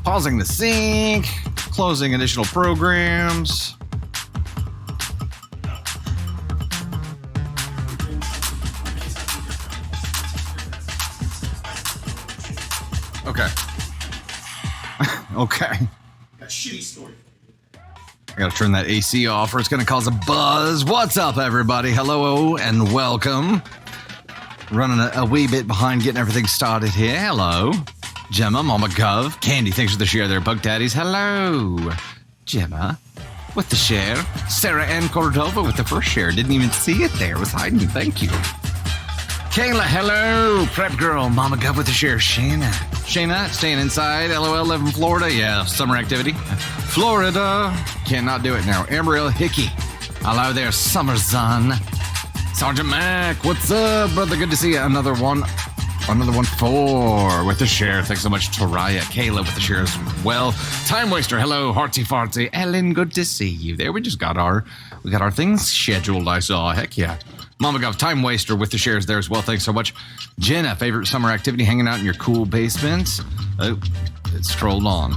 Pausing the sync. Closing additional programs. Okay. Okay. A shitty story. I gotta turn that AC off or it's gonna cause a buzz. What's up, everybody? Hello and welcome. Running a wee bit behind getting everything started here. Hello. Gemma, Mama Gov. Candy, thanks for the share there, Bug Daddies. Hello. Gemma with the share. Sarah Ann Cordova with the first share. Didn't even see it there. It was hiding. Thank you. Kayla, hello. Prep Girl, Mama Gov with the share. Shayna, staying inside. LOL, live in Florida. Yeah, summer activity. Florida. Cannot do it now. Amberell Hickey. Hello there, Summer Sun. Sergeant Mac, what's up, brother? Good to see you. Another one with the share. Thanks so much, Toraya. Kayla with the share as well. Time Waster, hello. Heartsy Fartsy. Ellen, good to see you there. We got our things scheduled, I saw. Heck yeah. Mama Gov, Time Waster with the shares there as well. Thanks so much. Jenna, favorite summer activity, hanging out in your cool basement. Oh, it's trolled on.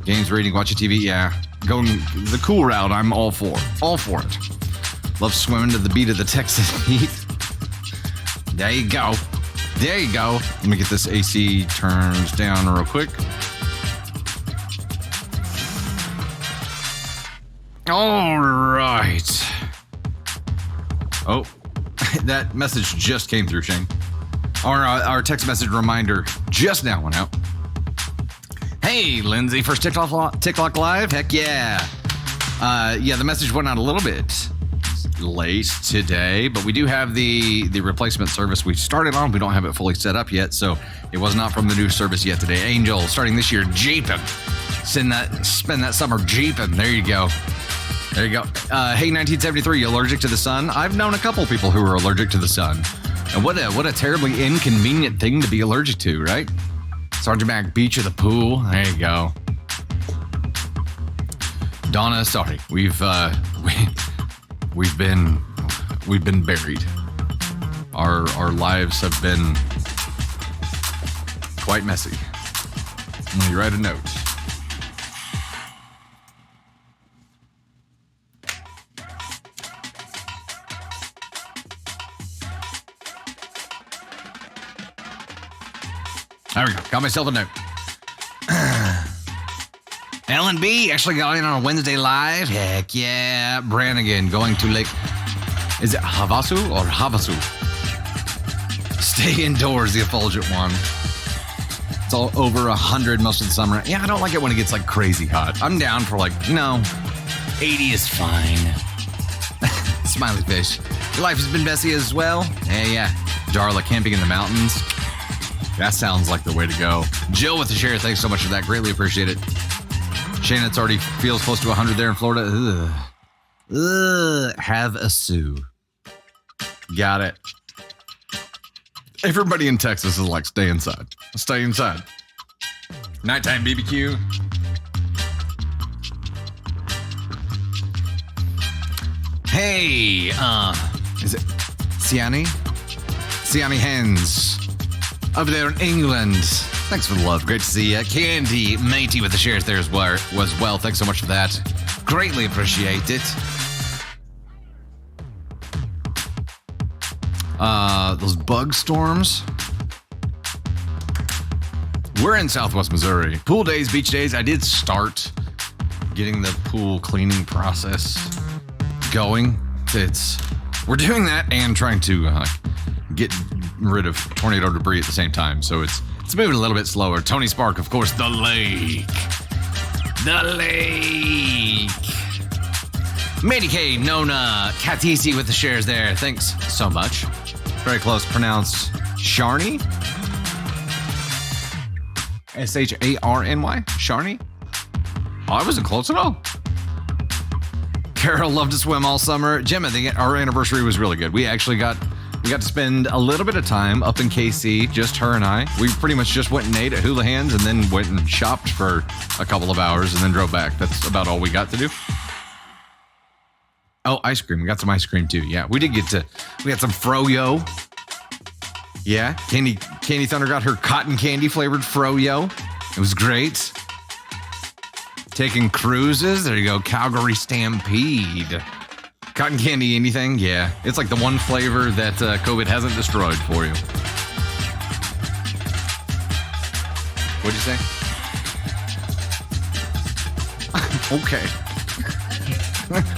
Games, reading, watching TV, yeah. Going the cool route, I'm all for. All for it. Love swimming to the beat of the Texas heat. There you go. There you go. Let me get this AC turned down real quick. All right. Oh, that message just came through, Shane. Our text message reminder just now went out. Hey, Lindsay, first TikTok live? Heck yeah. Yeah, the message went out a little bit late today, but we do have the replacement service we started on. We don't have it fully set up yet, so it was not from the new service yet today. Angel, starting this year, jeeping. Spend that summer jeeping. There you go. There you go. Hey, 1973, you allergic to the sun? I've known a couple people who are allergic to the sun. And what a terribly inconvenient thing to be allergic to, right? Sergeant Mac, beach or the pool? There you go. Donna, sorry. We've been buried. Our lives have been quite messy. Let me write a note. There we go. Got myself a note. Ellen B actually got in on a Wednesday live. Heck yeah. Brannigan going to Lake. Is it Havasu or Havasu? Stay indoors, the effulgent one. It's all over 100 most of the summer. Yeah, I don't like it when it gets like crazy hot. I'm down for 80 is fine. Smiley face. Your life has been messy as well? Yeah. Darla camping in the mountains. That sounds like the way to go. Jill with the share. Thanks so much for that. Greatly appreciate it. Shane, it's already feels close to 100 there in Florida. Ugh. Have a sue. Got it. Everybody in Texas is like, stay inside. Stay inside. Nighttime BBQ. Hey, is it Siani? Siani Hens. Over there in England. Thanks for the love. Great to see you. Candy Matey with the shares there as well. Thanks so much for that. Greatly appreciate it. Those bug storms. We're in Southwest Missouri. Pool days, beach days. I did start getting the pool cleaning process going. We're doing that and trying to get rid of tornado debris at the same time, so it's moving a little bit slower. Tony Spark, of course, the lake. Matey K, Nona, Katisi with the shares there. Thanks so much. Very close. Pronounced Sharny. Sharny. Sharny. Oh, I wasn't close at all. Carol loved to swim all summer. Gemma, our anniversary was really good. We got to spend a little bit of time up in KC, just her and I. We pretty much just went and ate at Houlihan's and then went and shopped for a couple of hours and then drove back. That's about all we got to do. Oh, ice cream. We got some ice cream too. Yeah, we got some Froyo. Yeah, Candy Thunder got her cotton candy flavored Froyo. It was great. Taking cruises. There you go. Calgary Stampede. Cotton candy, anything? Yeah. It's like the one flavor that COVID hasn't destroyed for you. What'd you say? Okay.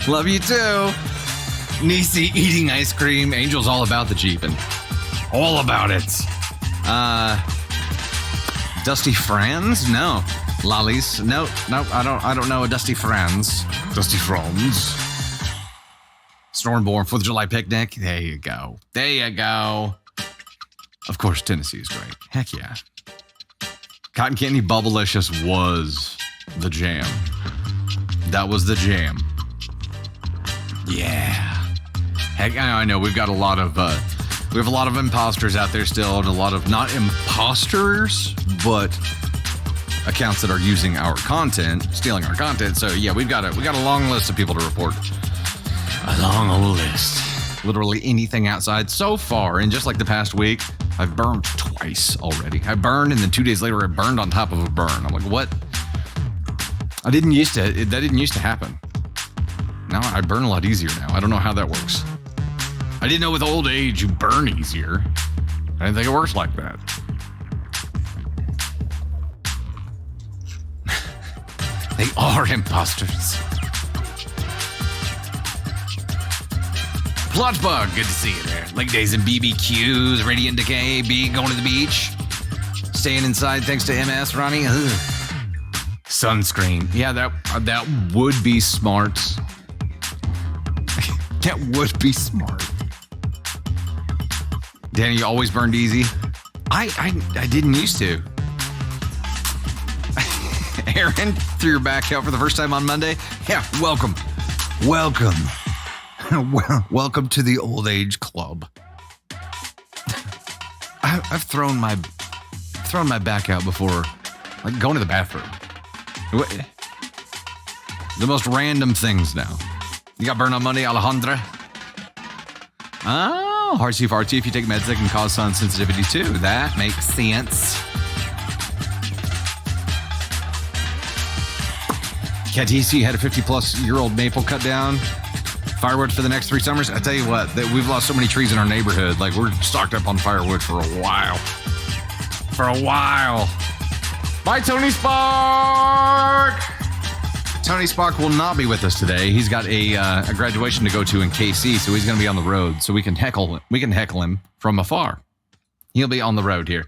Love you too. Niecy eating ice cream. Angel's all about the Jeepin'. All about it. Dusty Franz? No. Lollies? No, I don't know a Dusty Franz. Dusty Franz. Stormborn 4th of July picnic. There you go. There you go. Of course, Tennessee is great. Heck yeah. Cotton Candy Bubblicious was the jam. That was the jam. Yeah. Heck, I know we've got a lot of we have a lot of imposters out there still, and a lot of not imposters, but accounts that are using our content, stealing our content. So yeah, we got a long list of people to report. A long old list. Literally anything outside. So far, in just like the past week, I've burned twice already. I burned, and then 2 days later, I burned on top of a burn. I'm like, what? That didn't used to happen. Now I burn a lot easier now. I don't know how that works. I didn't know with old age you burn easier. I didn't think it works like that. They are imposters. Plot Bug, good to see you there. Lake days and BBQs, Radiant Decay, going to the beach. Staying inside thanks to MS, Ronnie. Ugh. Sunscreen. Yeah, that would be smart. That would be smart. Danny, you always burned easy? I didn't used to. Aaron threw your back out for the first time on Monday. Yeah, welcome. Welcome to the old age club. I've thrown my back out before, like going to the bathroom. The most random things now. You got burned on Monday, Alejandra? Oh, hard C for RT. If you take meds, that can cause sun sensitivity too. That makes sense. Catisi had a 50-plus-year-old maple cut down. Firewood for the next 3 summers. I tell you what, we've lost so many trees in our neighborhood. Like, we're stocked up on firewood for a while. Bye, Tony Spark! Tony Spark will not be with us today. He's got a graduation to go to in KC, so he's going to be on the road. So we can heckle him from afar. He'll be on the road here.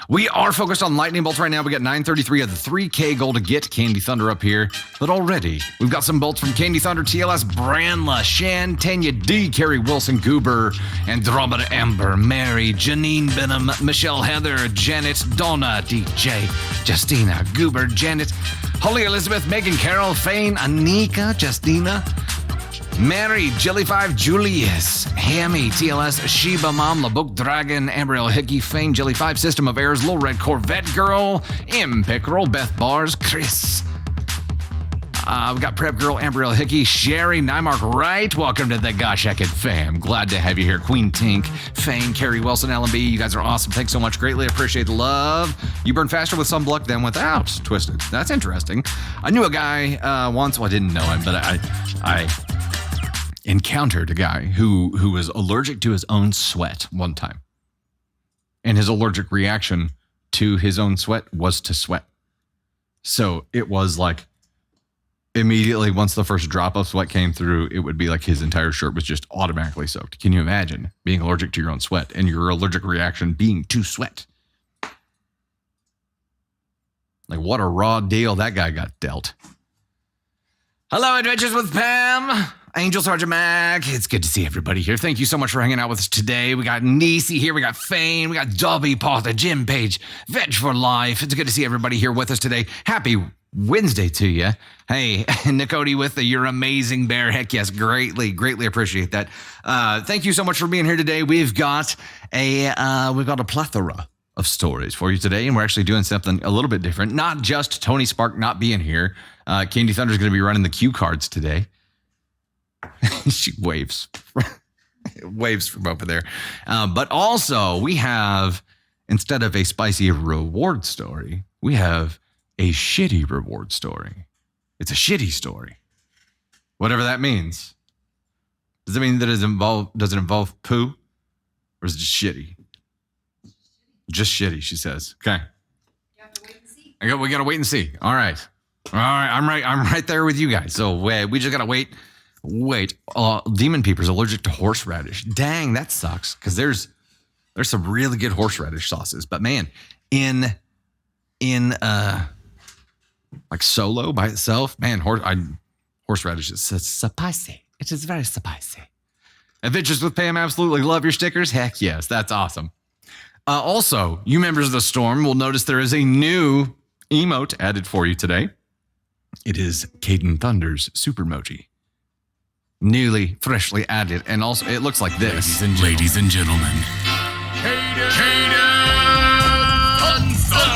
We are focused on lightning bolts right now. We got 933 of the 3K goal to get Candy Thunder up here. But already, we've got some bolts from Candy Thunder, TLS, Branla, Shan, Tanya D, Carrie Wilson, Goober, Andromeda Amber, Mary, Janine Benham, Michelle Heather, Janet, Donna, DJ, Justina, Goober, Janet, Holly Elizabeth, Megan Carol, Fane, Anika, Justina, Mary, Jelly5, Julius, Hammy, TLS, Sheba Mom, LaBook Dragon, Ambriel Hickey, Fane, Jelly5, System of Errors, Little Red Corvette Girl, M Pickerel, Beth Bars, Chris. We've got Prep Girl, Ambriel Hickey, Sherry, Nymark Wright. Welcome to the Gosh Hecked fam. Glad to have you here. Queen Tink, Fane, Carrie Wilson, LMB. You guys are awesome. Thanks so much. Greatly appreciate the love. You burn faster with sunblock than without. Twisted. That's interesting. I knew a guy once. Well, I didn't know him, but I encountered a guy who was allergic to his own sweat one time. And his allergic reaction to his own sweat was to sweat. So it was like immediately once the first drop of sweat came through, it would be like his entire shirt was just automatically soaked. Can you imagine being allergic to your own sweat and your allergic reaction being to sweat? Like, what a raw deal that guy got dealt. Hello, Adventures with Pam. Angel Sergeant Mac. It's good to see everybody here. Thank you so much for hanging out with us today. We got Niecy here. We got Fane. We got Dobby, Potha, Jim Page, Veg for Life. It's good to see everybody here with us today. Happy Wednesday to you. Hey, Nicody with the You're Amazing Bear. Heck yes, greatly appreciate that. Thank you so much for being here today. We've got a plethora of stories for you today, and we're actually doing something a little bit different. Not just Tony Spark not being here. Candy Thunder is going to be running the cue cards today. She waves from over there. But also, we have, instead of a spicy reward story, we have a shitty reward story. It's a shitty story. Whatever that means. Does it mean that does it involve poo? Or is it just shitty? Just shitty, she says. Okay. You have to wait and see. We gotta wait and see. All right. I'm right there with you guys. So we just gotta wait. Demon Peeper's allergic to horseradish. Dang, that sucks. Because there's some really good horseradish sauces. But man, in like solo by itself, man, horseradish is spicy. It is very spicy. Adventures with Pam, absolutely love your stickers. Heck yes, that's awesome. Also, you members of the Storm will notice there is a new emote added for you today. It is Kaden Thunder's super emoji. Newly, freshly added, and also it looks like this. Ladies and gentlemen. Kaden Thunder!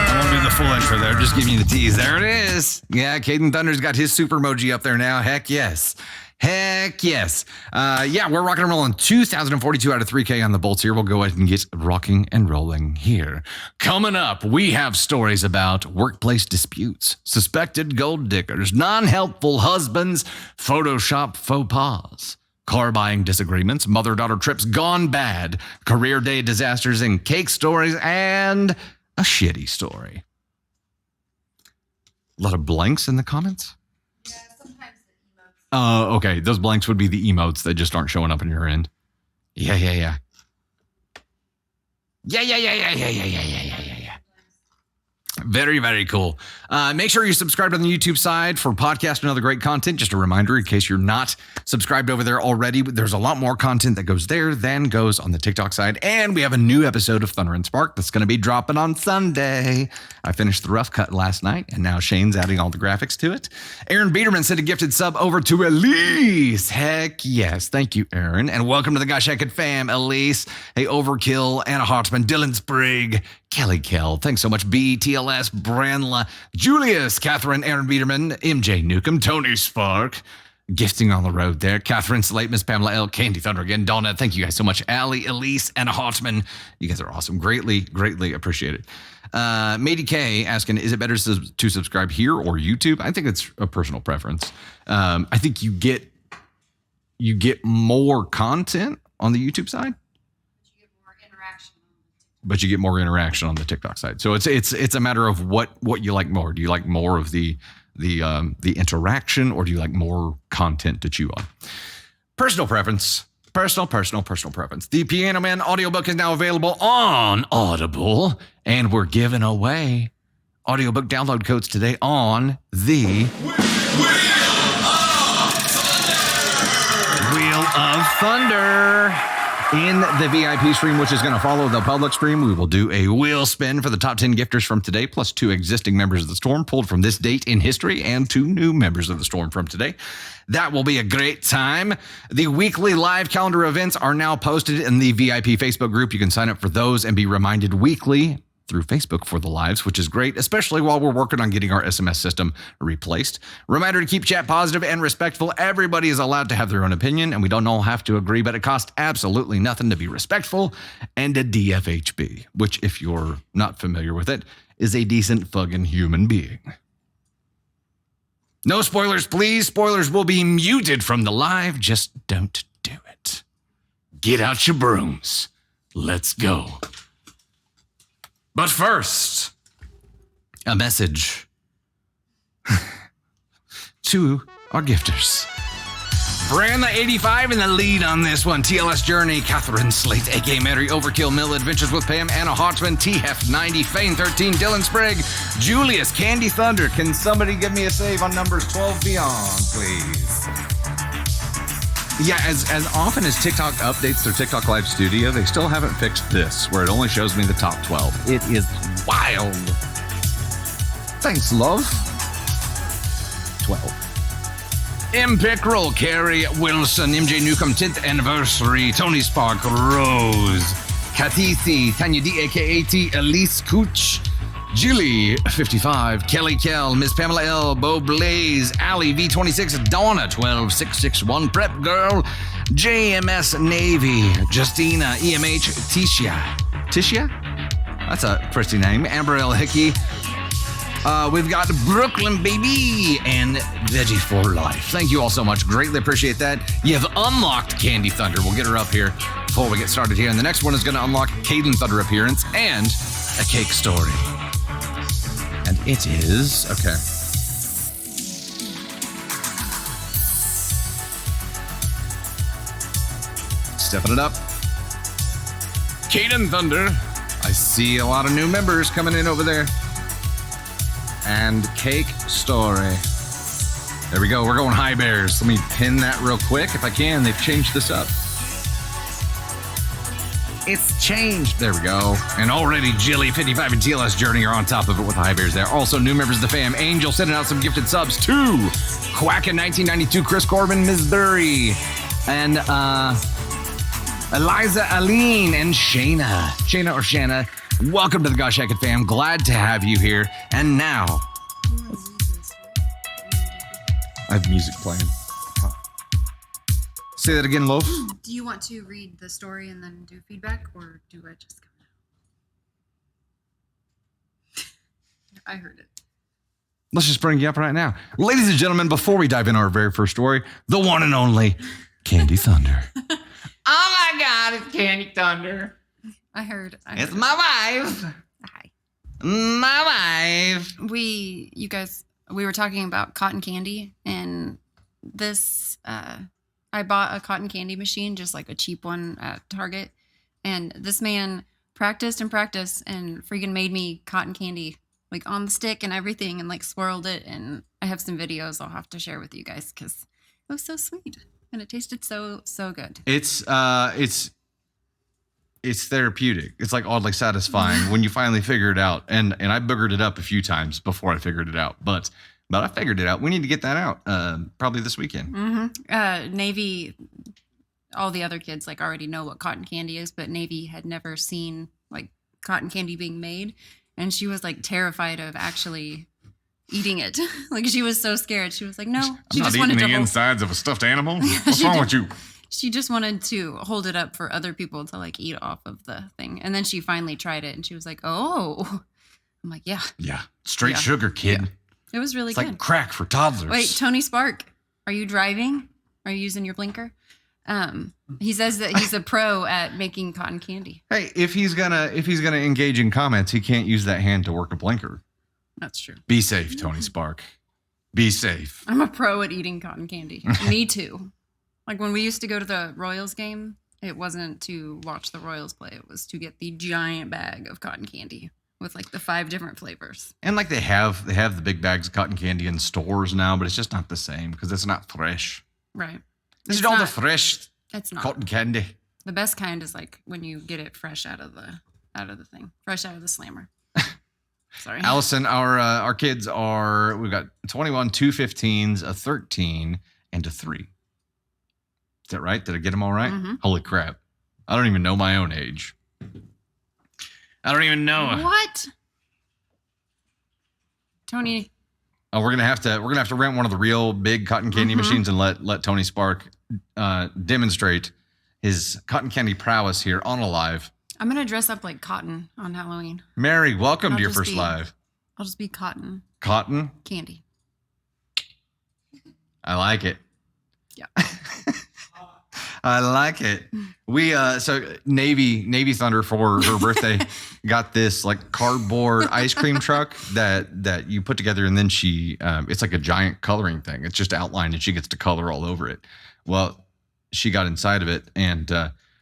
I won't do the full intro there, just giving you the tease. There it is. Yeah, Kaden Thunder's got his super emoji up there now. Heck yes. Heck yes. We're rocking and rolling 2,042 out of 3K on the bolts here. We'll go ahead and get rocking and rolling here. Coming up, we have stories about workplace disputes, suspected gold diggers, non-helpful husbands, Photoshop faux pas, car buying disagreements, mother-daughter trips gone bad, career day disasters and cake stories, and a shitty story. A lot of blanks in the comments. Yeah, sometimes the emotes. Okay. Those blanks would be the emotes that just aren't showing up on your end. Yeah. Yeah. Very, very cool. Make sure you subscribe on the YouTube side for podcast and other great content. Just a reminder, in case you're not subscribed over there already, there's a lot more content that goes there than goes on the TikTok side. And we have a new episode of Thunder and Spark that's going to be dropping on Sunday. I finished the rough cut last night, and now Shane's adding all the graphics to it. Aaron Biederman sent a gifted sub over to Elise. Heck yes. Thank you, Aaron. And welcome to the Gosh Heck It fam, Elise. Hey, Overkill, Anna Hartman, Dylan Sprigg, Kelly Kell. Thanks so much, B, TLS, Branla, Julius, Catherine, Aaron Biederman, MJ Newcomb, Tony Spark, gifting on the road there, Catherine Slate, Miss Pamela L, Candy Thunder again, Donna, thank you guys so much, Allie, Elise, Anna Hartman. You guys are awesome. Greatly appreciate it. Matey K asking, is it better to subscribe here or YouTube? I think it's a personal preference. I think you get more content on the YouTube side. But you get more interaction on the TikTok side. So it's a matter of what you like more. Do you like more of the interaction, or do you like more content to chew on? Personal preference. Personal preference. The Piano Man audiobook is now available on Audible, and we're giving away audiobook download codes today on the Wheel of Thunder. In the VIP stream, which is going to follow the public stream, we will do a wheel spin for the top 10 gifters from today, plus 2 existing members of the Storm pulled from this date in history, and 2 new members of the Storm from today. That will be a great time. The weekly live calendar events are now posted in the VIP Facebook group. You can sign up for those and be reminded weekly through Facebook for the lives, which is great, especially while we're working on getting our SMS system replaced. Reminder to keep chat positive and respectful. Everybody is allowed to have their own opinion, and we don't all have to agree, but it costs absolutely nothing to be respectful. And a DFHB, which, if you're not familiar with it, is a decent fucking human being. No spoilers, please. Spoilers will be muted from the live. Just don't do it. Get out your brooms. Let's go. But first, a message to our gifters. Brandla85 in the lead on this one. TLS Journey, Catherine Slate, A.K. Mary, Overkill, Mill, Adventures with Pam, Anna Hartman, TF90, Fane 13, Dylan Sprigg, Julius, Candy Thunder. Can somebody give me a save on numbers 12 beyond, please? Yeah, as often as TikTok updates their TikTok Live Studio, they still haven't fixed this, where it only shows me the top 12. It is wild. Thanks, love. 12. M. Pickrell, Carrie Wilson, MJ Newcomb, 10th anniversary, Tony Spark, Rose, Katithi, Tanya D, AKAT, Elise Cooch, Julie, 55, Kelly Kell, Miss Pamela L, Bo Blaze, Allie, V26, Donna, 12661, Prep Girl, JMS Navy, Justina, EMH, Tisha? That's a pretty name. Amber L. Hickey, We've got Brooklyn, baby, and Veggie for Life. Thank you all so much. Greatly appreciate that. You've unlocked Kaden Thunder. We'll get her up here before we get started here. And the next one is going to unlock Kaden Thunder appearance and a cake story. And it is... Okay. Stepping it up. Kaden Thunder. I see a lot of new members coming in over there. And cake story. There we go. We're going high bears. Let me pin that real quick if I can. They've changed this up. It's changed. There we go. And already Jilly, 55, and TLS Journey are on top of it with the high bears there. Also, new members of the fam. Angel sending out some gifted subs too. Quack in 1992, Chris Corbin, Ms. Burry, and Eliza Aline and Shayna. Shayna or Shanna, welcome to the Gosh Heckett fam. Glad to have you here. And now, I have music playing. Say that again, Loaf. Do you want to read the story and then do feedback, or do I just come out? I heard it. Let's just bring you up right now. Ladies and gentlemen, before we dive into our very first story, the one and only Kaden Thunder. Oh my God, it's Kaden Thunder. I heard It's my wife. Hi. My wife. You guys, we were talking about cotton candy, and this, I bought a cotton candy machine, just like a cheap one at Target, and this man practiced and freaking made me cotton candy, like on the stick and everything, and like swirled it, and I have some videos I'll have to share with you guys because it was so sweet and it tasted so good. It's therapeutic. It's like oddly satisfying when you finally figure it out. And I boogered it up a few times before I figured it out, but I figured it out. We need to get that out probably this weekend. Mm-hmm. Navy, all the other kids like already know what cotton candy is, but Navy had never seen like cotton candy being made, and she was like terrified of actually eating it. Like she was so scared. She was like, no. She I'm not eating the insides of a stuffed animal. What's wrong with you? She just wanted to hold it up for other people to like eat off of the thing. And then she finally tried it and she was like, oh. I'm like, yeah. Yeah. Straight sugar, kid. Yeah. It was really it's good. Like crack for toddlers. Wait, Tony Spark, are you driving? Are you using your blinker? He says that he's a pro at making cotton candy. Hey, if he's gonna engage in comments, he can't use that hand to work a blinker. That's true. Be safe, Tony Spark. Be safe. I'm a pro at eating cotton candy. Me too. Like when we used to go to the Royals game, it wasn't to watch the Royals play. It was to get the giant bag of cotton candy with like the 5 different flavors. And like they have the big bags of cotton candy in stores now, but it's just not the same because it's not fresh. Right. This is all the fresh It's not. cotton candy. The best kind is like when you get it fresh out of the thing, fresh out of the slammer. Sorry. Allison, our kids we've got 21, 2 15s, a 13, and a 3. Is that right? Did I get them all right? Mm-hmm. Holy crap. I don't even know my own age. I don't even know. What? Tony. Oh, we're gonna have to rent one of the real big cotton candy machines and let Tony Spark demonstrate his cotton candy prowess here on a live. I'm going to dress up like Cotton on Halloween. Mary, welcome I'll to your just first live. I'll just be Cotton Cotton? candy. I like it. Yeah. I like it. We so Navy Thunder for her birthday got this like cardboard ice cream truck that you put together, and then she it's like a giant coloring thing. It's just outlined and she gets to color all over it. Well, she got inside of it, and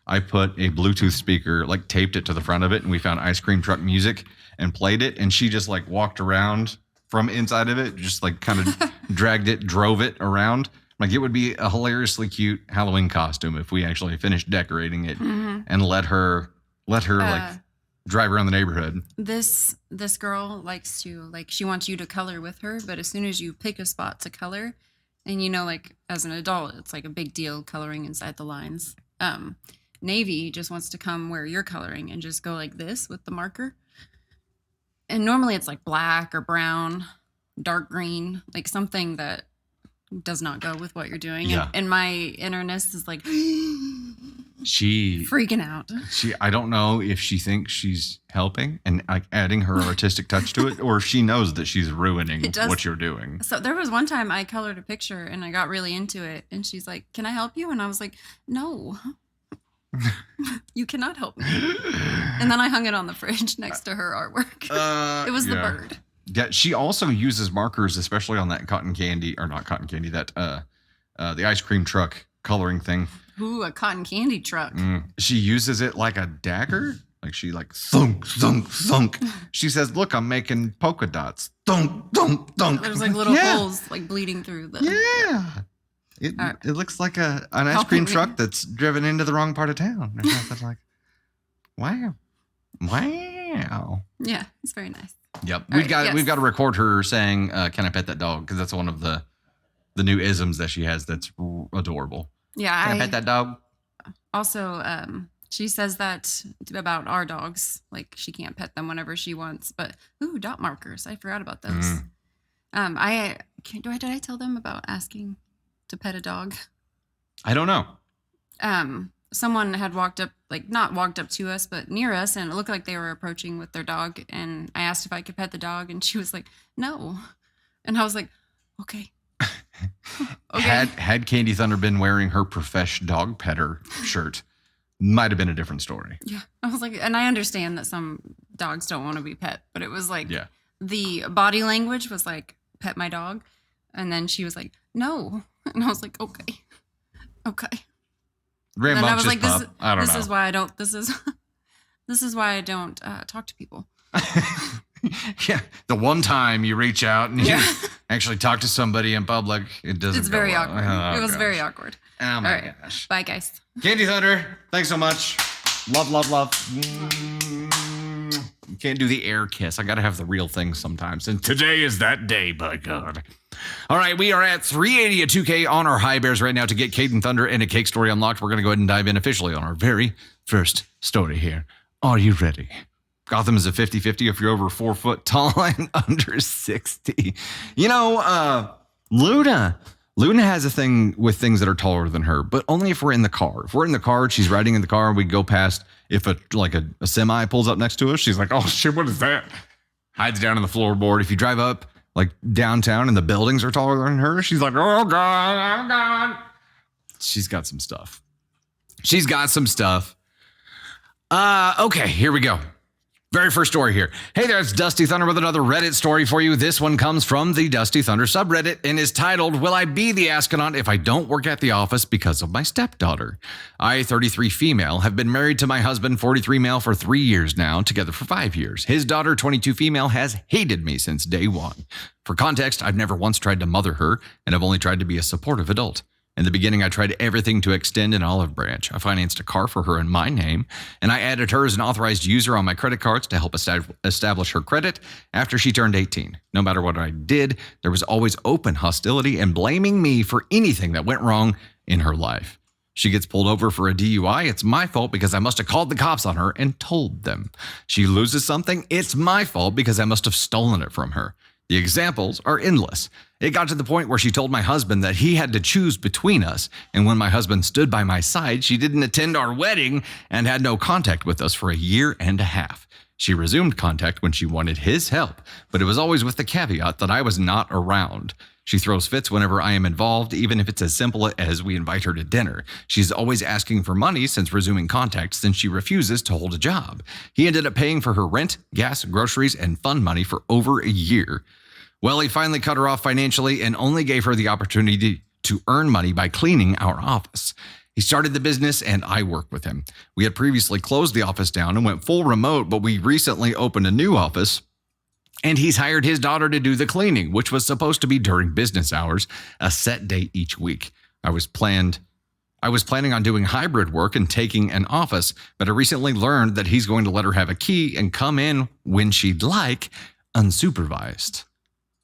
I put a Bluetooth speaker, like taped it to the front of it, and we found ice cream truck music and played it, and she just like walked around from inside of it, just like kind of drove it around. Like it would be a hilariously cute Halloween costume if we actually finished decorating it and let her like drive around the neighborhood. This girl likes to like she wants you to color with her, but as soon as you pick a spot to color, and you know like as an adult it's like a big deal coloring inside the lines. Navy just wants to come where you're coloring and just go like this with the marker. And normally it's like black or brown, dark green, like something that does not go with what you're doing. Yeah. And my innerness is like, She freaking out. I don't know if she thinks she's helping and like adding her artistic touch to it, or if she knows that she's ruining what you're doing. So there was one time I colored a picture and I got really into it, and she's like, "Can I help you?" And I was like, "No, you cannot help me." And then I hung it on the fridge next to her artwork. It was the bird. Yeah, she also uses markers, especially on that cotton candy, or not cotton candy, that the ice cream truck coloring thing. Ooh, a cotton candy truck. She uses it like a dagger. Like she like thunk, thunk, thunk. She says, "Look, I'm making polka dots. Thunk, thunk, thunk." There's like little holes like bleeding through the. Yeah. It looks like an ice cream truck that's driven into the wrong part of town. Or something like, wow. Yeah, it's very nice. Yep. We've got to record her saying, "Can I pet that dog?" Because that's one of the new isms that she has that's adorable. Yeah. Can I pet that dog? Also, she says that about our dogs. Like she can't pet them whenever she wants. But dot markers. I forgot about those. Did I tell them about asking to pet a dog? I don't know. Someone had not walked up to us, but near us, and it looked like they were approaching with their dog. And I asked if I could pet the dog, and she was like, "No." And I was like, "Okay." Okay. Had Kaden Thunder been wearing her profesh dog petter shirt, might have been a different story. Yeah. I was like, and I understand that some dogs don't want to be pet, but it was like the body language was like, "Pet my dog." And then she was like, "No." And I was like, "Okay. And then I was like, "This is why I don't. This is why I don't talk to people." Yeah, the one time you reach out and you actually talk to somebody in public, it doesn't. It's very well. awkward. It was very awkward. Oh my gosh! Bye, guys. Kaden Thunder, thanks so much. Love. You can't do the air kiss. I gotta have the real thing sometimes. And today is that day, by God. All right, we are at 380 at 2K on our high bears right now to get Kaden Thunder and a cake story unlocked. We're going to go ahead and dive in officially on our very first story here. Are you ready? Gotham is a 50-50 if you're over 4 foot tall and under 60. You know, Luna has a thing with things that are taller than her, but only if we're in the car. If we're in the car, she's riding in the car, we go past, if a semi pulls up next to us, she's like, "Oh shit, what is that?" Hides down on the floorboard. If you drive up like downtown and the buildings are taller than her, she's like, "Oh God. She's got some stuff. Okay, here we go. Very first story here. Hey there, it's Dusty Thunder with another Reddit story for you. This one comes from the Dusty Thunder subreddit and is titled, "Will I be the astronaut if I don't work at the office because of my stepdaughter? I, 33 female, have been married to my husband, 43 male, for 3 years now, together for 5 years. His daughter, 22 female, has hated me since day one. For context, I've never once tried to mother her, and I've only tried to be a supportive adult. In the beginning, I tried everything to extend an olive branch. I financed a car for her in my name, and I added her as an authorized user on my credit cards to help establish her credit after she turned 18. No matter what I did, there was always open hostility and blaming me for anything that went wrong in her life. She gets pulled over for a DUI. It's my fault because I must have called the cops on her and told them. She loses something. It's my fault because I must have stolen it from her. The examples are endless. It got to the point where she told my husband that he had to choose between us. And when my husband stood by my side, she didn't attend our wedding and had no contact with us for a year and a half. She resumed contact when she wanted his help, but it was always with the caveat that I was not around. She throws fits whenever I am involved, even if it's as simple as we invite her to dinner. She's always asking for money since resuming contact, since she refuses to hold a job. He ended up paying for her rent, gas, groceries, and fund money for over a year. Well, he finally cut her off financially and only gave her the opportunity to earn money by cleaning our office. He started the business and I worked with him. We had previously closed the office down and went full remote, but we recently opened a new office and he's hired his daughter to do the cleaning, which was supposed to be during business hours, a set day each week. I was planning on doing hybrid work and taking an office, but I recently learned that he's going to let her have a key and come in when she'd like, unsupervised.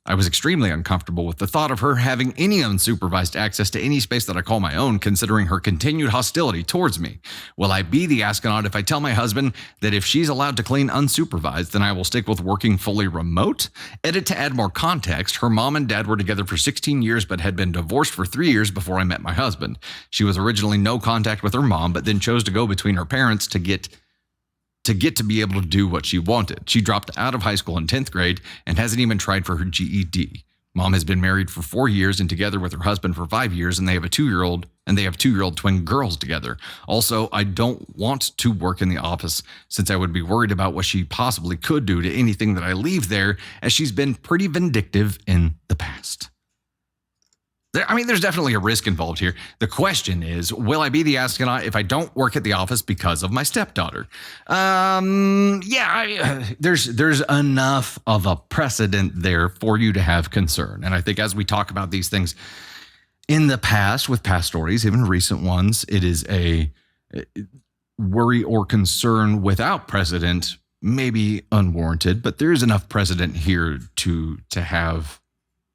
I was extremely uncomfortable with the thought of her having any unsupervised access to any space that I call my own, considering her continued hostility towards me. Will I be the astronaut if I tell my husband that if she's allowed to clean unsupervised, then I will stick with working fully remote? Edit to add more context. Her mom and dad were together for 16 years, but had been divorced for 3 years before I met my husband. She was originally no contact with her mom, but then chose to go between her parents to get to be able to do what she wanted. She dropped out of high school in 10th grade and hasn't even tried for her GED. Mom has been married for 4 years and together with her husband for 5 years, and they have a 2-year-old, and they have 2-year-old twin girls together. Also, I don't want to work in the office since I would be worried about what she possibly could do to anything that I leave there, as she's been pretty vindictive in the past. There's definitely a risk involved here. The question is, will I be the astronaut if I don't work at the office because of my stepdaughter? There's enough of a precedent there for you to have concern. And I think as we talk about these things in the past, with past stories, even recent ones, it is a worry or concern without precedent, maybe unwarranted, but there is enough precedent here to have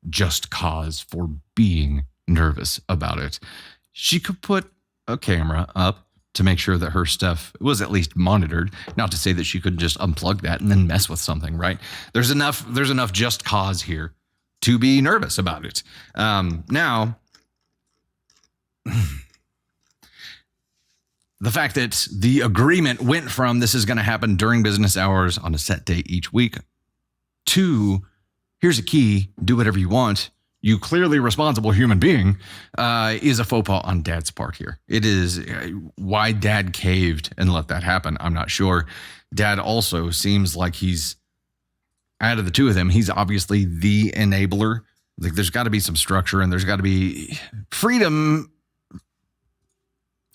just cause for being nervous about it. She could put a camera up to make sure that her stuff was at least monitored, not to say that she could just unplug that and then mess with something, right? There's enough just cause here to be nervous about it. Now, the fact that the agreement went from this is going to happen during business hours on a set day each week to here's a key, do whatever you want, you clearly responsible human being, is a faux pas on Dad's part here. It is why Dad caved and let that happen. I'm not sure. Dad also seems like he's, out of the two of them, he's obviously the enabler. Like there's got to be some structure and there's got to be freedom.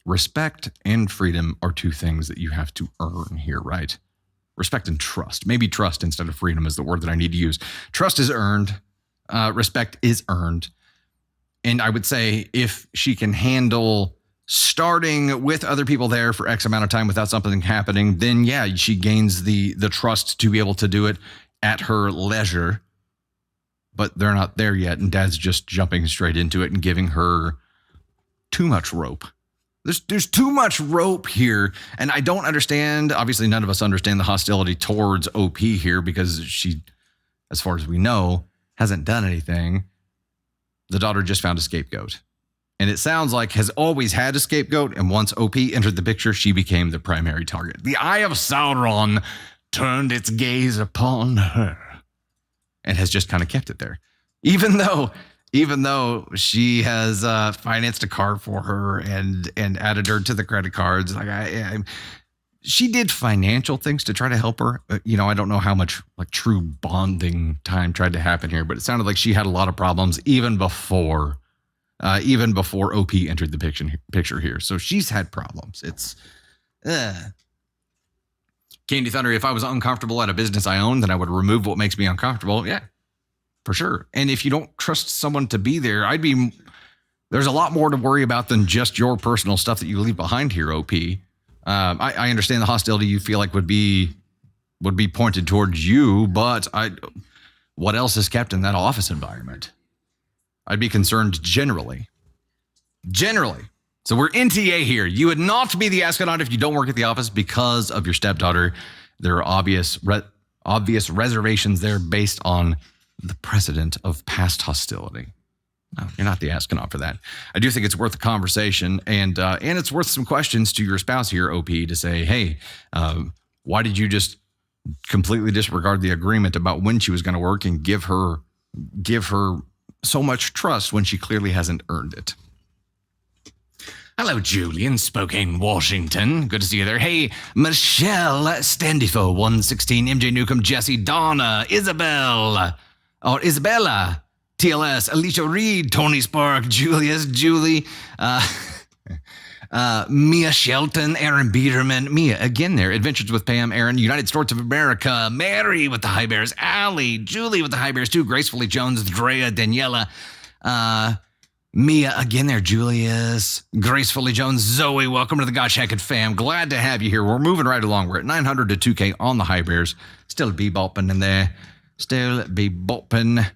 Respect and freedom are two things that you have to earn here, right? Respect and trust. Maybe trust instead of freedom is the word that I need to use. Trust is earned. Respect is earned. And I would say if she can handle starting with other people there for X amount of time without something happening, then yeah, she gains the trust to be able to do it at her leisure. But they're not there yet. And Dad's just jumping straight into it and giving her too much rope. There's too much rope here, and I don't understand. Obviously, none of us understand the hostility towards OP here because she, as far as we know, hasn't done anything. The daughter just found a scapegoat, and it sounds like has always had a scapegoat, and once OP entered the picture, she became the primary target. The Eye of Sauron turned its gaze upon her and has just kind of kept it there, even though she has financed a car for her and added her to the credit cards. Like she did financial things to try to help her. I don't know how much like true bonding time tried to happen here, but it sounded like she had a lot of problems even before OP entered the picture here. So she's had problems. It's Kaden Thunder. If I was uncomfortable at a business I own, then I would remove what makes me uncomfortable. Yeah. For sure. And if you don't trust someone to be there, there's a lot more to worry about than just your personal stuff that you leave behind here, OP. I understand the hostility you feel like would be pointed towards you, but what else is kept in that office environment? I'd be concerned generally. So we're NTA here. You would not be the astronaut if you don't work at the office because of your stepdaughter. There are obvious reservations there based on the precedent of past hostility. No, you're not the astronaut for that. I do think it's worth a conversation, and it's worth some questions to your spouse here, OP, to say, hey, why did you just completely disregard the agreement about when she was going to work and give her so much trust when she clearly hasn't earned it? Hello, Julie in Spokane, Washington. Good to see you there. Hey, Michelle, Standifo, 116, MJ Newcomb, Jesse, Donna, Isabella, TLS, Alicia Reed, Tony Spark, Julius, Julie, Mia Shelton, Aaron Biederman, Mia again there, Adventures with Pam, Aaron, United States of America, Mary with the High Bears, Allie, Julie with the High Bears too, Gracefully Jones, Drea, Daniela, Mia again there, Julius, Gracefully Jones, Zoe, welcome to the Gosh Hackett fam. Glad to have you here. We're moving right along. We're at 900 to 2K on the High Bears. Still be bopping in there. Still be bopping.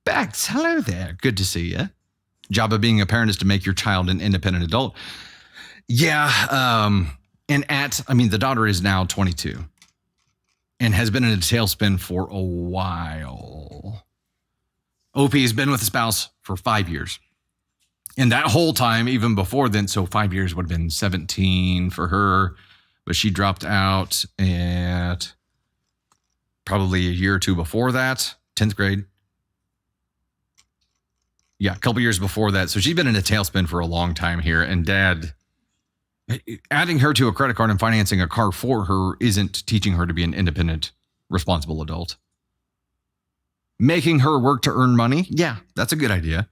Bex, hello there. Good to see you. Job of being a parent is to make your child an independent adult. Yeah, the daughter is now 22 and has been in a tailspin for a while. OP has been with a spouse for 5 years. And that whole time, even before then, so 5 years would have been 17 for her, but she dropped out at probably a year or two before that, 10th grade. Yeah, a couple years before that. So she's been in a tailspin for a long time here. And dad, adding her to a credit card and financing a car for her isn't teaching her to be an independent, responsible adult. Making her work to earn money, yeah, that's a good idea.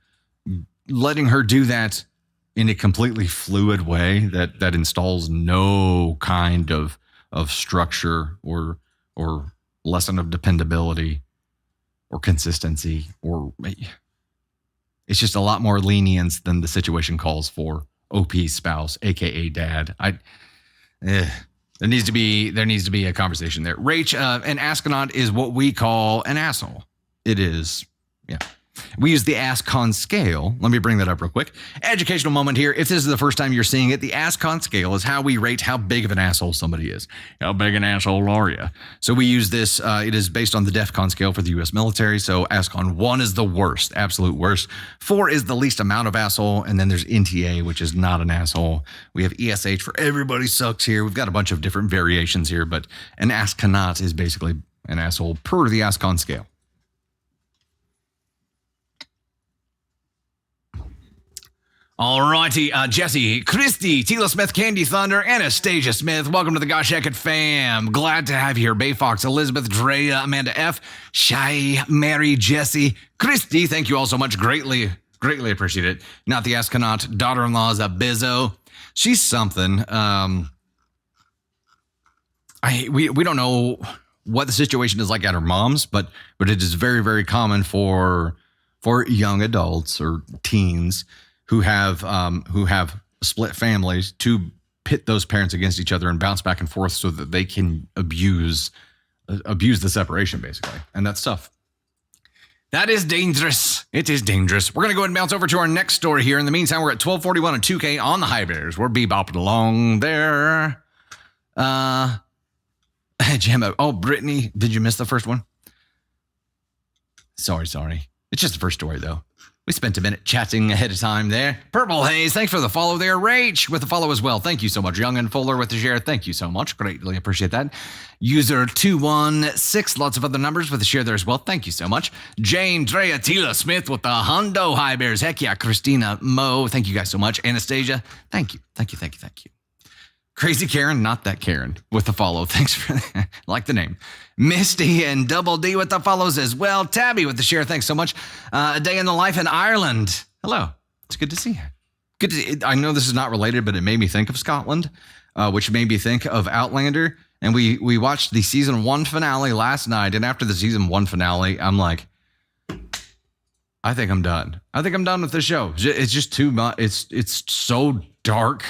Letting her do that in a completely fluid way that installs no kind of structure or lesson of dependability or consistency or... It's just a lot more lenience than the situation calls for. OP's spouse, aka dad. There needs to be a conversation there. Rach, an astronaut is what we call an asshole. It is, yeah. We use the ASCON scale. Let me bring that up real quick. Educational moment here. If this is the first time you're seeing it, the ASCON scale is how we rate how big of an asshole somebody is. How big an asshole are you? So we use this. It is based on the DEFCON scale for the U.S. military. So ASCON 1 is the worst, absolute worst. 4 is the least amount of asshole. And then there's NTA, which is not an asshole. We have ESH for everybody sucks here. We've got a bunch of different variations here, but an astronaut is basically an asshole per the ASCON scale. All righty, Jesse, Christy, Tila Smith, Candy Thunder, Anastasia Smith. Welcome to the Gosh Heck It fam. Glad to have you here. Bay Fox, Elizabeth, Drea, Amanda F, Shy, Mary, Jesse, Christy. Thank you all so much. Greatly appreciate it. Not the astronaut. Daughter-in-law is a bizzo. She's something. We don't know what the situation is like at her mom's, but it is very, very common for young adults or teens who have split families to pit those parents against each other and bounce back and forth so that they can abuse the separation, basically. And that's tough. That is dangerous. It is dangerous. We're going to go ahead and bounce over to our next story here. In the meantime, we're at 1241 and 2K on the high bears. We're bebopping along there. Gemma. Oh, Brittany, did you miss the first one? Sorry. It's just the first story, though. We spent a minute chatting ahead of time there. Purple Haze, thanks for the follow there. Rach with the follow as well. Thank you so much. Young and Fuller with the share. Thank you so much. Greatly appreciate that. User 216, lots of other numbers with the share there as well. Thank you so much. Jane, Drea, Tila Smith with the Hundo High Bears. Heck yeah. Christina, Mo, thank you guys so much. Anastasia, thank you. Crazy Karen, not that Karen, with the follow. Thanks for that. Like the name. Misty and Double D with the follows as well. Tabby with the share. Thanks so much. A day in the life in Ireland. Hello. It's good to see you. I know this is not related, but it made me think of Scotland, which made me think of Outlander. And we watched the season 1 finale last night. And after the season 1 finale, I'm like, I think I'm done. I think I'm done with the show. It's just too much. It's so dark.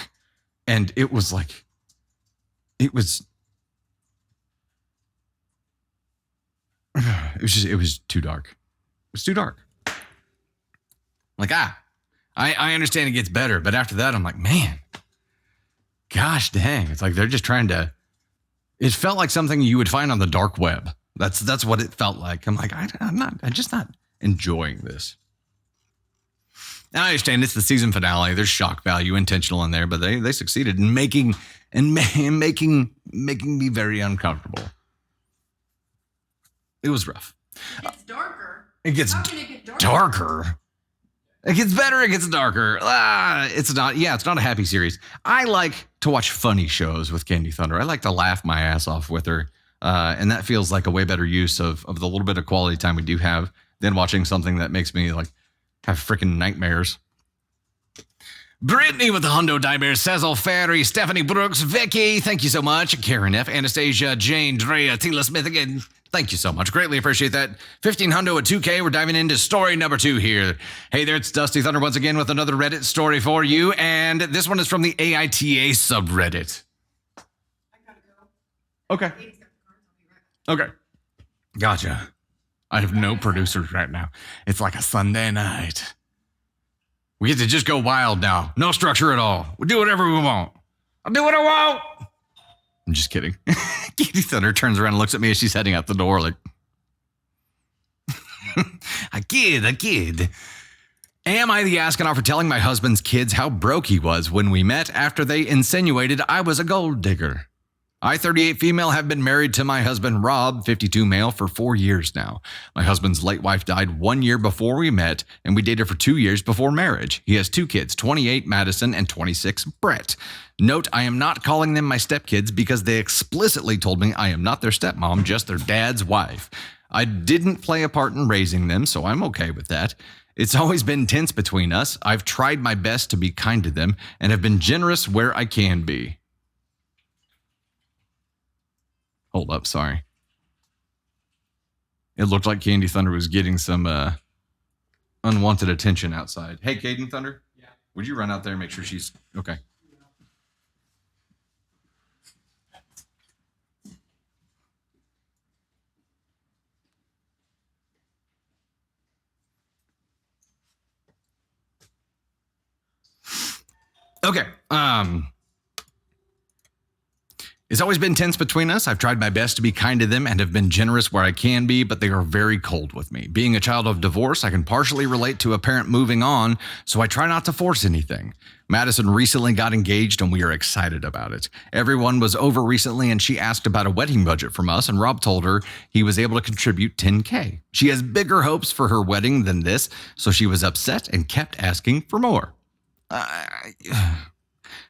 And it was too dark. It was too dark. Like, I understand it gets better, but after that, I'm like, man, gosh dang. It's like they're just trying to, it felt like something you would find on the dark web. That's what it felt like. I'm like, I'm just not enjoying this. Now I understand it's the season finale. There's shock value intentional in there, but they succeeded in making me very uncomfortable. It was rough. It's darker. It gets darker. It gets better. It gets darker. It's not a happy series. I like to watch funny shows with Candy Thunder. I like to laugh my ass off with her. And that feels like a way better use of the little bit of quality time we do have than watching something that makes me like have freaking nightmares. Brittany with the Hundo Dibears, Cecil Ferry, Stephanie Brooks, Vicky, thank you so much. Karen F, Anastasia, Jane, Drea, Tila Smith again. Thank you so much. Greatly appreciate that. 15 Hundo at 2K. We're diving into story number 2 here. Hey there, it's Dusty Thunder once again with another Reddit story for you. And this one is from the AITA subreddit. I gotta go. Okay. Gotcha. I have no producers right now. It's like a Sunday night. We get to just go wild now. No structure at all. We do whatever we want. I'll do what I want. I'm just kidding. Kaden Thunder turns around and looks at me as she's heading out the door like, I kid. Am I the astronaut for telling my husband's kids how broke he was when we met after they insinuated I was a gold digger? I, 38 female, have been married to my husband, Rob, 52 male, for 4 years now. My husband's late wife died 1 year before we met, and we dated for 2 years before marriage. He has 2 kids, 28 Madison and 26 Brett. Note, I am not calling them my stepkids because they explicitly told me I am not their stepmom, just their dad's wife. I didn't play a part in raising them, so I'm okay with that. It's always been tense between us. I've tried my best to be kind to them and have been generous where I can be. Hold up, sorry. It looked like Kaden Thunder was getting some unwanted attention outside. Hey, Kaden Thunder? Yeah. Would you run out there and make sure she's okay? Okay. It's always been tense between us. I've tried my best to be kind to them and have been generous where I can be, but they are very cold with me. Being a child of divorce, I can partially relate to a parent moving on, so I try not to force anything. Madison recently got engaged and we are excited about it. Everyone was over recently and she asked about a wedding budget from us, and Rob told her he was able to contribute $10K. She has bigger hopes for her wedding than this, so she was upset and kept asking for more.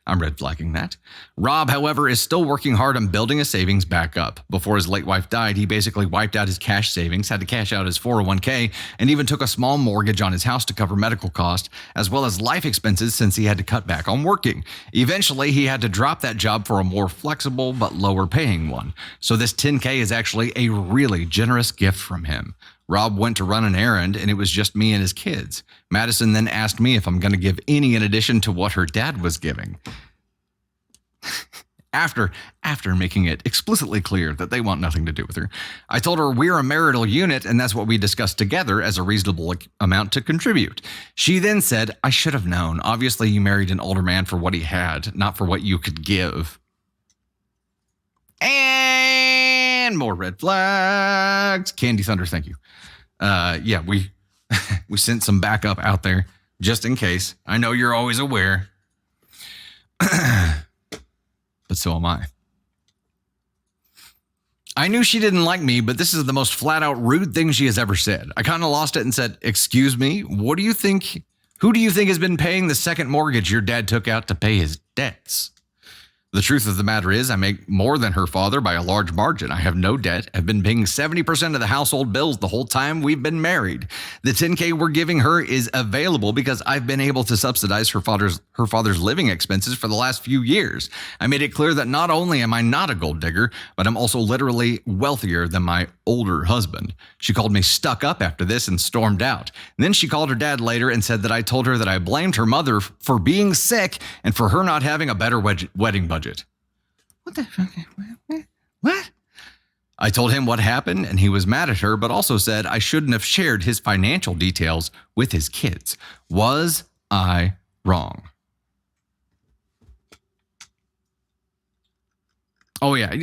I'm red flagging that. Rob, however, is still working hard on building his savings back up. Before his late wife died, he basically wiped out his cash savings, had to cash out his 401k, and even took a small mortgage on his house to cover medical costs, as well as life expenses since he had to cut back on working. Eventually, he had to drop that job for a more flexible but lower paying one. So this 10K is actually a really generous gift from him. Rob went to run an errand, and it was just me and his kids. Madison then asked me if I'm going to give any in addition to what her dad was giving. After making it explicitly clear that they want nothing to do with her, I told her we're a marital unit, and that's what we discussed together as a reasonable amount to contribute. She then said, I should have known. Obviously, you married an older man for what he had, not for what you could give. And more red flags. Kaden Thunder, thank you. Yeah, we sent some backup out there just in case. I know you're always aware. But so am I. I knew she didn't like me, but this is the most flat out rude thing she has ever said. I kind of lost it and said, excuse me, what do you think? Who do you think has been paying the second mortgage your dad took out to pay his debts? The truth of the matter is I make more than her father by a large margin. I have no debt. I've been paying 70% of the household bills the whole time we've been married. The $10K we're giving her is available because I've been able to subsidize her father's living expenses for the last few years. I made it clear that not only am I not a gold digger, but I'm also literally wealthier than my older husband. She called me stuck up after this and stormed out. And then she called her dad later and said that I told her that I blamed her mother for being sick and for her not having a better wedding budget. What the fuck? What? I told him what happened and he was mad at her, but also said I shouldn't have shared his financial details with his kids. Was I wrong? Oh yeah.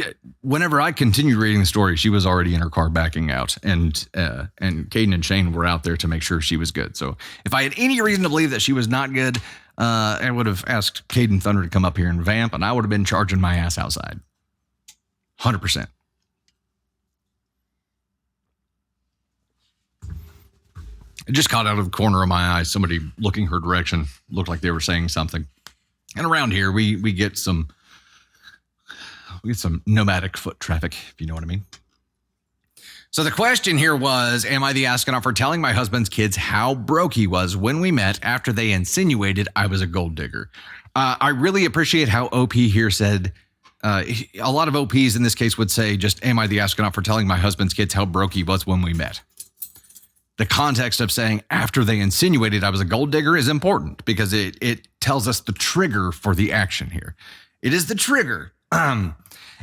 Whenever I continued reading the story, she was already in her car backing out, and Kaden and Shane were out there to make sure she was good. So if I had any reason to believe that she was not good, I would have asked Kaden Thunder to come up here and vamp, and I would have been charging my ass outside. 100%. I just caught out of the corner of my eye somebody looking her direction, looked like they were saying something. And around here, we get some nomadic foot traffic, if you know what I mean. So the question here was, am I the astronaut for telling my husband's kids how broke he was when we met after they insinuated I was a gold digger? I really appreciate how OP here said, a lot of OPs in this case would say just, am I the astronaut for telling my husband's kids how broke he was when we met? The context of saying after they insinuated I was a gold digger is important because it tells us the trigger for the action here. It is the trigger.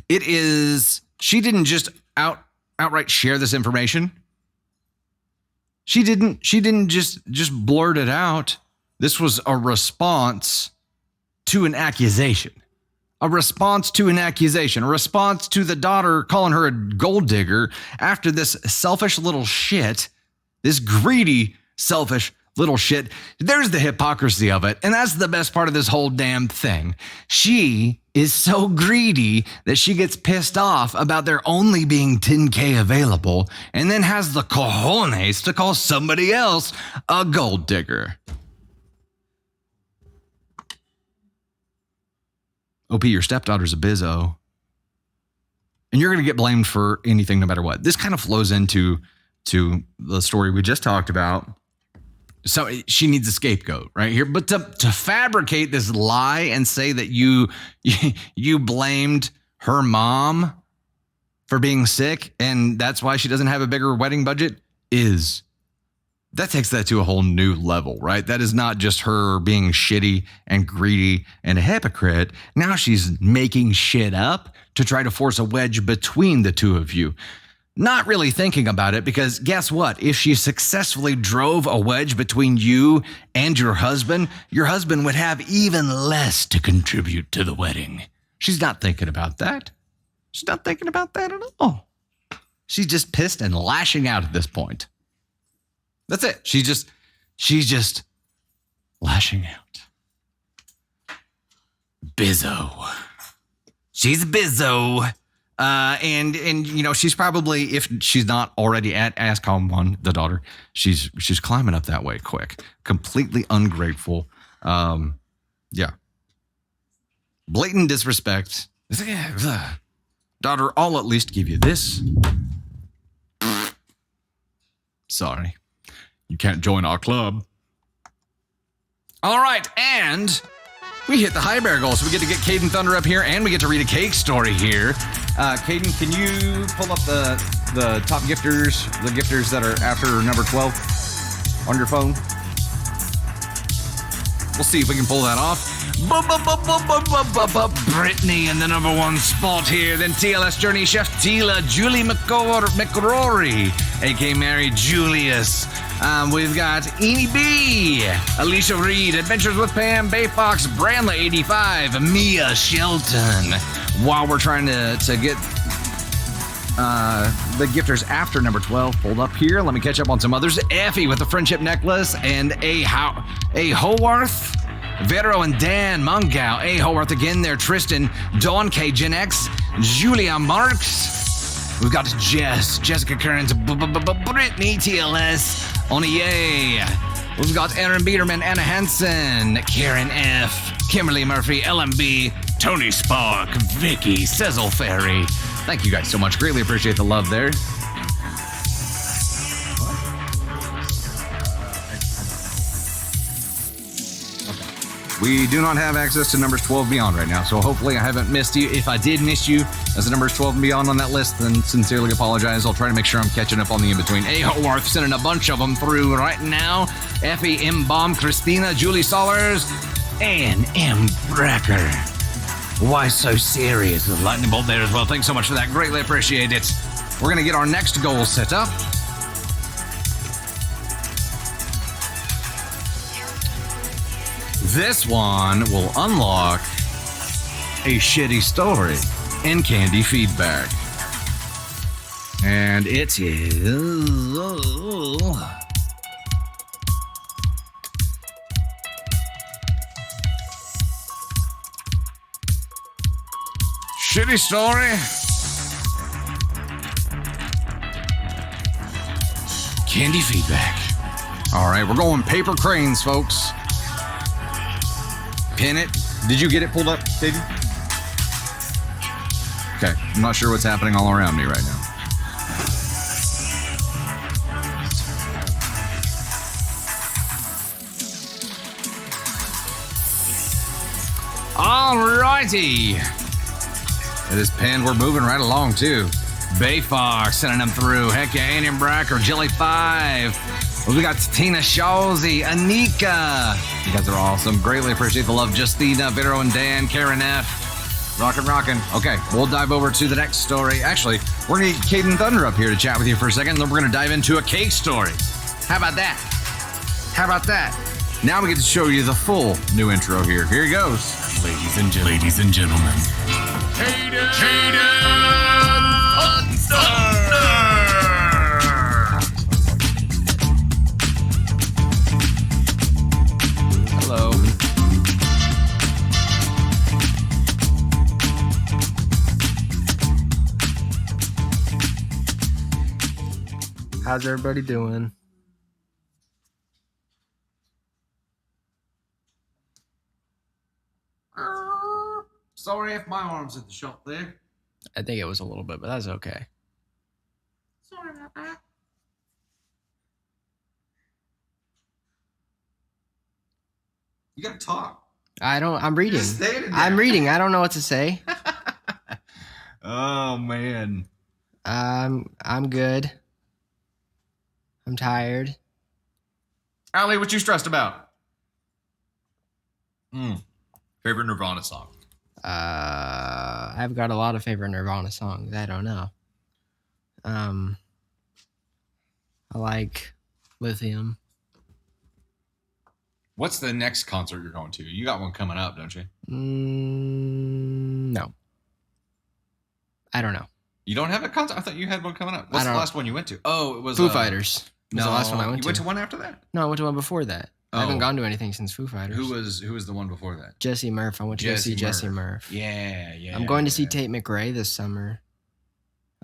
It is, she didn't just outright share this information. She didn't just blurt it out. This was a response to an accusation. A response to an accusation. A response to the daughter calling her a gold digger after this selfish little shit, this greedy, selfish little shit. There's the hypocrisy of it. And that's the best part of this whole damn thing. She is so greedy that she gets pissed off about there only being 10K available and then has the cojones to call somebody else a gold digger. OP, your stepdaughter's a bizzo. And you're going to get blamed for anything no matter what. This kind of flows into the story we just talked about. So she needs a scapegoat right here. But to fabricate this lie and say that you blamed her mom for being sick and that's why she doesn't have a bigger wedding budget that takes that to a whole new level, right? That is not just her being shitty and greedy and a hypocrite. Now she's making shit up to try to force a wedge between the two of you. Not really thinking about it, because guess what? If she successfully drove a wedge between you and your husband would have even less to contribute to the wedding. She's not thinking about that. She's not thinking about that at all. She's just pissed and lashing out at this point. That's it. She's just lashing out. Bizzo. She's a bizzo. And you know, she's probably, if she's not already at ASCOM 1, the daughter, she's climbing up that way quick. Completely ungrateful. Yeah. Blatant disrespect. Daughter, I'll at least give you this. Sorry. You can't join our club. All right, and we hit the high bear goal, so we get to get Kaden Thunder up here, and we get to read a cake story here. Kaden, can you pull up the top gifters, the gifters that are after number 12 on your phone? We'll see if we can pull that off. Brittany in the number 1 spot here. Then TLS Journey Chef Tila, Julie McRory, a.k.a. Mary Julius. We've got Eanie B, Alicia Reed, Adventures with Pam, Bay Fox, Branla 85, Mia Shelton. While we're trying to get the gifters after number 12 pulled up here, let me catch up on some others. Effie with the friendship necklace, and A. Howarth, Vero and Dan Mungau, A. Howarth again there, Tristan, Dawn K, Gen X, Julia Marks. We've got Jess, Jessica Kearns, Brittany TLS, Onie. We've got Aaron Biederman, Anna Hansen, Karen F, Kimberly Murphy, LMB, Tony Spark, Vicky, Cecil Ferry. Thank you guys so much. Greatly appreciate the love there. We do not have access to numbers 12 and beyond right now, so hopefully I haven't missed you. If I did miss you as the numbers 12 and beyond on that list, then sincerely apologize. I'll try to make sure I'm catching up on the in-between. A. Howarth sending a bunch of them through right now. Effie M. Baum, Christina, Julie Sollers, and M. Brecker. Why so serious? The lightning bolt there as well. Thanks so much for that. Greatly appreciate it. We're going to get our next goal set up. This one will unlock a shitty story and candy feedback. And it is... shitty story. Candy feedback. All right, we're going paper cranes, folks. Pin it. Did you get it pulled up, Katie? Okay, I'm not sure what's happening all around me right now. Alrighty. It is pinned. We're moving right along, too. Bay Fox sending them through. Heck yeah, Annie Bracker, Jelly 5. We got Tina Shawsey, Anika. You guys are awesome. Greatly appreciate the love. Justina, Vero and Dan, Karen F. Rockin'. Okay, we'll dive over to the next story. Actually, we're going to get Kaden Thunder up here to chat with you for a second, and then we're going to dive into a cake story. How about that? How about that? Now we get to show you the full new intro here. Here he goes. Ladies and gentlemen. Kaden Thunder! Hello. How's everybody doing? Sorry if my arm's at the shop there. I think it was a little bit, but that's okay. Sorry about that. You gotta talk. I'm reading. Just stay in there. I'm reading. I don't know what to say. Oh man. I'm good. I'm tired. Allie, what you stressed about? Favorite Nirvana song? I've got a lot of favorite Nirvana songs. I don't know. I like Lithium. What's the next concert you're going to? You got one coming up, don't you? No. I don't know. You don't have a concert? I thought you had one coming up. What's the last one you went to? Oh, it was Foo Fighters. It was No, the last one I went you to. went to one after that? No, I went to one before that. I haven't gone to anything since Foo Fighters. Who was the one before that? Jesse Murph. I went to go see Jesse Murph. Yeah. I'm going to see Tate McRae this summer.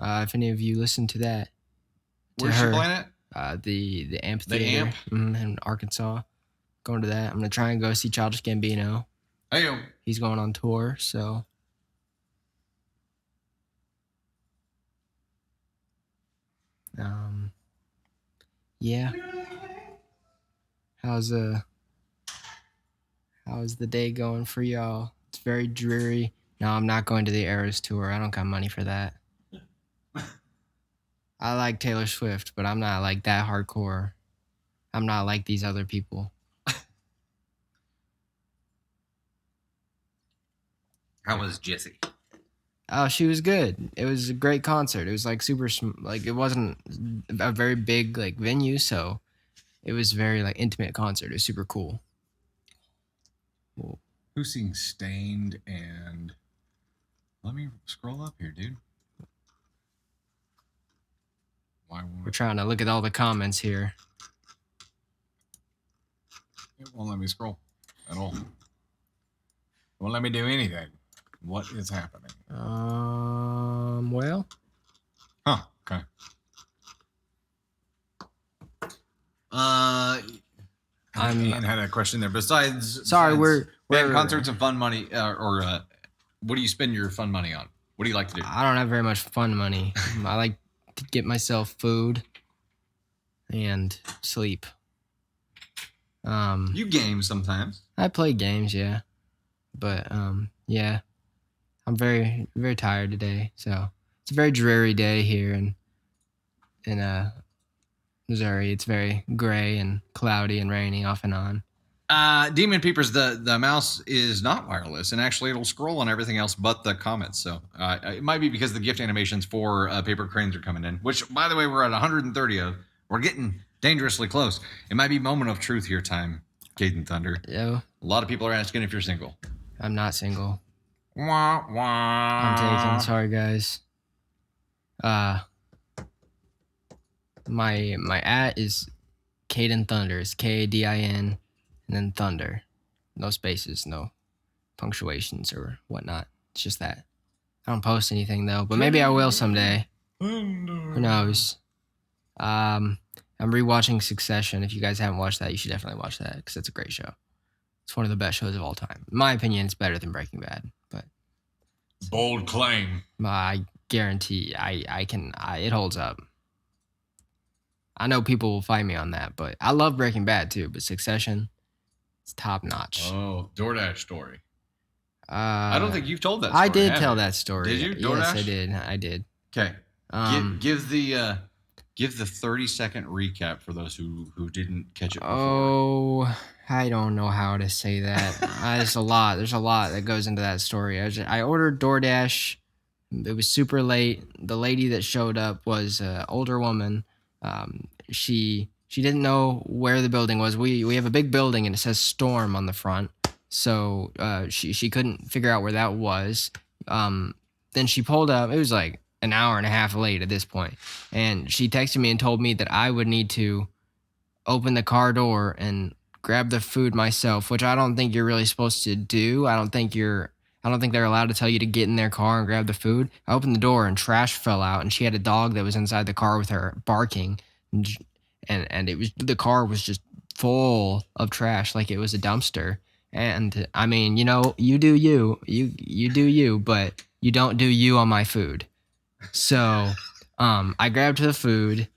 If any of you listen to that. Where's she playing at? The amphitheater. The Amp? In Arkansas. Going to that. I'm going to try and go see Childish Gambino. Hey, He's going on tour, so. Yeah. How's the day going for y'all? It's very dreary. No, I'm not going to the Eras tour. I don't got money for that. I like Taylor Swift, but I'm not like that hardcore. I'm not like these other people. how was Jessie? Oh, she was good. It was a great concert. It was like super, like it wasn't a very big like venue, so it was very like intimate concert. It was super cool. Who sings Stained and... Let me scroll up here, dude. Why won't We're trying to look at all the comments here. it won't let me scroll at all? It won't let me do anything. What is happening? Well, Huh, okay. Ann had a question there. Besides, we're band concerts and fun money, what do you spend your fun money on? What do you like to do? I don't have very much fun money. I like to get myself food and sleep. You game sometimes. I play games, yeah. But yeah. I'm very, very tired today. So it's a very dreary day here in Missouri. It's very gray and cloudy and rainy off and on. Demon Peepers, the mouse is not wireless, and actually it'll scroll on everything else but the comments. So it might be because the gift animations for Paper Cranes are coming in, which, by the way, we're at 130 of. We're getting dangerously close. It might be moment of truth here time, Kaden Thunder. Yo, A lot of people are asking if you're single. I'm not single. Wah, wah. I'm taken. Sorry, guys. My at is Kaden Thunder. It's Kadin and then Thunder. No spaces, no punctuations or whatnot. It's just that. I don't post anything though, but maybe I will someday. Who knows? I'm rewatching Succession. If you guys haven't watched that, you should definitely watch that because it's a great show. It's one of the best shows of all time. In my opinion, it's better than Breaking Bad, but Bold claim. I guarantee it holds up. I know people will fight me on that, but I love Breaking Bad too, but Succession, it's top notch. Oh, DoorDash story. I don't think you've told that story. I did have tell you? that story. Did you? Yes, DoorDash? I did. Okay. Give the 30-second recap for those who didn't catch it before. Oh, I don't know how to say that. There's a lot. There's a lot that goes into that story. I ordered DoorDash. It was super late. The lady that showed up was an older woman. She She didn't know where the building was. We have a big building and it says storm on the front. So she couldn't figure out where that was. Then she pulled up. It was like an hour and a half late at this point. And she texted me and told me that I would need to open the car door and grab the food myself, which I don't think you're really supposed to do. I don't think they're allowed to tell you to get in their car and grab the food. I opened the door and trash fell out, and she had a dog that was inside the car with her barking, and the car was just full of trash like it was a dumpster. And I mean, you do you do you, but you don't do you on my food. So I grabbed the food.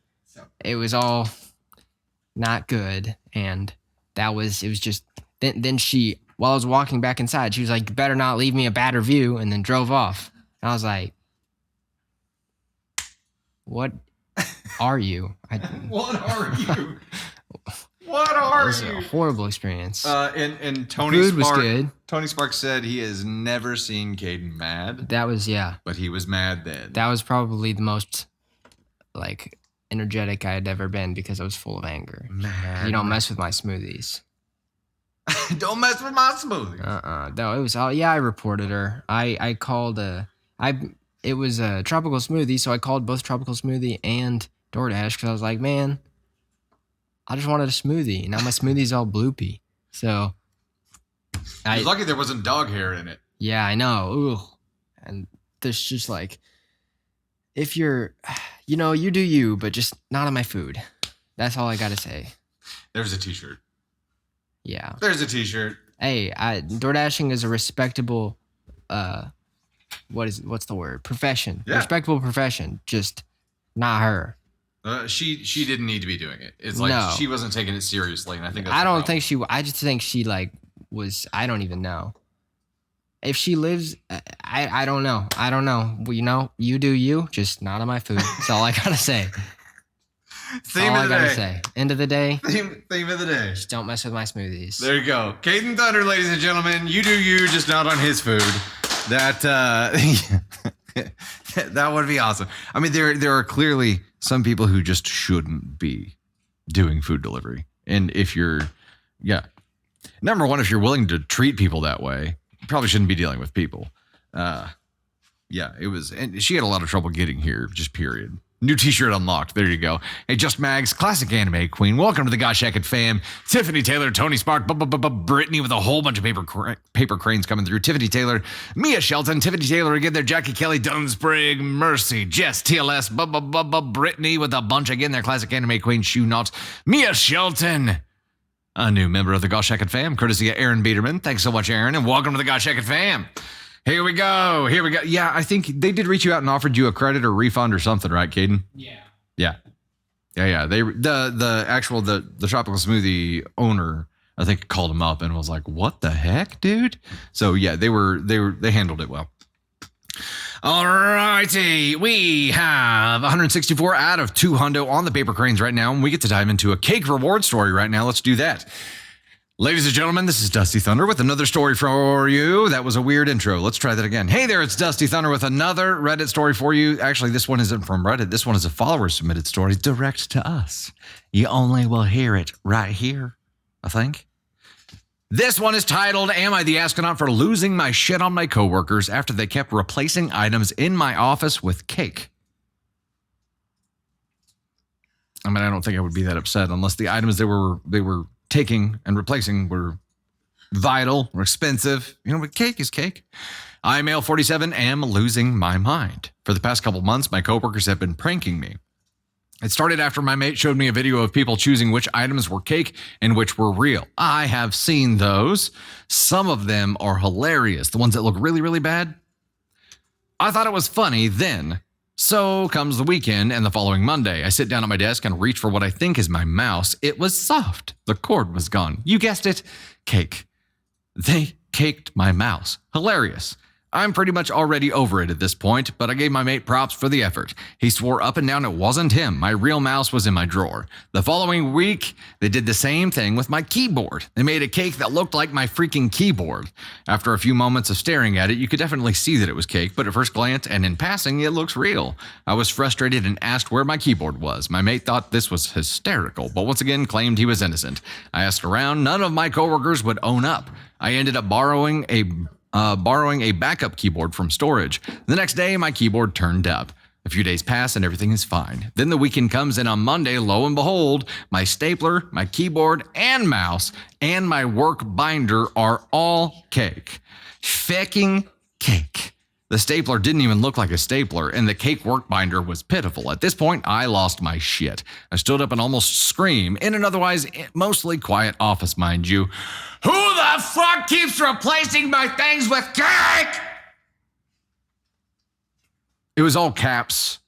It was all not good, and it was just then she, while I was walking back inside, she was like, "You better not leave me a bad review," and then drove off. And I was like, "What are you?" What are you? What are It was you? a horrible experience. And Tony Food was Spark, good. Tony Spark said he has never seen Kaden mad, That was but he was mad then. that was probably the most like energetic I had ever been because I was full of anger. Mad. You don't mess with my smoothies. Don't mess with my smoothie. No, it was all. Yeah, I reported her. I called it was a tropical smoothie, so I called both tropical smoothie and DoorDash because I was like, man, I just wanted a smoothie. Now my smoothie's all bloopy. So I was lucky there wasn't dog hair in it. yeah, I know. Ooh. And there's just like, if you're, you do you, but just not on my food. That's all I gotta say. There's a t-shirt. Yeah. There's a t-shirt. Hey, DoorDashing is a respectable, what's the word? Profession. Yeah. Respectable profession. Just not her. She didn't need to be doing it. It's like No. she wasn't taking it seriously, and I think that's I the don't problem. think I just think she like was, I don't even know. If she lives, I don't know. I don't know. Well, you do you, just not on my food. That's all I gotta say. That's Theme all I of the gotta day. say. End of the day, Theme of the day. just don't mess with my smoothies. There you go. Kaden Thunder, ladies and gentlemen. You do you, just not on his food. That that would be awesome. I mean, there are clearly some people who just shouldn't be doing food delivery. And if you're, number one, if you're willing to treat people that way, you probably shouldn't be dealing with people. It was, and she had a lot of trouble getting here, just period. New t-shirt unlocked. There you go. Hey, Just Mags, classic anime queen. Welcome to the Gosh Heck It fam. Tiffany Taylor, Tony Spark, Brittany with a whole bunch of paper cranes coming through. Tiffany Taylor, Mia Shelton, Tiffany Taylor again there. Jackie Kelly, Dunsbrigg, Mercy, Jess, TLS, Brittany with a bunch again there. Classic anime queen, Shoe Knots, Mia Shelton. A new member of the Gosh Heck It fam, courtesy of Aaron Biederman. Thanks so much, Aaron, and welcome to the Gosh Heck It fam. Here we go. Yeah, I think they did reach you out and offered you a credit or refund or something, right, Kaden? Yeah. Yeah. They the tropical smoothie owner, I think, called him up and was like, "What the heck, dude?" So yeah, they handled it well. All righty, we have 164 out of 200 on the paper cranes right now, and we get to dive into a cake reward story right now. Let's do that. Ladies and gentlemen, this is Dusty Thunder with another story for you. That was a weird intro. Let's try that again. Hey there, it's Dusty Thunder with another Reddit story for you. Actually, this one isn't from Reddit. This one is a follower-submitted story direct to us. You only will hear it right here, I think. This one is titled, Am I the Astronaut for Losing My Shit on My Coworkers After They Kept Replacing Items in My Office with Cake? I mean, I don't think I would be that upset unless the items they were taking and replacing were vital or expensive. But cake is cake. I, male 47, am losing my mind. For the past couple months, my coworkers have been pranking me. It started after my mate showed me a video of people choosing which items were cake and which were real. I have seen those. Some of them are hilarious. The ones that look really, really bad. I thought it was funny then. So comes the weekend and the following Monday, I sit down at my desk and reach for what I think is my mouse. It was soft. The cord was gone. You guessed it, cake. They caked my mouse. Hilarious. I'm pretty much already over it at this point, but I gave my mate props for the effort. He swore up and down it wasn't him. My real mouse was in my drawer. The following week, they did the same thing with my keyboard. They made a cake that looked like my freaking keyboard. After a few moments of staring at it, you could definitely see that it was cake, but at first glance and in passing, it looks real. I was frustrated and asked where my keyboard was. My mate thought this was hysterical, but once again claimed he was innocent. I asked around. None of my coworkers would own up. I ended up borrowing a backup keyboard from storage. The next day, my keyboard turned up. A few days pass and everything is fine. Then the weekend comes and on Monday, lo and behold, my stapler, my keyboard and mouse, and my work binder are all cake. Fecking cake. The stapler didn't even look like a stapler, and the cake work binder was pitiful. At this point, I lost my shit. I stood up and almost screamed in an otherwise mostly quiet office, mind you. Who the fuck keeps replacing my things with cake? It was all caps.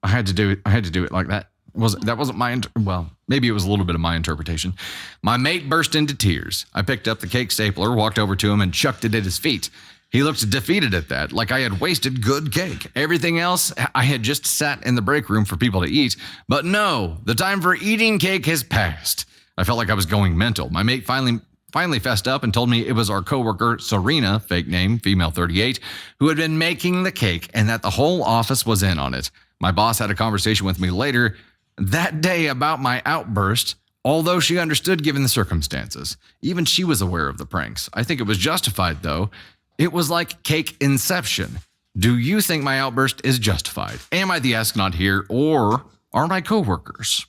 I had to do it like that. That wasn't my well, maybe it was a little bit of my interpretation. My mate burst into tears. I picked up the cake stapler, walked over to him, and chucked it at his feet. He looked defeated at that, like I had wasted good cake. Everything else, I had just sat in the break room for people to eat. But no, the time for eating cake has passed. I felt like I was going mental. My mate finally fessed up and told me it was our coworker, Serena, fake name, female 38, who had been making the cake and that the whole office was in on it. My boss had a conversation with me later that day about my outburst, although she understood given the circumstances. Even she was aware of the pranks. I think it was justified, though. It was like cake inception. Do you think my outburst is justified? Am I the astronaut here, or are my coworkers?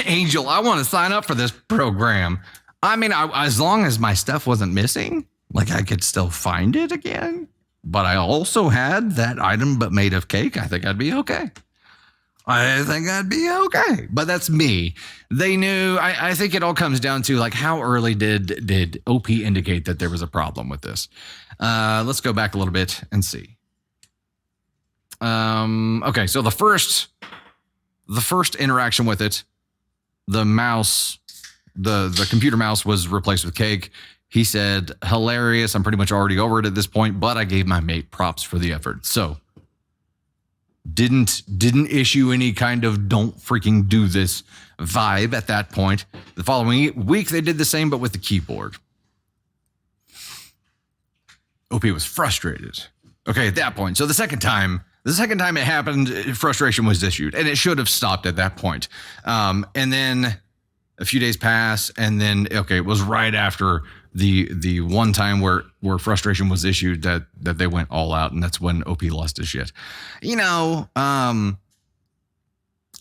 Angel, I want to sign up for this program. I mean, as long as my stuff wasn't missing, like I could still find it again. But I also had that item but made of cake. I think I'd be okay. But that's me. They knew. I think it all comes down to like how early did OP indicate that there was a problem with this? Let's go back a little bit and see. Okay, so the first interaction with it, the mouse, the computer mouse was replaced with cake. He said, hilarious. I'm pretty much already over it at this point, but I gave my mate props for the effort. So didn't issue any kind of don't freaking do this vibe at that point. The following week, they did the same, but with the keyboard. OP was frustrated. Okay, at that point. So the second time it happened, frustration was issued, and it should have stopped at that point. And then a few days pass, and then, okay, it was right after the one time where frustration was issued that they went all out, and that's when OP lost his shit. You know, I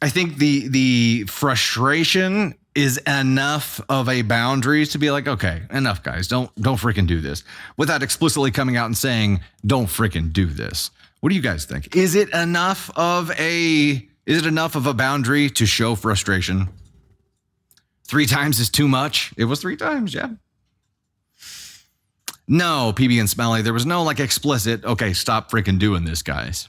think the frustration is enough of a boundary to be like, okay, enough, guys, don't freaking do this, without explicitly coming out and saying, don't freaking do this. What do you guys think? Is it enough of a boundary to show frustration? 3 times is too much. It was 3 times, yeah. No, PB and Smelly, there was no like explicit, okay, stop freaking doing this, guys.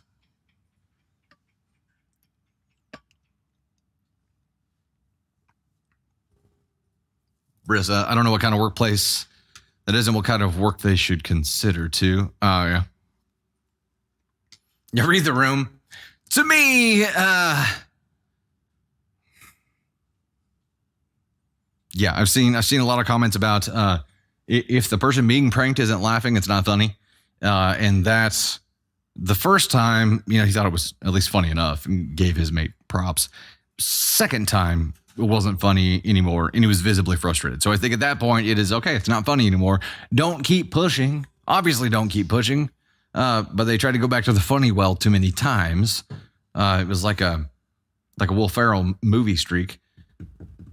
Brissa, I don't know what kind of workplace that is and what kind of work they should consider too. Oh, yeah. You read the room. To me, yeah, I've seen a lot of comments about if the person being pranked isn't laughing, it's not funny. And that's the first time, you know, he thought it was at least funny enough and gave his mate props. Second time, it wasn't funny anymore, and he was visibly frustrated. So I think at that point, it is okay. It's not funny anymore. Don't keep pushing. Obviously, don't keep pushing. But they tried to go back to the funny well too many times. It was like a Will Ferrell movie streak.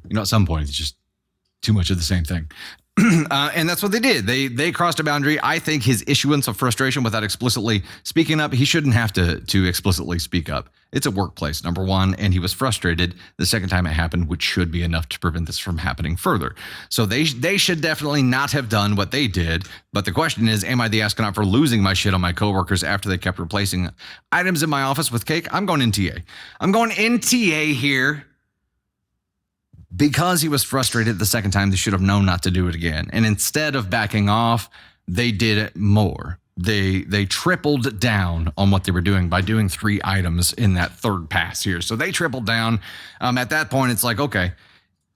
You know, at some point, it's just too much of the same thing. And that's what they did. They crossed a boundary. I think his issuance of frustration without explicitly speaking up, he shouldn't have to explicitly speak up. It's a workplace, number one, and he was frustrated the second time it happened, which should be enough to prevent this from happening further. So they should definitely not have done what they did. But the question is, am I the astronaut for losing my shit on my coworkers after they kept replacing items in my office with cake? I'm going NTA. I'm going NTA here. because he was frustrated the second time, they should have known not to do it again. And instead of backing off, they did it more. They tripled down on what they were doing by doing 3 items in that third pass here. So they tripled down. At that point, it's like, okay,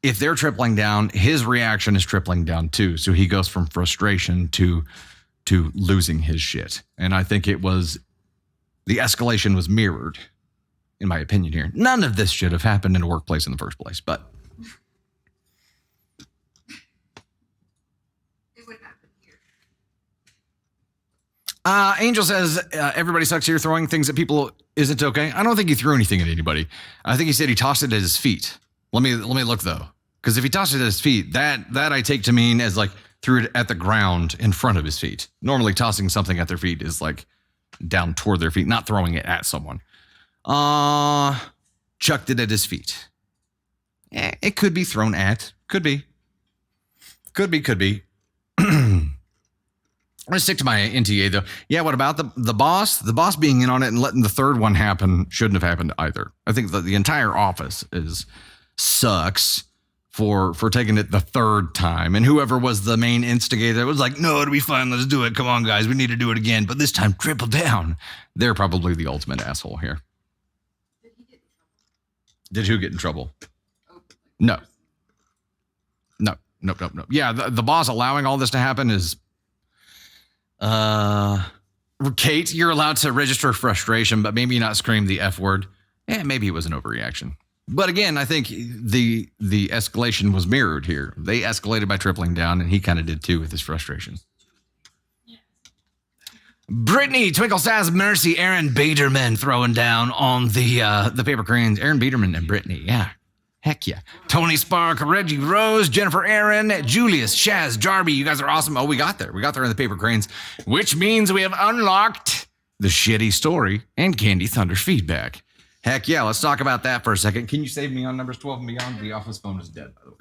if they're tripling down, his reaction is tripling down too. So he goes from frustration to losing his shit. And I think the escalation was mirrored, in my opinion here. None of this should have happened in a workplace in the first place, but It would happen here. Angel says, everybody sucks here throwing things at people isn't okay. I don't think he threw anything at anybody. I think he said he tossed it at his feet. Let me look though. Because if he tossed it at his feet, that I take to mean as like threw it at the ground in front of his feet. Normally tossing something at their feet is like down toward their feet, not throwing it at someone. Chucked it at his feet. It could be thrown at. Could be. I'm gonna stick to my NTA though. Yeah, what about the boss? The boss being in on it and letting the third one happen shouldn't have happened either. I think that the entire office sucks for taking it the third time. And whoever was the main instigator was like, no, it'll be fine. Let's do it. Come on, guys. We need to do it again. But this time, triple down. They're probably the ultimate asshole here. Did who get in trouble? No. Yeah, the boss allowing all this to happen is... Kate, you're allowed to register frustration, but maybe not scream the F word. Maybe it was an overreaction. But again, I think the escalation was mirrored here. They escalated by tripling down, and he kind of did too with his frustration. Brittany, Twinkle Sass, Mercy, Aaron Biederman throwing down on the paper cranes. Aaron Biederman and Brittany, yeah. Heck yeah. Tony Spark, Reggie Rose, Jennifer Aaron, Julius, Shaz, Jarby. You guys are awesome. Oh, we got there. We got there in the paper cranes, which means we have unlocked the shitty story and Candy Thunder's feedback. Heck yeah. Let's talk about that for a second. Can you save me on numbers 12 and beyond? The office phone is dead, by the way.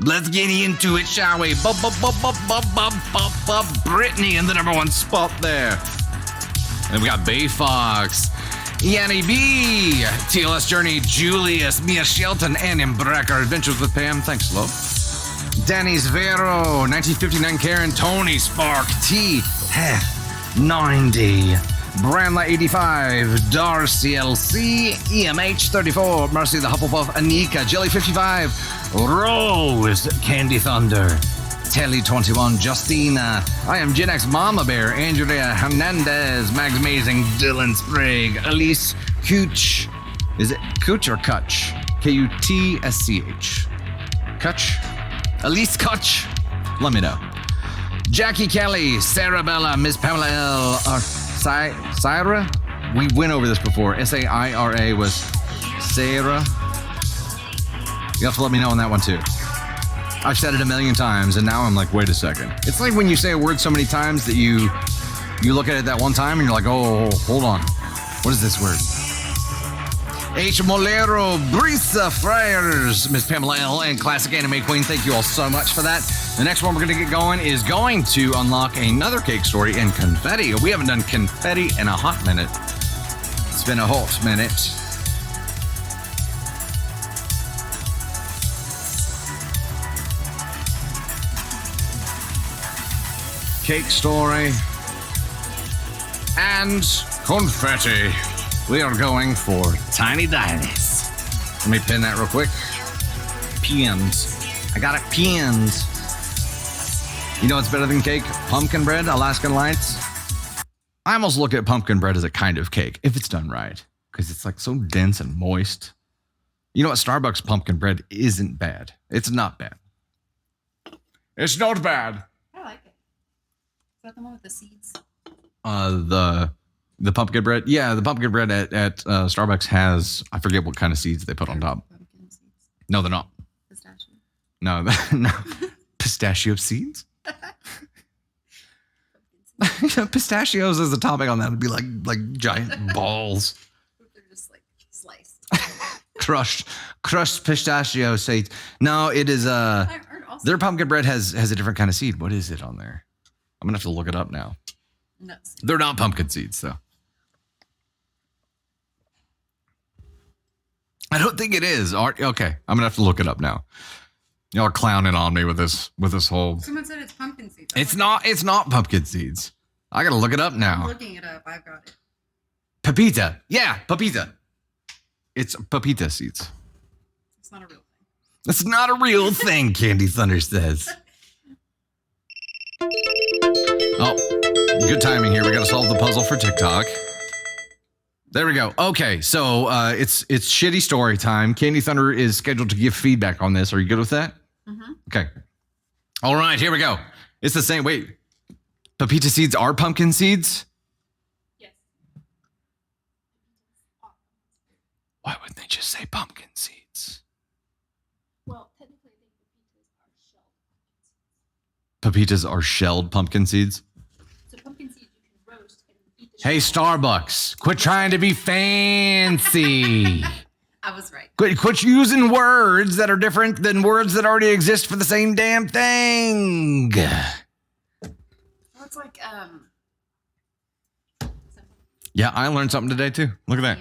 Let's get into it, shall we? Brittany in the number 1 spot there. And we got Bay Fox, Yanni B, TLS Journey, Julius, Mia Shelton, and Embrecker Adventures with Pam. Thanks, love. Danny's Vero, 1959 Karen, Tony Spark, T, 90, Bramla 85, Darcy LC, EMH 34, Mercy the Hufflepuff, Anika, Jelly 55, Rose, Candy Thunder, Telly 21, Justina, I am Gen X Mama Bear, Andrea Hernandez, Mags Amazing, Dylan Sprague, Elise Cooch. Is it Cooch or Kutch? Kutsch. Kutch? Elise Kutch. Let me know. Jackie Kelly, Sarah Bella, Miss Pamela L. Syra? We went over this before. Saira was Sarah. You have to let me know on that one too. I've said it a million times, and now I'm like, wait a second. It's like when you say a word so many times that you look at it that one time, and you're like, oh, hold on. What is this word? H. Molero, Brisa Friars, Miss Pamela L., and Classic Anime Queen. Thank you all so much for that. The next one we're going to get going is going to unlock another cake story and confetti. We haven't done confetti in a hot minute. It's been a hot minute. Cake story and confetti. We are going for Tiny Dinis. Let me pin that real quick. Pins. I got it pinned. You know what's better than cake? Pumpkin bread, Alaskan Lights. I almost look at pumpkin bread as a kind of cake, if it's done right. Because it's like so dense and moist. You know what? Starbucks pumpkin bread isn't bad. It's not bad. It's not bad. I like it. Is that the one with the seeds? The pumpkin bread. Yeah, the pumpkin bread at Starbucks has, I forget what kind of seeds they put on top. Pumpkin seeds. No, they're not. Pistachio. No, no. Pistachio seeds? Pistachios as a topping on that would be like giant balls. They're just like sliced. crushed pistachio seeds. No, it is their pumpkin bread has a different kind of seed. What is it on there? I'm gonna have to look it up now. Nuts. They're not pumpkin seeds though. I don't think it is. Okay, I'm gonna have to look it up now. Y'all are clowning on me with this whole. Someone said it's pumpkin seeds. It's not pumpkin seeds. I gotta look it up I'm now. looking it up. I've got it. Pepita. Yeah, pepita. It's pepita seeds. It's not a real thing. That's not a real thing, Candy Thunder says. Oh, good timing here. We got to solve the puzzle for TikTok. There we go. Okay, so it's shitty story time. Candy Thunder is scheduled to give feedback on this. Are you good with that? Mm-hmm. Okay. All right, here we go. It's the same. Wait, pepita seeds are pumpkin seeds? Yes. Why wouldn't they just say pumpkin seeds? Well, technically, I think pepitas are shelled pumpkin seeds. Pepitas are shelled pumpkin seeds? So pumpkin seeds you can roast and eat the Hey, shell. Starbucks, quit trying to be fancy. I was right. Quit using words that are different than words that already exist for the same damn thing. Well, it's like Yeah, I learned something today too. Look at that.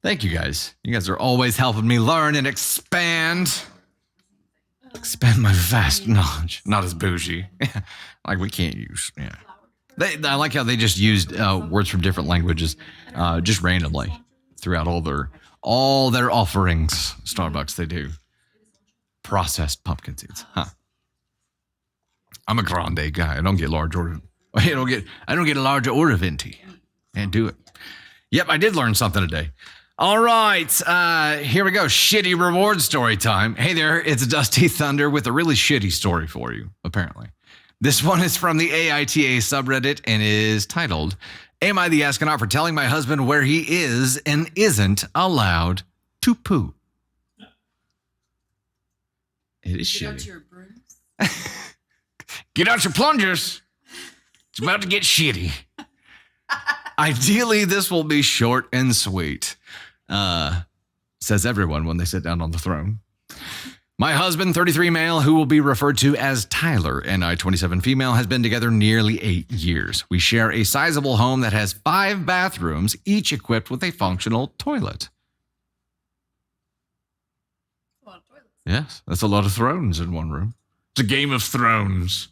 Thank you guys. You guys are always helping me learn and expand my vast knowledge. Not as bougie. Like we can't use. Yeah. I like how they just used words from different languages, just randomly throughout all their offerings. Starbucks, they do processed pumpkin seeds. Huh. I'm a grande guy. I don't get large order. I don't get a large order venti. Can't do it. Yep, I did learn something today. All right, here we go. Shitty reward story time. Hey there, it's Dusty Thunder with a really shitty story for you, apparently. This one is from the AITA subreddit and is titled, Am I the astronaut for telling my husband where he is and isn't allowed to poo? It is get out shitty. your brooms. Get out your plungers. It's about to get shitty. Ideally, this will be short and sweet. Says everyone when they sit down on the throne. My husband, 33 male, who will be referred to as Tyler, and I, 27 female, has been together nearly 8 years. We share a sizable home that has 5 bathrooms, each equipped with a functional toilet. A lot of toilets. Yes, that's a lot of thrones in one room. It's a Game of Thrones.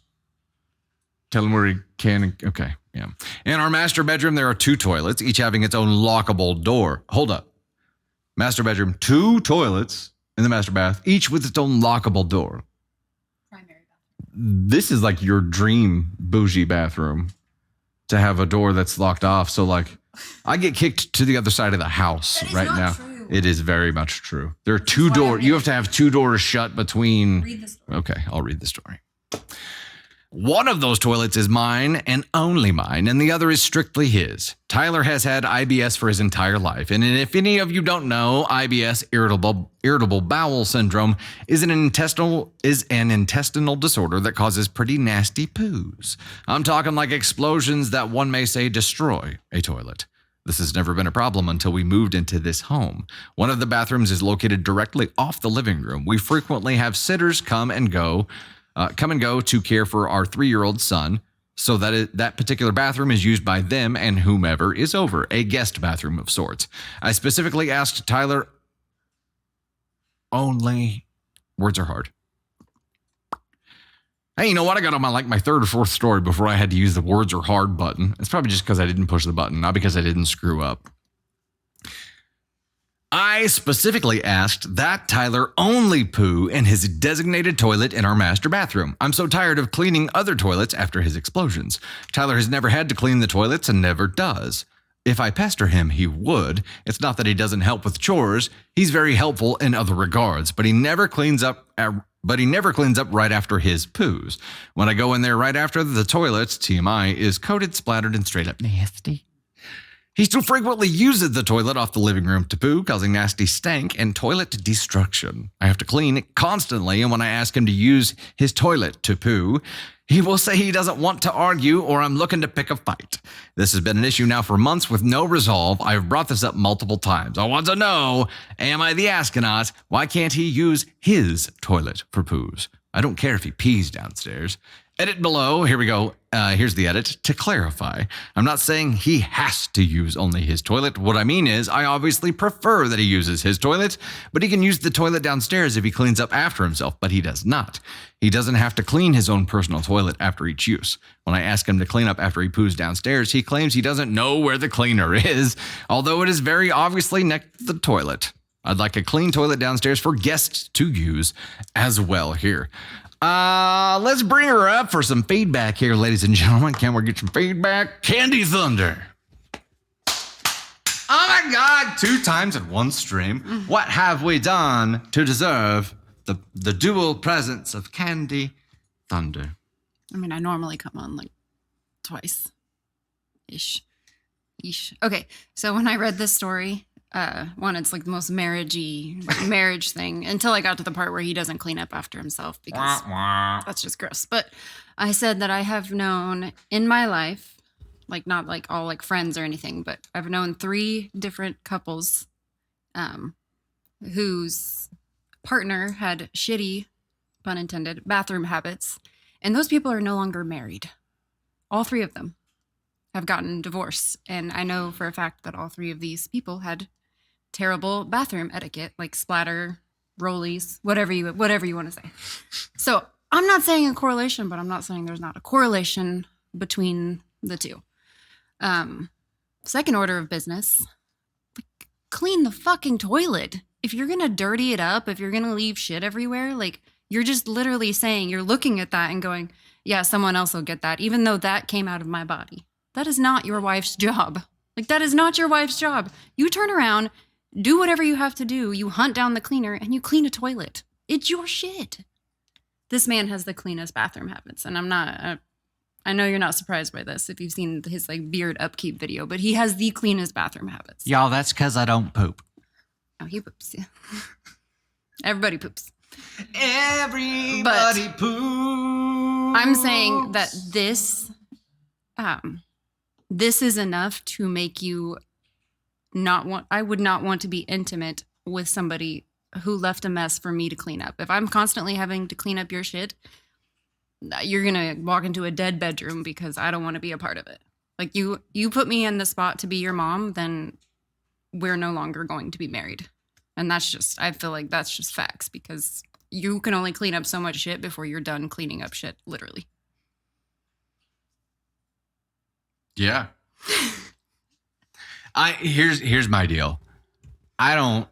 Tell him where he can. Okay, yeah. In our master bedroom, there are 2 toilets, each having its own lockable door. Hold up. Master bedroom, 2 toilets in the master bath, each with its own lockable door. Primary bathroom. This is like your dream bougie bathroom to have a door that's locked off. So like I get kicked to the other side of the house That is right not now. true. It is very much true. There are 2 why I'm doors. You in have to have 2 doors shut between. Read the story. Okay, I'll read the story. One of those toilets is mine and only mine, and the other is strictly his. Tyler has had IBS for his entire life, and if any of you don't know, IBS, irritable bowel syndrome, is an intestinal disorder that causes pretty nasty poos. I'm talking like explosions that one may say destroy a toilet. This has never been a problem until we moved into this home. One of the bathrooms is located directly off the living room. We frequently have sitters come and go to care for our 3-year-old son, so that particular bathroom is used by them and whomever is over, a guest bathroom of sorts. I specifically asked Tyler only. Words are hard. Hey, you know what? I got on my 3rd or 4th story before I had to use the words are hard button. It's probably just because I didn't push the button, not because I didn't screw up. I specifically asked that Tyler only poo in his designated toilet in our master bathroom. I'm so tired of cleaning other toilets after his explosions. Tyler has never had to clean the toilets and never does. If I pester him, he would. It's not that he doesn't help with chores. He's very helpful in other regards, but he never cleans up right after his poos. When I go in there right after the toilets, TMI, is coated, splattered, and straight up nasty. He still frequently uses the toilet off the living room to poo, causing nasty stank and toilet destruction. I have to clean it constantly, and when I ask him to use his toilet to poo, he will say he doesn't want to argue or I'm looking to pick a fight. This has been an issue now for months with no resolve. I've brought this up multiple times. I want to know, am I the astronaut? Why can't he use his toilet for poos? I don't care if he pees downstairs. Edit below. Here we go. Here's the edit. To clarify, I'm not saying he has to use only his toilet. What I mean is, I obviously prefer that he uses his toilet, but he can use the toilet downstairs if he cleans up after himself, but he does not. He doesn't have to clean his own personal toilet after each use. When I ask him to clean up after he poos downstairs, he claims he doesn't know where the cleaner is, although it is very obviously next to the toilet. I'd like a clean toilet downstairs for guests to use as well here. Let's bring her up for some feedback here, ladies and gentlemen. Can we get some feedback? Kaden Thunder. Oh my God, 2 times in one stream. What have we done to deserve the dual presence of Kaden Thunder? I mean, I normally come on like twice. Ish. Okay, so when I read this story, it's like the most marriage thing until I got to the part where he doesn't clean up after himself because that's just gross. But I said that I have known in my life, like not like all like friends or anything, but I've known 3 different couples whose partner had shitty, pun intended, bathroom habits. And those people are no longer married. All 3 of them have gotten divorced. And I know for a fact that all 3 of these people had terrible bathroom etiquette, like splatter, rollies, whatever you want to say. So I'm not saying a correlation, but I'm not saying there's not a correlation between the 2. Second order of business, like, clean the fucking toilet. If you're going to dirty it up, if you're going to leave shit everywhere, like you're just literally saying, you're looking at that and going, yeah, someone else will get that, even though that came out of my body. That is not your wife's job. Like, that is not your wife's job. You turn around, do whatever you have to do. You hunt down the cleaner and you clean a toilet. It's your shit. This man has the cleanest bathroom habits. And I know you're not surprised by this if you've seen his like beard upkeep video, but he has the cleanest bathroom habits. Y'all, that's because I don't poop. Oh, he poops. Yeah. Everybody poops. Everybody poops. I'm saying that this is enough to make you I would not want to be intimate with somebody who left a mess for me to clean up. If I'm constantly having to clean up your shit, you're going to walk into a dead bedroom because I don't want to be a part of it. Like you put me in the spot to be your mom, then we're no longer going to be married. And I feel like that's just facts because you can only clean up so much shit before you're done cleaning up shit, literally. Yeah. Here's my deal. I don't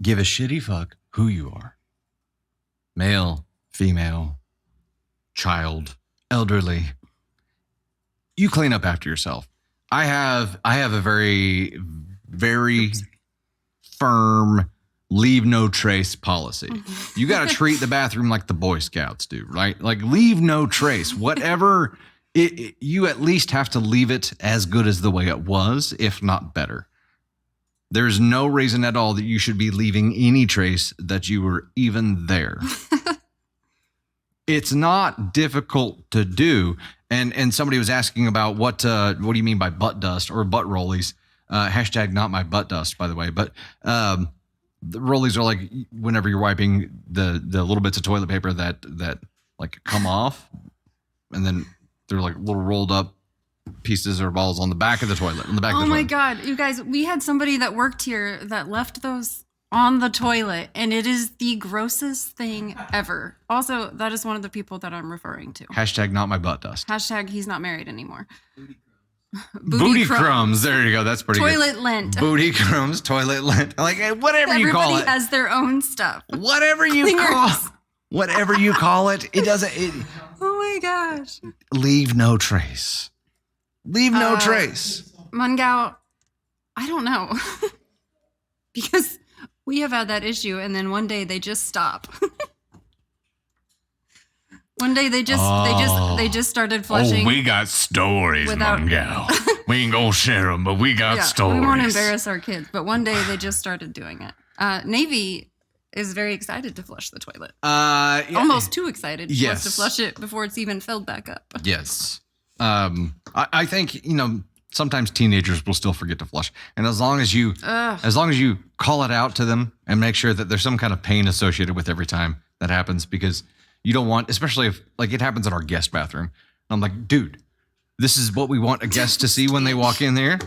give a shitty fuck who you are. Male, female, child, elderly. You clean up after yourself. I have a very, very firm leave no trace policy. You got to treat the bathroom like the Boy Scouts do, right? Like leave no trace. Whatever you at least have to leave it as good as the way it was, if not better. There's no reason at all that you should be leaving any trace that you were even there. It's not difficult to do. And somebody was asking about what do you mean by butt dust or butt rollies? Hashtag not my butt dust, by the way. But the rollies are like whenever you're wiping the little bits of toilet paper that like come off, and then they're like little rolled up pieces or balls on the back of the toilet. Oh my God, you guys, we had somebody that worked here that left those on the toilet, and it is the grossest thing ever. Also, that is one of the people that I'm referring to. Hashtag not my butt dust. Hashtag he's not married anymore. Booty crumbs. There you go. That's pretty good. Toilet lint. Booty crumbs, toilet lint. Like whatever you call it. Everybody has their own stuff. Whatever you call it, it doesn't. Oh my gosh. Leave no trace. Leave no trace. Mungao, I don't know. Because we have had that issue, and then one day they just stop. One day they just started flushing. Oh, we got stories, Mungao. We ain't gonna share them, but we got stories. We won't embarrass our kids, but one day they just started doing it. Navy is very excited to flush the toilet. Yeah. Almost too excited Yes. to flush it before it's even filled back up. Yes. I think, sometimes teenagers will still forget to flush. And as long as you call it out to them and make sure that there's some kind of pain associated with every time that happens, because You don't want, especially if like it happens in our guest bathroom. I'm like, dude, this is what we want a guest to see when they walk in there.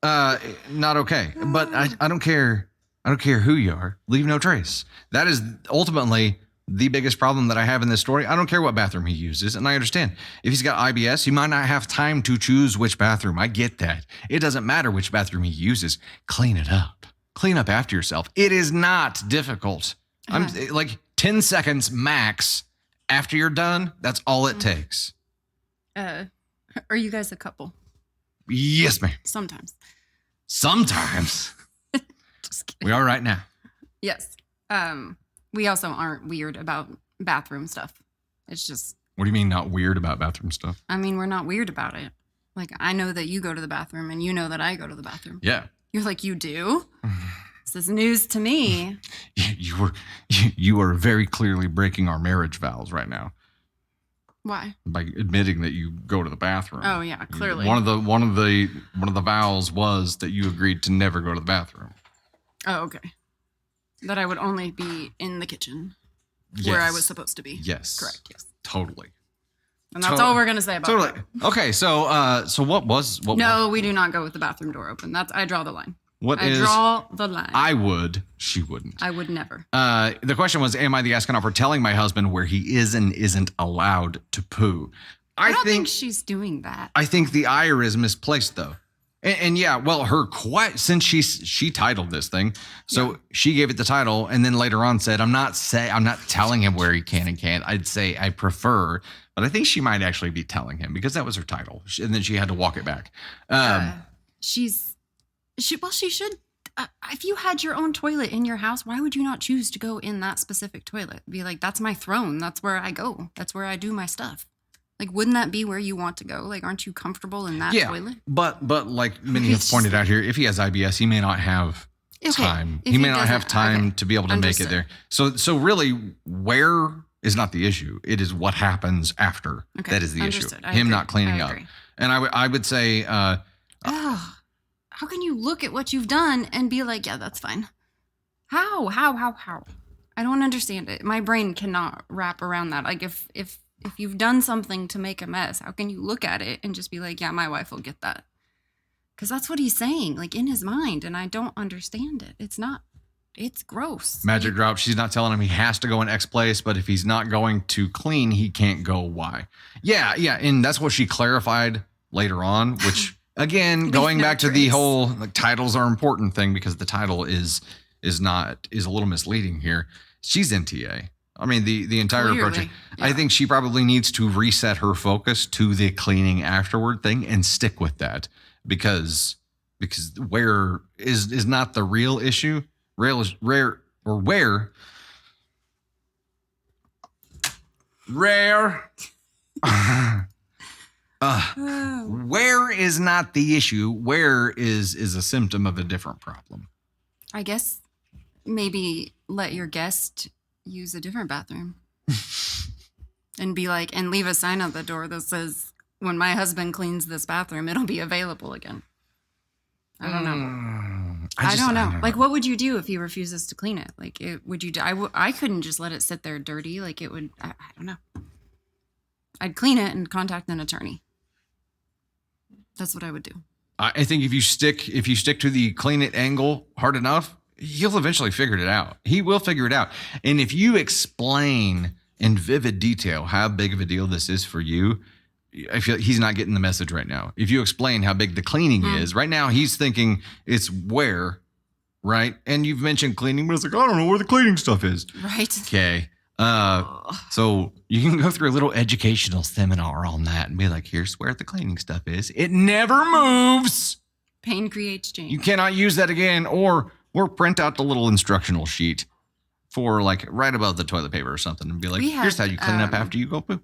Not okay. But I don't care. I don't care who you are. Leave no trace. That is ultimately the biggest problem that I have in this story. I don't care what bathroom he uses. And I understand if he's got IBS, he might not have time to choose which bathroom. I get that. It doesn't matter which bathroom he uses. Clean it up. Clean up after yourself. It is not difficult. I'm like 10 seconds max after you're done. That's all it takes. Are you guys a couple? Yes, ma'am. Sometimes. Sometimes. Just kidding. We are right now. Yes. We also aren't weird about bathroom stuff. It's just, What do you mean not weird about bathroom stuff? I mean, we're not weird about it. Like, I know that you go to the bathroom and you know that I go to the bathroom. Yeah. You're like, you do? This is news to me. You are very clearly breaking our marriage vows right now Why? by admitting that you go to the bathroom. Oh, yeah, clearly. One of the vows was that you agreed to never go to the bathroom. Oh, okay. That I would only be in the kitchen where I was supposed to be. Yes. Correct, yes. Totally. And that's all we're going to say about Totally. that. Okay, so what was No, we do not go with the bathroom door open. I draw the line. I is draw the line. I would, she wouldn't. I would never. The question was, am I the astronaut for telling my husband where he is and isn't allowed to poo? I don't think she's doing that. I think the ire is misplaced though. And yeah, well, since she titled this thing, so she gave it the title, and then later on said, I'm not telling him where he can and can't. I'd say I prefer, but I think she might actually be telling him because that was her title, and then she had to walk it back. She should. If you had your own toilet in your house, why would you not choose to go in that specific toilet? Be like, that's my throne. That's where I go. That's where I do my stuff. Like, wouldn't that be where you want to go? Like, aren't you comfortable in that toilet? But like many have pointed out here, if he has IBS, he may not have time. He may not have time to be able to make it there. So really, where is not the issue. It is what happens after that is the issue. Him not cleaning up. And I would say, how can you look at what you've done and be like, yeah, that's fine? How? I don't understand it. My brain cannot wrap around that. Like, if you've done something to make a mess, how can you look at it and just be like, yeah, my wife will get that? Because that's what he's saying, like in his mind, and I don't understand it. It's gross. Magic drop. She's not telling him he has to go in X place, but if he's not going to clean, he can't go Y. Yeah, and that's what she clarified later on, which again, going back to the whole like, titles are important thing, because the title is a little misleading here. She's NTA. I mean, the entire approach. Yeah. I think she probably needs to reset her focus to the cleaning afterward thing and stick with that, because where is not the real issue. Where is not the issue. Where is a symptom of a different problem. I guess maybe let your guest use a different bathroom and be like, and leave a sign at the door that says, when my husband cleans this bathroom, it'll be available again. I don't know. I don't know. Like, what would you do if he refuses to clean it? Like, I couldn't just let it sit there dirty. Like, it would, I don't know. I'd clean it and contact an attorney. That's what I would do. I think if you stick to the clean it angle hard enough, he'll eventually figure it out. He will figure it out. And if you explain in vivid detail how big of a deal this is for you, I feel he's not getting the message right now. If you explain how big the cleaning is, right now he's thinking it's where, right? And you've mentioned cleaning, but it's like, I don't know where the cleaning stuff is. Right. Okay. So you can go through a little educational seminar on that and be like, here's where the cleaning stuff is. It never moves. Pain creates change. You cannot use that again, or print out the little instructional sheet for like right above the toilet paper or something and be like, here's how you clean up after you go poo.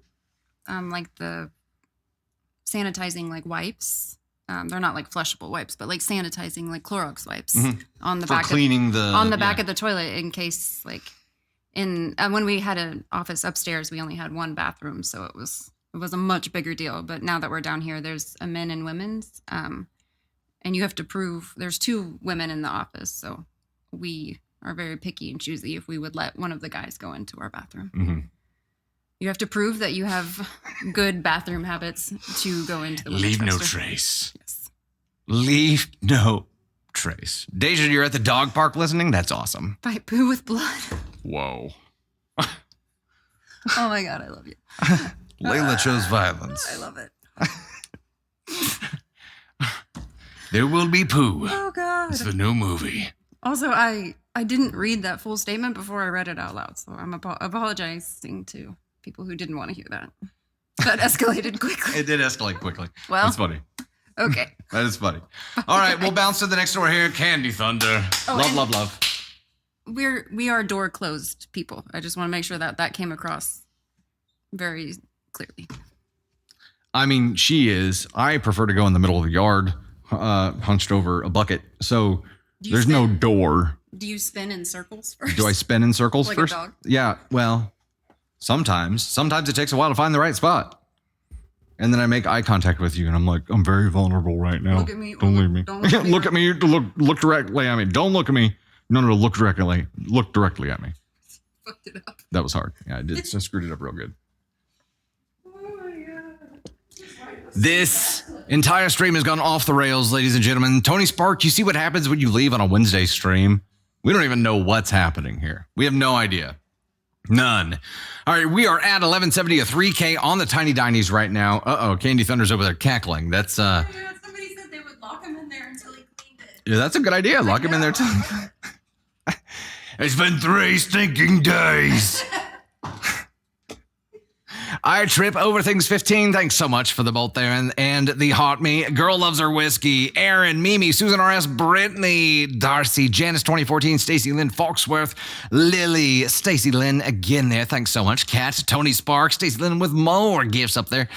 Like the sanitizing like wipes. They're not like flushable wipes, but like sanitizing like Clorox wipes on the back of the toilet in case like when we had an office upstairs, we only had one bathroom, so it was a much bigger deal. But now that we're down here, there's a men and women's, and you have to prove there's 2 women in the office, so we are very picky and choosy if we would let one of the guys go into our bathroom. You have to prove that you have good bathroom habits to go into the women's Leave no roster. trace. Yes. Leave no trace. Deja, you're at the dog park listening? That's awesome. Fight poo with blood. Whoa. Oh my God, I love you. Layla chose violence. I love it. There will be poo. Oh God. It's the new movie. Also, I didn't read that full statement before I read it out loud, so I'm apologizing to people who didn't want to hear that. That escalated quickly. It did escalate quickly. Well, That's funny. okay. That is funny. All right, we'll bounce to the next story here. Candy Thunder. Oh, love, and- love, love. We are door closed people. I just want to make sure that came across very clearly. I mean, she is. I prefer to go in the middle of the yard, hunched over a bucket. So Do you there's no spin- door. Do you spin in circles first? Do I spin in circles Like a first? dog? Yeah. Well, sometimes. Sometimes it takes a while to find the right spot. And then I make eye contact with you, and I'm like, I'm very vulnerable right now. Look at me. Don't leave me. Don't look at me. Look at me. Look directly at me. Don't look at me. No. Look directly. Look directly at me. Fucked it up. That was hard. Yeah, I did. I screwed it up real good. This entire stream has gone off the rails, ladies and gentlemen. Tony Spark, you see what happens when you leave on a Wednesday stream? We don't even know what's happening here. We have no idea. None. All right, we are at 1170, a 3K on the Tiny Dinies right now. Uh-oh, Candy Thunder's over there cackling. That's, Yeah, somebody said they would lock him in there until he cleaned it. yeah, that's a good idea. Lock him in there too. It's been 3 stinking days. I trip over things 15. Thanks so much for the bolt there and the heart me. Girl loves her whiskey. Aaron, Mimi, Susan R.S., Brittany, Darcy, Janice 2014, Stacy Lynn, Foxworth, Lily, Stacy Lynn again there. Thanks so much. Kat, Tony Sparks, Stacy Lynn with more gifts up there.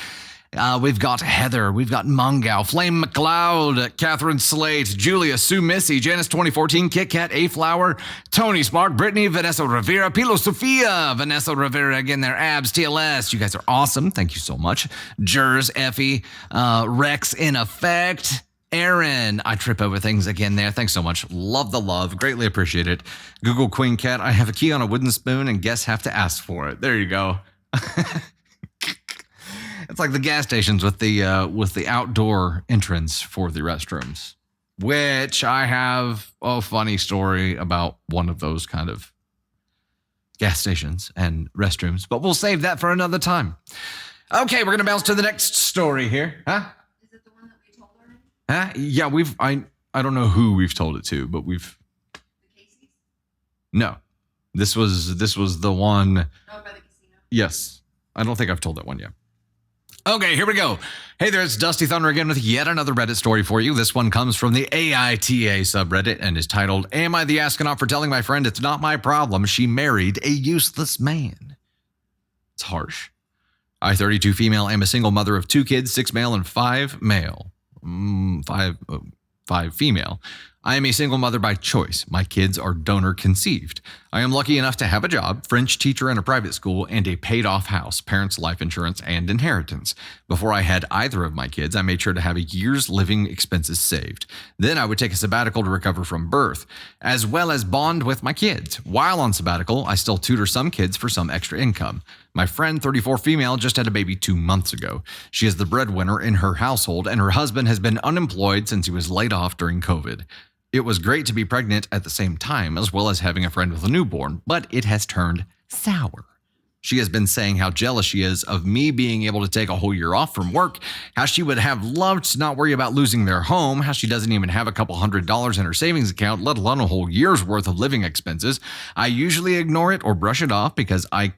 We've got Heather, we've got Mungau, Flame McLeod, Catherine Slate, Julia, Sue Missy, Janice 2014, Kit Kat, A Flower, Tony Spark, Brittany, Vanessa Rivera, Pilo Sofia, Vanessa Rivera again there, Abs, TLS. You guys are awesome. Thank you so much. Jers, Effie, Rex in effect. Aaron, I trip over things again there. Thanks so much. Love the love. Greatly appreciate it. Google Queen Cat, I have a key on a wooden spoon and guests have to ask for it. There you go. It's like the gas stations with the outdoor entrance for the restrooms, which I have a funny story about one of those kind of gas stations and restrooms, but we'll save that for another time. Okay, we're going to bounce to the next story here. Huh? Is it the one that we told already? Huh? Yeah, I don't know who we've told it to, but we've... The Casey's? No. This was the one... Oh, by the casino. Yes. I don't think I've told that one yet. Okay, here we go. Hey there, it's Dusty Thunder again with yet another Reddit story for you. This one comes from the AITA subreddit and is titled, Am I the Astronaut for telling my friend it's not my problem she married a useless man? It's harsh. I, 32 female, am a single mother of 2 kids, 6 male and 5 male. 5 female. I am a single mother by choice. My kids are donor conceived. I am lucky enough to have a job, French teacher in a private school, and a paid off house, parents' life insurance, and inheritance. Before I had either of my kids, I made sure to have a year's living expenses saved. Then I would take a sabbatical to recover from birth, as well as bond with my kids. While on sabbatical, I still tutor some kids for some extra income. My friend, 34 female, just had a baby 2 months ago. She is the breadwinner in her household, and her husband has been unemployed since he was laid off during COVID. It was great to be pregnant at the same time, as well as having a friend with a newborn, but it has turned sour. She has been saying how jealous she is of me being able to take a whole year off from work, how she would have loved to not worry about losing their home, how she doesn't even have a couple $100s in her savings account, let alone a whole year's worth of living expenses. I usually ignore it or brush it off because I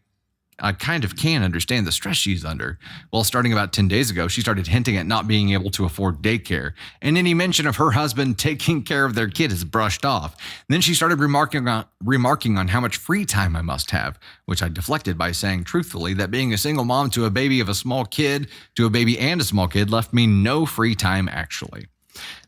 kind of can understand the stress she's under. Well, starting about 10 days ago, she started hinting at not being able to afford daycare, and any mention of her husband taking care of their kid is brushed off. Then she started remarking on how much free time I must have, which I deflected by saying truthfully that being a single mom to a baby and a small kid left me no free time actually.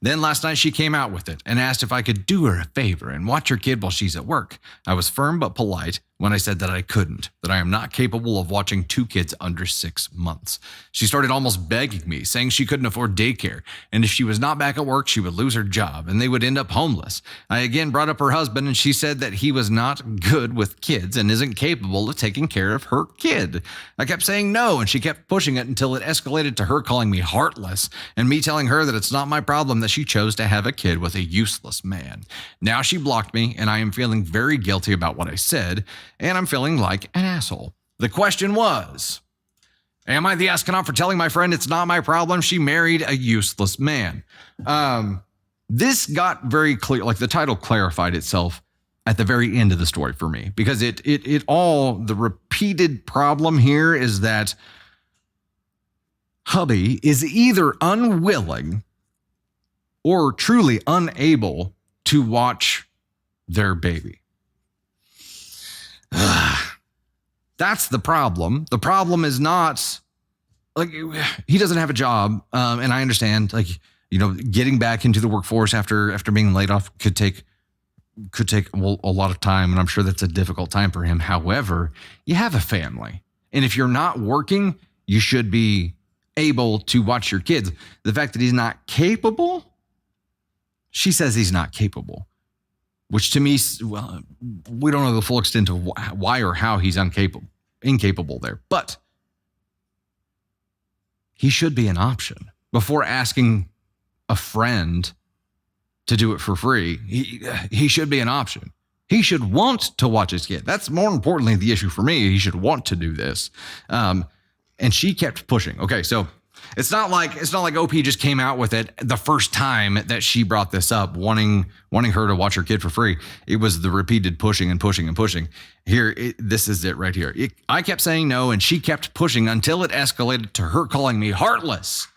Then last night she came out with it and asked if I could do her a favor and watch her kid while she's at work. I was firm but polite, when I said that I couldn't, that I am not capable of watching 2 kids under 6 months. She started almost begging me, saying she couldn't afford daycare, and if she was not back at work, she would lose her job, and they would end up homeless. I again brought up her husband, and she said that he was not good with kids and isn't capable of taking care of her kid. I kept saying no, and she kept pushing it until it escalated to her calling me heartless, and me telling her that it's not my problem that she chose to have a kid with a useless man. Now she blocked me, and I am feeling very guilty about what I said, and I'm feeling like an asshole. The question was, am I the astronaut for telling my friend it's not my problem she married a useless man? This got very clear, like the title clarified itself at the very end of the story for me, because it all, the repeated problem here is that hubby is either unwilling or truly unable to watch their baby. That's the problem. The problem is not like he doesn't have a job, and I understand, like, you know, getting back into the workforce after being laid off could take a lot of time, and I'm sure that's a difficult time for him. However, you have a family, and if you're not working, you should be able to watch your kids. The fact that he's not capable, she says he's not capable. Which to me, well, we don't know the full extent of why or how he's incapable there. But he should be an option. Before asking a friend to do it for free, he should be an option. He should want to watch his kid. That's more importantly the issue for me. He should want to do this. And she kept pushing. Okay, so it's not like OP just came out with it the first time that she brought this up, wanting her to watch her kid for free. It was the repeated pushing and pushing and pushing. Here, this is it right here. I kept saying no, and she kept pushing until it escalated to her calling me heartless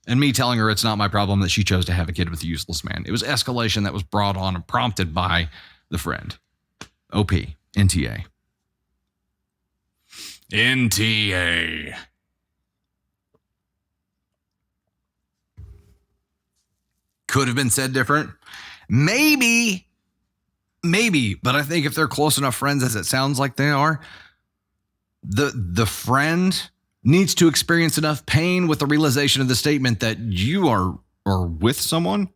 and me telling her it's not my problem that she chose to have a kid with a useless man. It was escalation that was brought on and prompted by the friend. OP, NTA. NTA. Could have been said different. Maybe, but I think if they're close enough friends as it sounds like they are, the friend needs to experience enough pain with the realization of the statement that you are with someone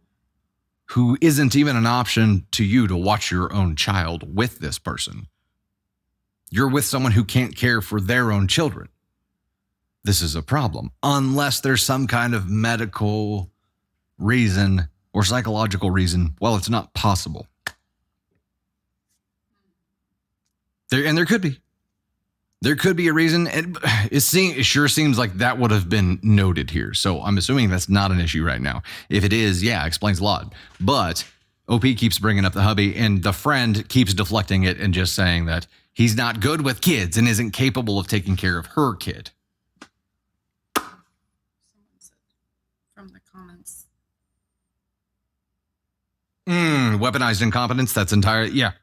who isn't even an option to you to watch your own child with this person. You're with someone who can't care for their own children. This is a problem, unless there's some kind of medical reason or psychological reason. Well, it's not possible. There could be a reason. It sure seems like that would have been noted here. So I'm assuming that's not an issue right now. If it is, yeah, explains a lot. But OP keeps bringing up the hubby, and the friend keeps deflecting it and just saying that he's not good with kids and isn't capable of taking care of her kid. Someone said from the comments. Weaponized incompetence. That's entirely, yeah.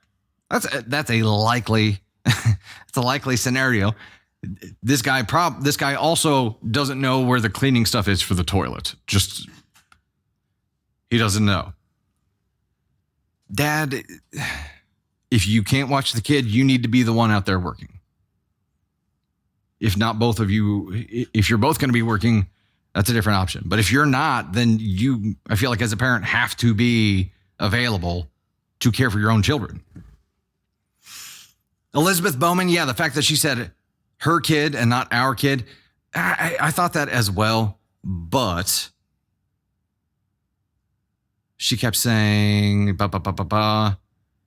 That's a likely, it's a likely scenario. This guy also doesn't know where the cleaning stuff is for the toilet. Just, he doesn't know. Dad, if you can't watch the kid, you need to be the one out there working. If not both of you, if you're both going to be working, that's a different option. But if you're not, then you, I feel like as a parent, have to be available to care for your own children. Elizabeth Bowman, yeah, the fact that she said her kid and not our kid, I thought that as well, but she kept saying,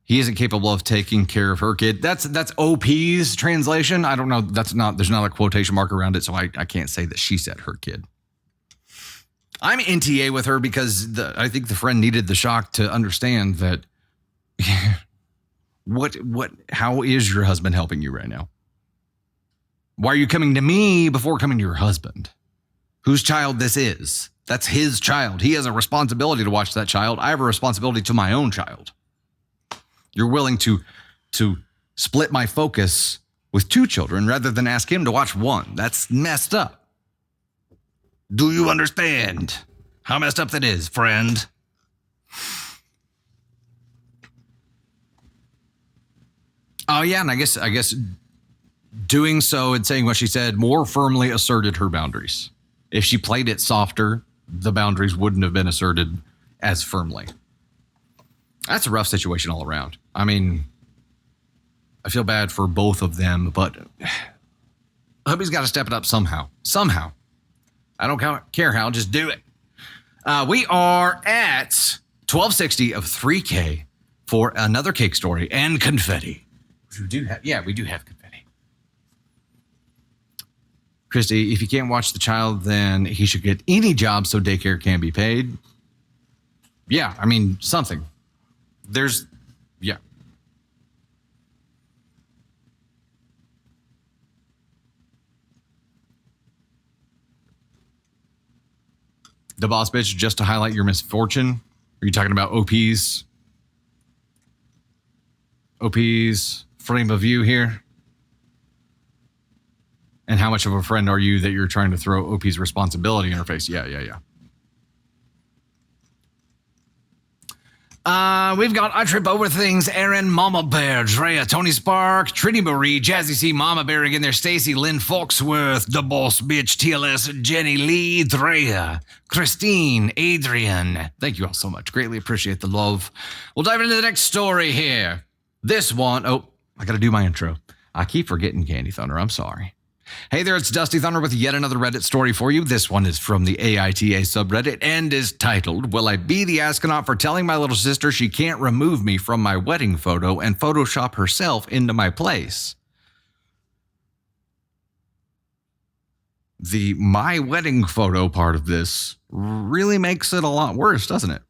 he isn't capable of taking care of her kid. That's OP's translation. I don't know. There's not a quotation mark around it, so I can't say that she said her kid. I'm NTA with her because I think the friend needed the shock to understand that how is your husband helping you right now? Why are you coming to me before coming to your husband? Whose child this is? That's his child. He has a responsibility to watch that child. I have a responsibility to my own child. You're willing to split my focus with 2 children rather than ask him to watch 1. That's messed up. Do you understand how messed up that is, friend? Oh yeah, and I guess doing so and saying what she said more firmly asserted her boundaries. If she played it softer, the boundaries wouldn't have been asserted as firmly. That's a rough situation all around. I mean, I feel bad for both of them, but hubby's got to step it up somehow. Somehow. I don't care how, just do it. We are at 1260 of 3K for another cake story and confetti. We do have confetti. Christy, if you can't watch the child, then he should get any job so daycare can be paid. Yeah, I mean, something. Yeah. The boss bitch, just to highlight your misfortune. Are you talking about OP's frame of view here? And how much of a friend are you that you're trying to throw OP's responsibility in her face? Yeah. We've got I Trip Over Things, Aaron, Mama Bear, Drea, Tony Spark, Trinity Marie, Jazzy C, Mama Bear again there, Stacy, Lynn Foxworth, The Boss Bitch, TLS, Jenny Lee, Drea, Christine, Adrian. Thank you all so much. Greatly appreciate the love. We'll dive into the next story here. This one, I got to do my intro. I keep forgetting Candy Thunder. I'm sorry. Hey there, it's Dusty Thunder with yet another Reddit story for you. This one is from the AITA subreddit and is titled, Will I Be the Astronaut for Telling My Little Sister She Can't Remove Me from My Wedding Photo and Photoshop Herself into my place? The my wedding photo part of this really makes it a lot worse, doesn't it?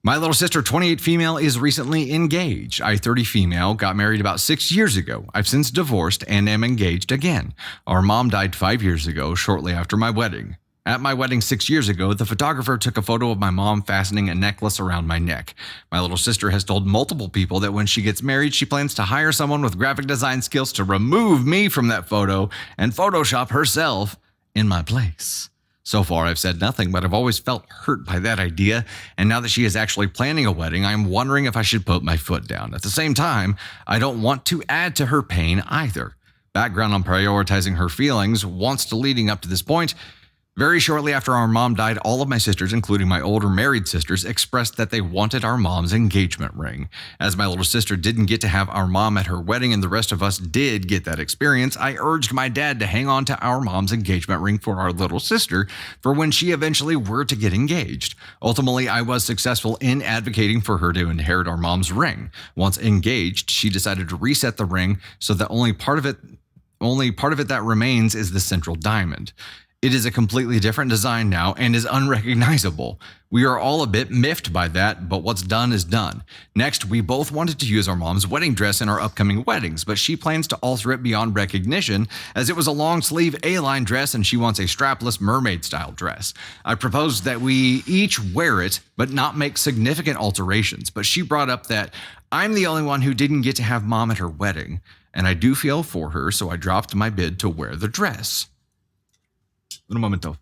My little sister, 28 female, is recently engaged. I, 30 female, got married about 6 years ago. I've since divorced and am engaged again. Our mom died 5 years ago, shortly after my wedding. At my wedding 6 years ago, the photographer took a photo of my mom fastening a necklace around my neck. My little sister has told multiple people that when she gets married, she plans to hire someone with graphic design skills to remove me from that photo and Photoshop herself in my place. So far, I've said nothing, but I've always felt hurt by that idea, and now that she is actually planning a wedding, I'm wondering if I should put my foot down. At the same time, I don't want to add to her pain either. Background on prioritizing her feelings, once leading up to this point, very shortly after our mom died, all of my sisters, including my older married sisters, expressed that they wanted our mom's engagement ring. As my little sister didn't get to have our mom at her wedding and the rest of us did get that experience, I urged my dad to hang on to our mom's engagement ring for our little sister for when she eventually were to get engaged. Ultimately, I was successful in advocating for her to inherit our mom's ring. Once engaged, she decided to reset the ring so that only part of it that remains is the central diamond. It is a completely different design now and is unrecognizable. We are all a bit miffed by that, but what's done is done. Next, we both wanted to use our mom's wedding dress in our upcoming weddings, but she plans to alter it beyond recognition as it was a long-sleeve A-line dress and she wants a strapless mermaid-style dress. I proposed that we each wear it, but not make significant alterations, but she brought up that I'm the only one who didn't get to have mom at her wedding, and I do feel for her, so I dropped my bid to wear the dress. Un momento.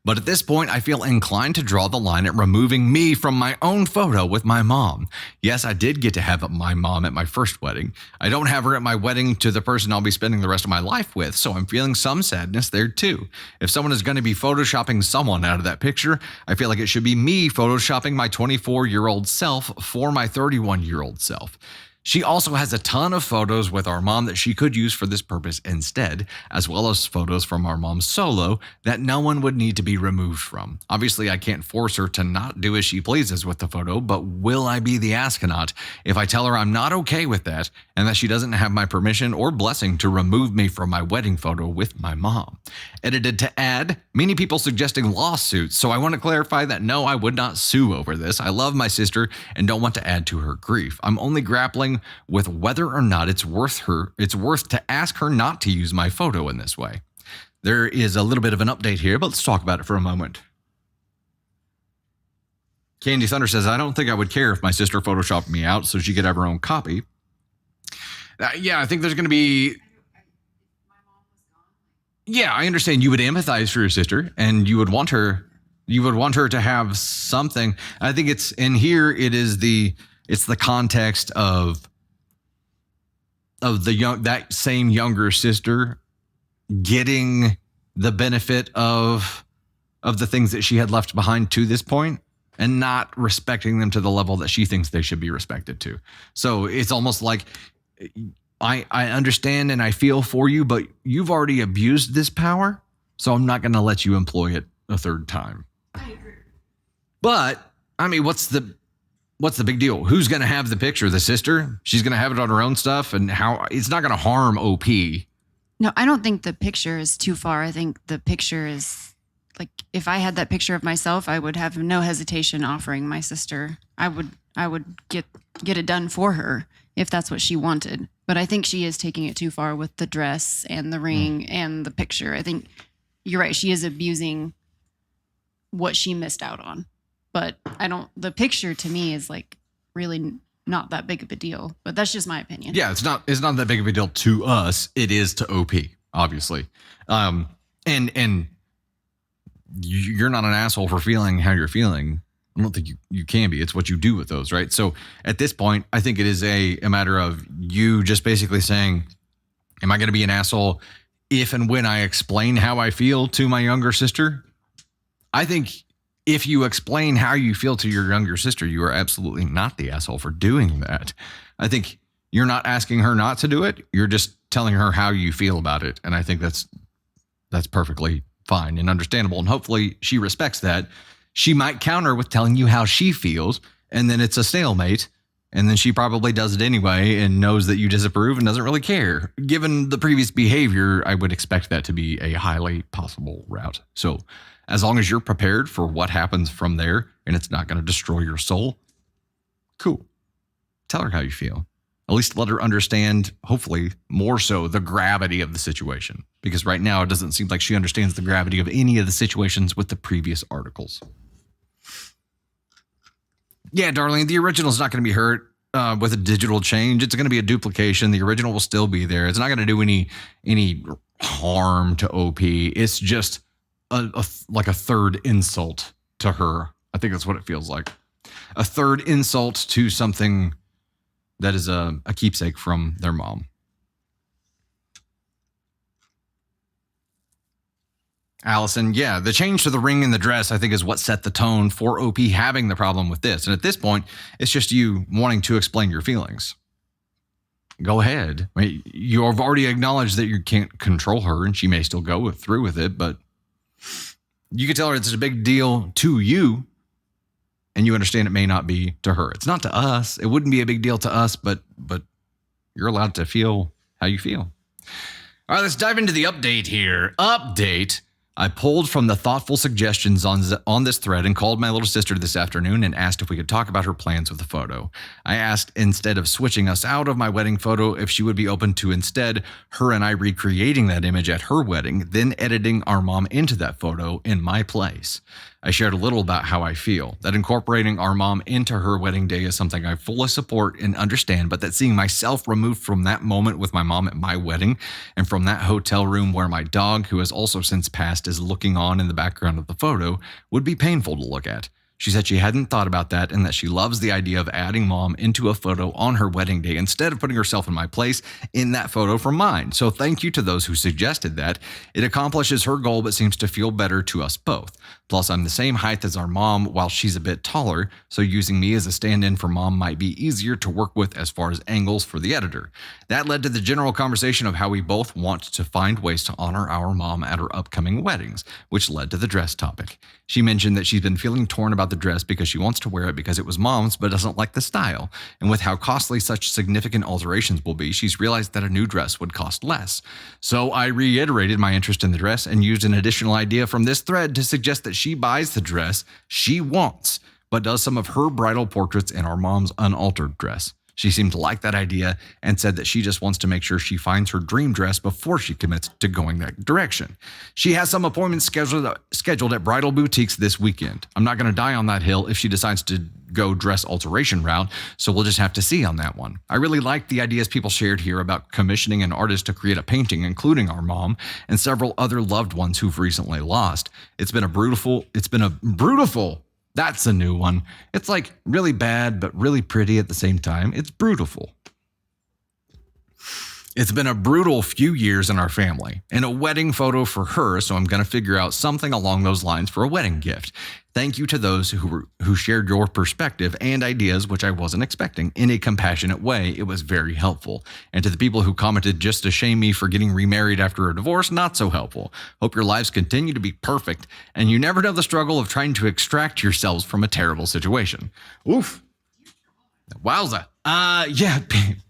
But at this point, I feel inclined to draw the line at removing me from my own photo with my mom. Yes, I did get to have my mom at my first wedding. I don't have her at my wedding to the person I'll be spending the rest of my life with, so I'm feeling some sadness there too. If someone is going to be photoshopping someone out of that picture, I feel like it should be me photoshopping my 24-year-old self for my 31-year-old self. She also has a ton of photos with our mom that she could use for this purpose instead, as well as photos from our mom's solo that no one would need to be removed from. Obviously, I can't force her to not do as she pleases with the photo, but will I be the astronaut if I tell her I'm not okay with that and that she doesn't have my permission or blessing to remove me from my wedding photo with my mom? Edited to add, many people suggesting lawsuits, so I want to clarify that no, I would not sue over this. I love my sister and don't want to add to her grief. I'm only grappling with whether or not it's worth to ask her not to use my photo in this way. There is a little bit of an update here, but let's talk about it for a moment. Candy Thunder says, I don't think I would care if my sister photoshopped me out so she could have her own copy. Yeah, I think there's going to be... Yeah, I understand you would empathize for your sister and you would want her You would want her to have something. I think it's in here. It's the context of that same younger sister getting the benefit of the things that she had left behind to this point and not respecting them to the level that she thinks they should be respected to. So it's almost like I understand and I feel for you, but you've already abused this power, so I'm not going to let you employ it a third time. I agree. But I mean, what's the big deal? Who's going to have the picture? The sister? She's going to have it on her own stuff, and how it's not going to harm OP. No, I don't think the picture is too far. I think the picture is like, if I had that picture of myself, I would have no hesitation offering my sister. I would get it done for her if that's what she wanted. But I think she is taking it too far with the dress and the ring and the picture. I think you're right. She is abusing what she missed out on. But the picture to me is like really not that big of a deal. But that's just my opinion. Yeah, it's not that big of a deal to us. It is to OP, obviously. And you're not an asshole for feeling how you're feeling. I don't think you can be. It's what you do with those, right? So at this point, I think it is a matter of you just basically saying, am I going to be an asshole if and when I explain how I feel to my younger sister? I think if you explain how you feel to your younger sister, you are absolutely not the asshole for doing that. I think you're not asking her not to do it. You're just telling her how you feel about it. And I think that's perfectly fine and understandable. And hopefully she respects that. She might counter with telling you how she feels, and then it's a stalemate. And then she probably does it anyway and knows that you disapprove and doesn't really care. Given the previous behavior, I would expect that to be a highly possible route. So as long as you're prepared for what happens from there and it's not going to destroy your soul, cool. Tell her how you feel. At least let her understand, hopefully, more so the gravity of the situation. Because right now it doesn't seem like she understands the gravity of any of the situations with the previous articles. Yeah, darling, the original is not going to be hurt with a digital change. It's going to be a duplication. The original will still be there. It's not going to do any harm to OP. It's just like a third insult to her. I think that's what it feels like. A third insult to something that is a keepsake from their mom. Allison, yeah, the change to the ring and the dress, I think, is what set the tone for OP having the problem with this. And at this point, it's just you wanting to explain your feelings. Go ahead. I mean, you have already acknowledged that you can't control her, and she may still go through with it, but you can tell her it's a big deal to you, and you understand it may not be to her. It's not to us. It wouldn't be a big deal to us, but you're allowed to feel how you feel. All right, let's dive into the update here. Update. I pulled from the thoughtful suggestions on this thread and called my little sister this afternoon and asked if we could talk about her plans with the photo. I asked, instead of switching us out of my wedding photo, if she would be open to instead her and I recreating that image at her wedding, then editing our mom into that photo in my place. I shared a little about how I feel, that incorporating our mom into her wedding day is something I fully support and understand, but that seeing myself removed from that moment with my mom at my wedding and from that hotel room where my dog, who has also since passed, is looking on in the background of the photo would be painful to look at. She said she hadn't thought about that and that she loves the idea of adding mom into a photo on her wedding day instead of putting herself in my place in that photo from mine. So thank you to those who suggested that. It accomplishes her goal but seems to feel better to us both. Plus, I'm the same height as our mom while she's a bit taller, so using me as a stand-in for mom might be easier to work with as far as angles for the editor. That led to the general conversation of how we both want to find ways to honor our mom at her upcoming weddings, which led to the dress topic. She mentioned that she's been feeling torn about the dress because she wants to wear it because it was mom's but doesn't like the style. And with how costly such significant alterations will be, she's realized that a new dress would cost less. So I reiterated my interest in the dress and used an additional idea from this thread to suggest that she buys the dress she wants, but does some of her bridal portraits in our mom's unaltered dress. She seemed to like that idea and said that she just wants to make sure she finds her dream dress before she commits to going that direction. She has some appointments scheduled at bridal boutiques this weekend. I'm not going to die on that hill if she decides to go dress alteration route, so we'll just have to see on that one. I really like the ideas people shared here about commissioning an artist to create a painting, including our mom and several other loved ones who've recently lost. It's been a brutal, that's a new one. It's like really bad, but really pretty at the same time. It's brutal. It's been a brutal few years in our family, and a wedding photo for her, so I'm going to figure out something along those lines for a wedding gift. Thank you to those who shared your perspective and ideas, which I wasn't expecting, in a compassionate way. It was very helpful. And to the people who commented just to shame me for getting remarried after a divorce, not so helpful. Hope your lives continue to be perfect, and you never know the struggle of trying to extract yourselves from a terrible situation. Oof. Wowza. Yeah,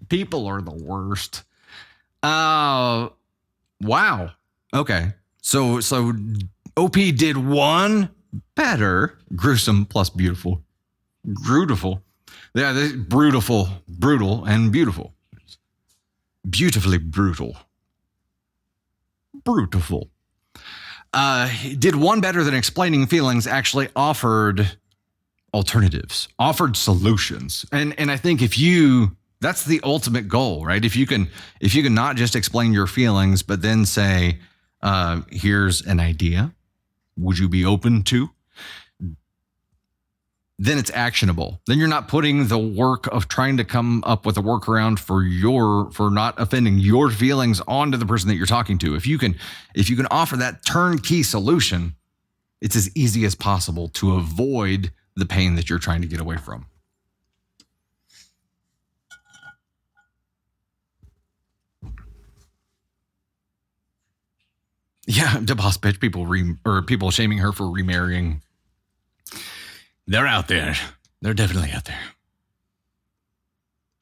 people are the worst. Wow. Okay. So OP did one better. Gruesome plus beautiful. Brutal. Yeah, brutal, and beautiful. Beautifully brutal. Brutal. Did one better than explaining feelings, actually offered alternatives, offered solutions. And I think that's the ultimate goal, right? If you can not just explain your feelings, but then say, here's an idea, would you be open to? Then it's actionable. Then you're not putting the work of trying to come up with a workaround for not offending your feelings onto the person that you're talking to. If you can offer that turnkey solution, it's as easy as possible to avoid the pain that you're trying to get away from. Yeah, the boss bitch, people shaming her for remarrying. They're out there. They're definitely out there.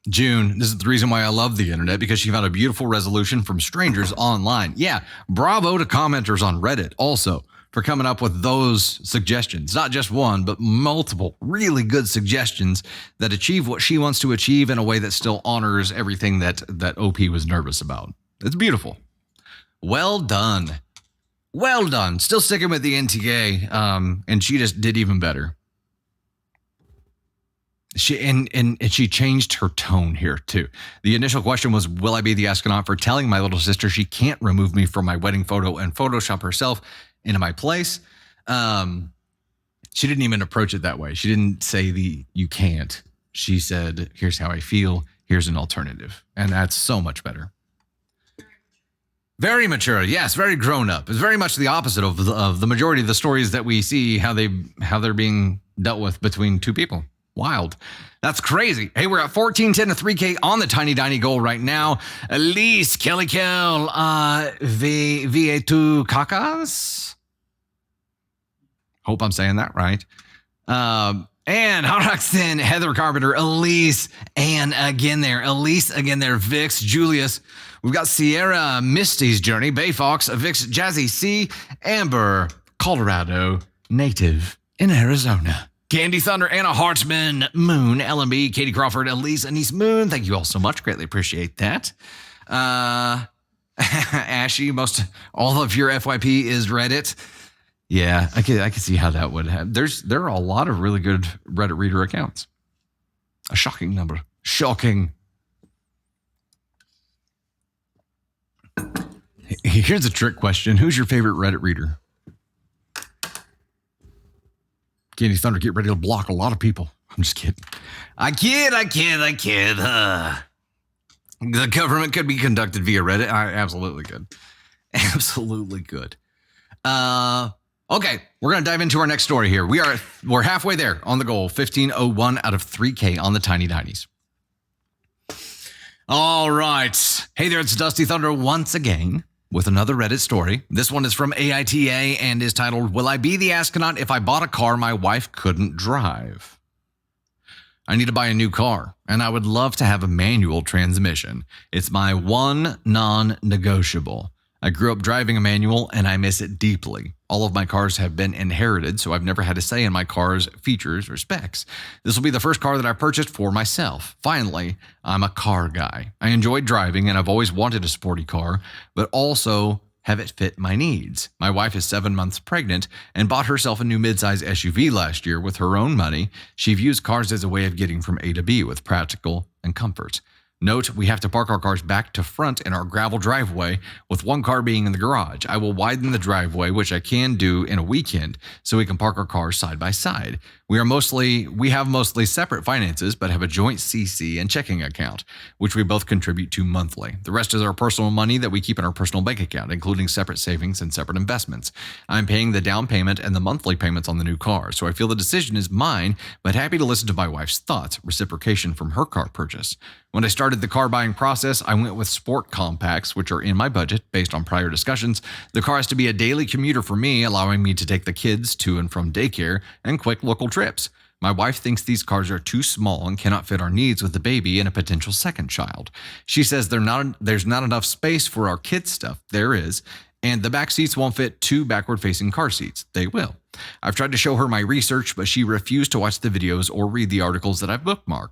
June, this is the reason why I love the internet, because she found a beautiful resolution from strangers online. Yeah, bravo to commenters on Reddit also for coming up with those suggestions. Not just one, but multiple really good suggestions that achieve what she wants to achieve in a way that still honors everything that OP was nervous about. It's beautiful. Well done. Well done. Still sticking with the NTA, and she just did even better. She changed her tone here too. The initial question was, will I be the astronaut for telling my little sister she can't remove me from my wedding photo and Photoshop herself into my place? She didn't even approach it that way. She didn't say you can't. She said, here's how I feel. Here's an alternative. And that's so much better. Very mature, yes, very grown up. It's very much the opposite of the majority of the stories that we see how they're being dealt with between two people. Wild. That's crazy. Hey, we're at 1410 to 3K on the Tiny Diny goal right now. Elise, Kelly Kell, V2 Kakas. Hope I'm saying that right. And Horoxin, Heather Carpenter, Elise, and again there, Vix, Julius. We've got Sierra, Misty's Journey, Bay Fox, Vix, Jazzy C, Amber, Colorado, Native in Arizona. Candy Thunder, Anna Hartzman, Moon, LMB, Katie Crawford, Elise, Anise Moon. Thank you all so much. Greatly appreciate that. Ashy, all of your FYP is Reddit. Yeah, I can see how that would have. There are a lot of really good Reddit reader accounts. A shocking number. Shocking. Here's a trick question. Who's your favorite Reddit reader? Candy Thunder, get ready to block a lot of people. I'm just kidding. I kid. The government could be conducted via Reddit. Absolutely good. Absolutely good. Okay, we're going to dive into our next story here. We're halfway there on the goal. 1501 out of 3K on the Tiny Dinies. All right. Hey there, it's Dusty Thunder once again with another Reddit story. This one is from AITA and is titled, Will I Be the Astronaut If I Bought a Car My Wife Couldn't Drive? I need to buy a new car, and I would love to have a manual transmission. It's my one non-negotiable. I grew up driving a manual, and I miss it deeply. All of my cars have been inherited, so I've never had a say in my car's features or specs. This will be the first car that I purchased for myself. Finally, I'm a car guy. I enjoy driving, and I've always wanted a sporty car, but also have it fit my needs. My wife is 7 months pregnant and bought herself a new midsize SUV last year with her own money. She views cars as a way of getting from A to B with practical and comfort. Note, we have to park our cars back to front in our gravel driveway, with one car being in the garage. I will widen the driveway, which I can do in a weekend, so we can park our cars side by side. We have mostly separate finances, but have a joint CC and checking account, which we both contribute to monthly. The rest is our personal money that we keep in our personal bank account, including separate savings and separate investments. I'm paying the down payment and the monthly payments on the new car, so I feel the decision is mine, but happy to listen to my wife's thoughts, reciprocation from her car purchase. When I started the car buying process, I went with sport compacts, which are in my budget based on prior discussions. The car has to be a daily commuter for me, allowing me to take the kids to and from daycare and quick local trips. My wife thinks these cars are too small and cannot fit our needs with the baby and a potential second child. She says there's not enough space for our kids' stuff. There is. And the back seats won't fit 2 backward-facing car seats. They will. I've tried to show her my research, but she refused to watch the videos or read the articles that I've bookmarked.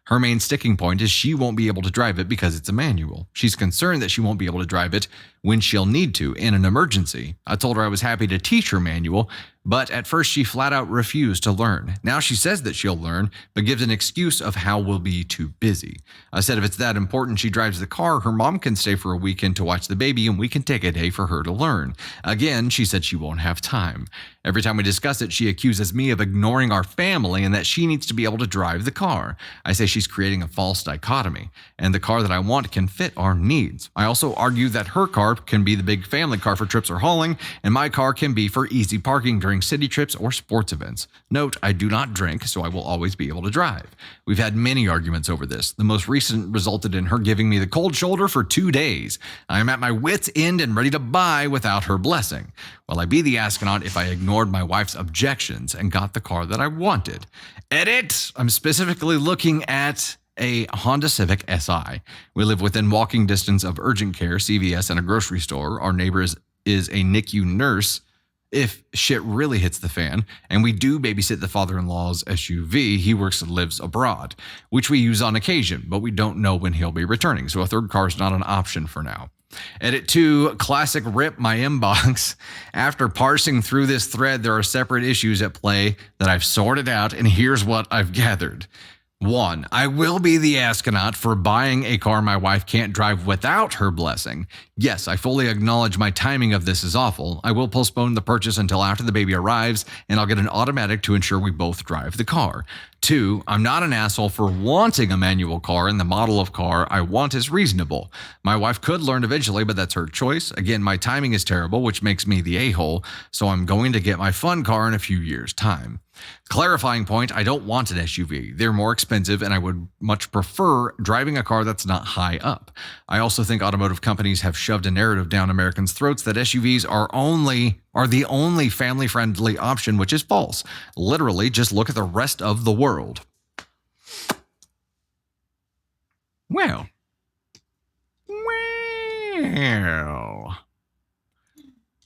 Her main sticking point is she won't be able to drive it because it's a manual. She's concerned that she won't be able to drive it when she'll need to in an emergency. I told her I was happy to teach her manual, but at first she flat out refused to learn. Now she says that she'll learn, but gives an excuse of how we'll be too busy. I said if it's that important she drives the car, her mom can stay for a weekend to watch the baby and we can take a day for her to learn. Again, she said she won't have time. Every time we discuss it, she accuses me of ignoring our family and that she needs to be able to drive the car. I say she's creating a false dichotomy, and the car that I want can fit our needs. I also argue that her car can be the big family car for trips or hauling, and my car can be for easy parking during city trips or sports events. Note, I do not drink, so I will always be able to drive. We've had many arguments over this. The most recent resulted in her giving me the cold shoulder for 2 days. I am at my wit's end and ready to buy without her blessing. Will I be the astronaut if I ignored my wife's objections and got the car that I wanted? Edit! I'm specifically looking at a Honda Civic SI. We live within walking distance of urgent care, CVS, and a grocery store. Our neighbor is a NICU nurse if shit really hits the fan, and we do babysit the father-in-law's SUV. He works and lives abroad, which we use on occasion, but we don't know when he'll be returning, so a third car is not an option for now. Edit 2, classic rip my inbox. After parsing through this thread, there are separate issues at play that I've sorted out, and here's what I've gathered. 1, I will be the astronaut for buying a car my wife can't drive without her blessing. Yes, I fully acknowledge my timing of this is awful. I will postpone the purchase until after the baby arrives, and I'll get an automatic to ensure we both drive the car. 2, I'm not an asshole for wanting a manual car, and the model of car I want is reasonable. My wife could learn eventually, but that's her choice. Again, my timing is terrible, which makes me the a-hole, so I'm going to get my fun car in a few years' time. Clarifying point, I don't want an SUV. They're more expensive, and I would much prefer driving a car that's not high up. I also think automotive companies have shoved a narrative down Americans' throats that SUVs are the only family-friendly option, which is false. Literally, just look at the rest of the world. Well.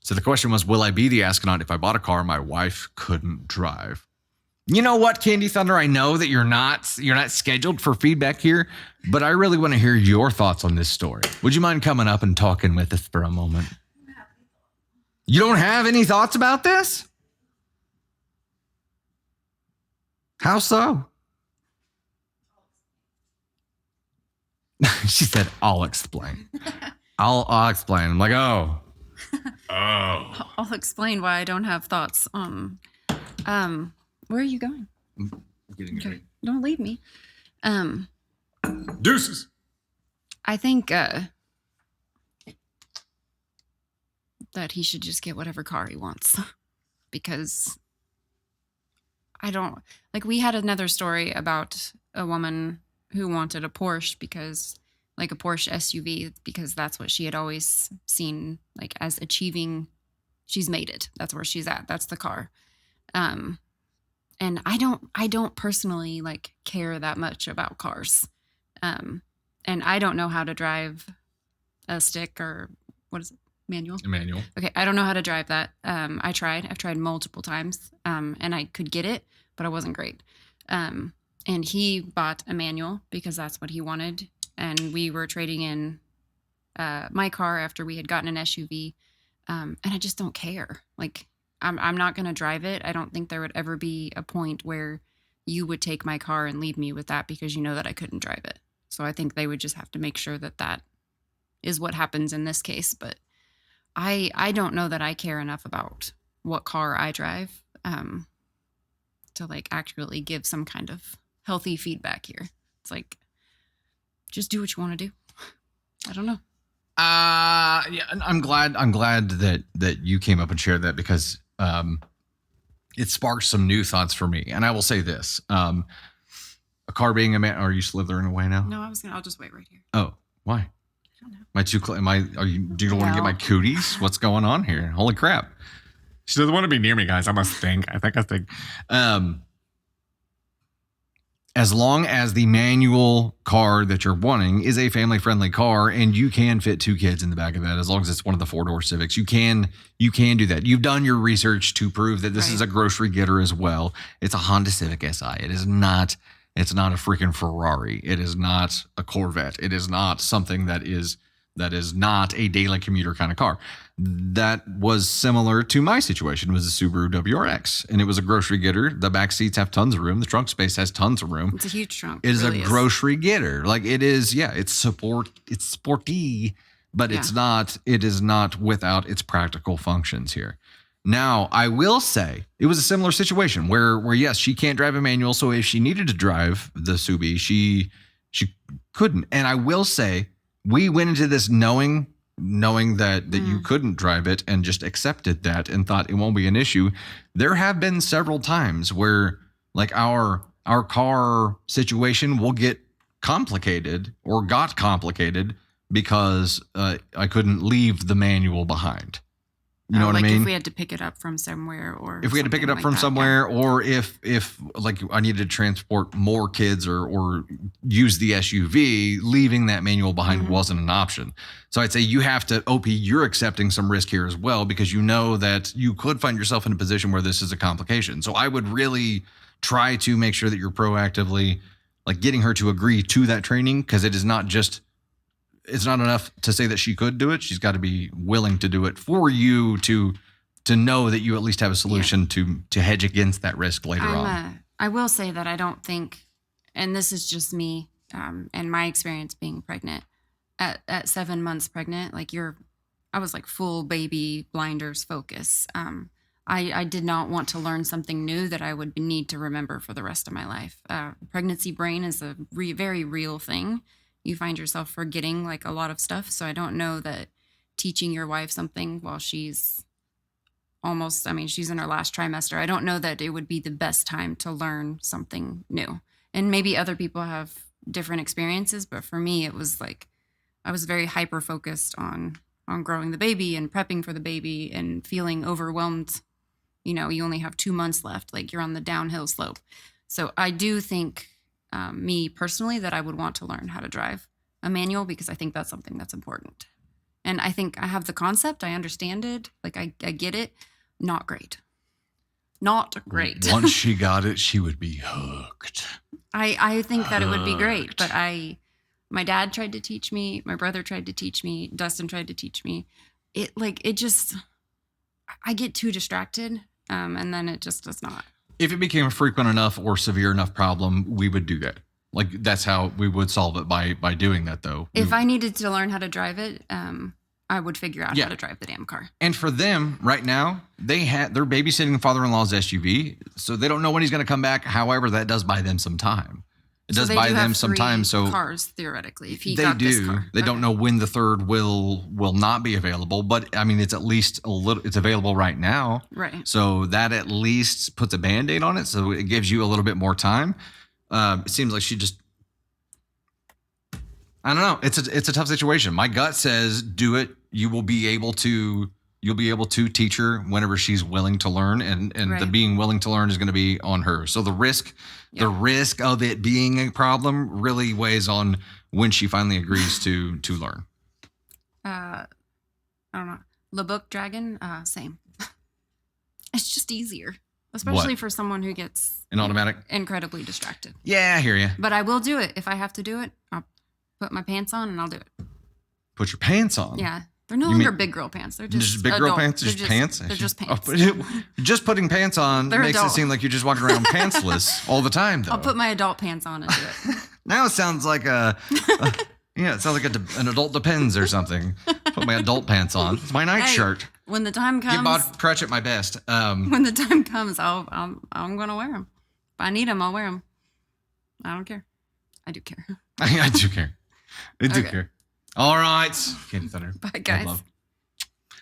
So the question was, will I be the astronaut if I bought a car my wife couldn't drive? You know what, Kaden Thunder? I know that you're not scheduled for feedback here, but I really want to hear your thoughts on this story. Would you mind coming up and talking with us for a moment? You don't have any thoughts about this? How so? She said, I'll explain. I'll explain. I'm like, oh. I'll explain why I don't have thoughts on. Where are you going? Okay, don't leave me. Deuces. I think that he should just get whatever car he wants, because I don't like. We had another story about a woman who wanted a Porsche a Porsche SUV, because that's what she had always seen like as achieving. She's made it. That's where she's at. That's the car. And I don't personally like care that much about cars. And I don't know how to drive a stick, or what is it? Manual? A manual. Okay. I don't know how to drive that. I've tried multiple times. And I could get it, but I wasn't great. And he bought a manual because that's what he wanted. And we were trading in my car after we had gotten an SUV, and I just don't care. Like, I'm not going to drive it. I don't think there would ever be a point where you would take my car and leave me with that because you know that I couldn't drive it. So I think they would just have to make sure that that is what happens in this case. But I don't know that I care enough about what car I drive to like accurately give some kind of healthy feedback here. It's like, just do what you want to do. I don't know. Yeah, and I'm glad that you came up and shared that because it sparked some new thoughts for me. And I will say this: a car being a man. Are you slithering away now? No, I'll just wait right here. Oh, why? I don't know. Am I too? Do you want to get my cooties? What's going on here? Holy crap! She doesn't want to be near me, guys. I must think. I think. As long as the manual car that you're wanting is a family-friendly car and you can fit 2 kids in the back of that, as long as it's one of the 4-door Civics, you can do that. You've done your research to prove that this is a grocery getter as well. It's a Honda Civic Si. It's not a freaking Ferrari. It is not a Corvette. It is not something that is not a daily commuter kind of car. That was similar to my situation. It was a Subaru WRX, and it was a grocery getter. The back seats have tons of room. The trunk space has tons of room. It's a huge trunk. It is really a grocery getter. Like it is, yeah, it's sporty, but it is not without its practical functions here. Now, I will say it was a similar situation where yes, she can't drive a manual, so if she needed to drive the Subi, she couldn't. And I will say we went into this knowing that you couldn't drive it and just accepted that and thought it won't be an issue. There have been several times where like our car situation will get complicated or got complicated because I couldn't leave the manual behind. You know what I mean? If we had to pick it up from somewhere, or if we had to pick it up from somewhere, or if like I needed to transport more kids or use the SUV, leaving that manual behind wasn't an option. So I'd say you have to, OP, you're accepting some risk here as well because you know that you could find yourself in a position where this is a complication. So I would really try to make sure that you're proactively like getting her to agree to that training because it is not just. It's not enough to say that she could do it. She's got to be willing to do it for you to know that you at least have a solution to hedge against that risk later on. I will say that I don't think, and this is just me and my experience being pregnant, at 7 months pregnant, like I was like full baby blinders focus. I did not want to learn something new that I would need to remember for the rest of my life. Pregnancy brain is a very real thing. You find yourself forgetting like a lot of stuff. So I don't know that teaching your wife something while she's she's in her last trimester. I don't know that it would be the best time to learn something new. And maybe other people have different experiences, but for me, it was like, I was very hyper focused on growing the baby and prepping for the baby and feeling overwhelmed. You know, you only have 2 months left, like you're on the downhill slope. So I do think me personally that I would want to learn how to drive a manual because I think that's something that's important. And I think I have the concept. I understand it. Like I get it. Not great. Not great. Once she got it, she would be hooked. I think that it would be great. But my dad tried to teach me. My brother tried to teach me. Dustin tried to teach me. I get too distracted. And then it just does not. If it became a frequent enough or severe enough problem, we would do that. Like that's how we would solve it by doing that though. If I needed to learn how to drive it, I would figure out how to drive the damn car. And for them right now, they're babysitting father-in-law's SUV, so they don't know when he's going to come back. However, that does buy them some time. It does buy them some time. So cars theoretically, if he they got do, this car. They don't know when the third will not be available. But I mean, it's at least it's available right now. Right. So that at least puts a Band-Aid on it. So it gives you a little bit more time. It seems like she just, I don't know. It's a tough situation. My gut says do it. You'll be able to teach her whenever she's willing to learn, and the being willing to learn is going to be on her. So the risk of it being a problem really weighs on when she finally agrees to learn. I don't know. Le Book Dragon, same. It's just easier, especially for someone who gets an automatic incredibly distracted. Yeah, I hear you. But I will do it if I have to do it. I'll put my pants on and I'll do it. put your pants on. Yeah. They're no You longer mean- big girl pants. They're just big girl adult. pants? They're Just pants? They're just Oh, pants. but just putting pants on They're makes adult. it seem like you're just walking around pantsless all the time, though. I'll put my adult pants on and do it. Now it sounds like it sounds like an adult Depends or something. Put my adult pants on. It's my nightshirt. When the time Give comes, Bob Cratchit my best. when the time comes, I'm gonna wear them. If I need them, I'll wear them. I don't care. I do care. I do care. I do Okay. care. All right. Kaden Thunder. Bye, guys. Love.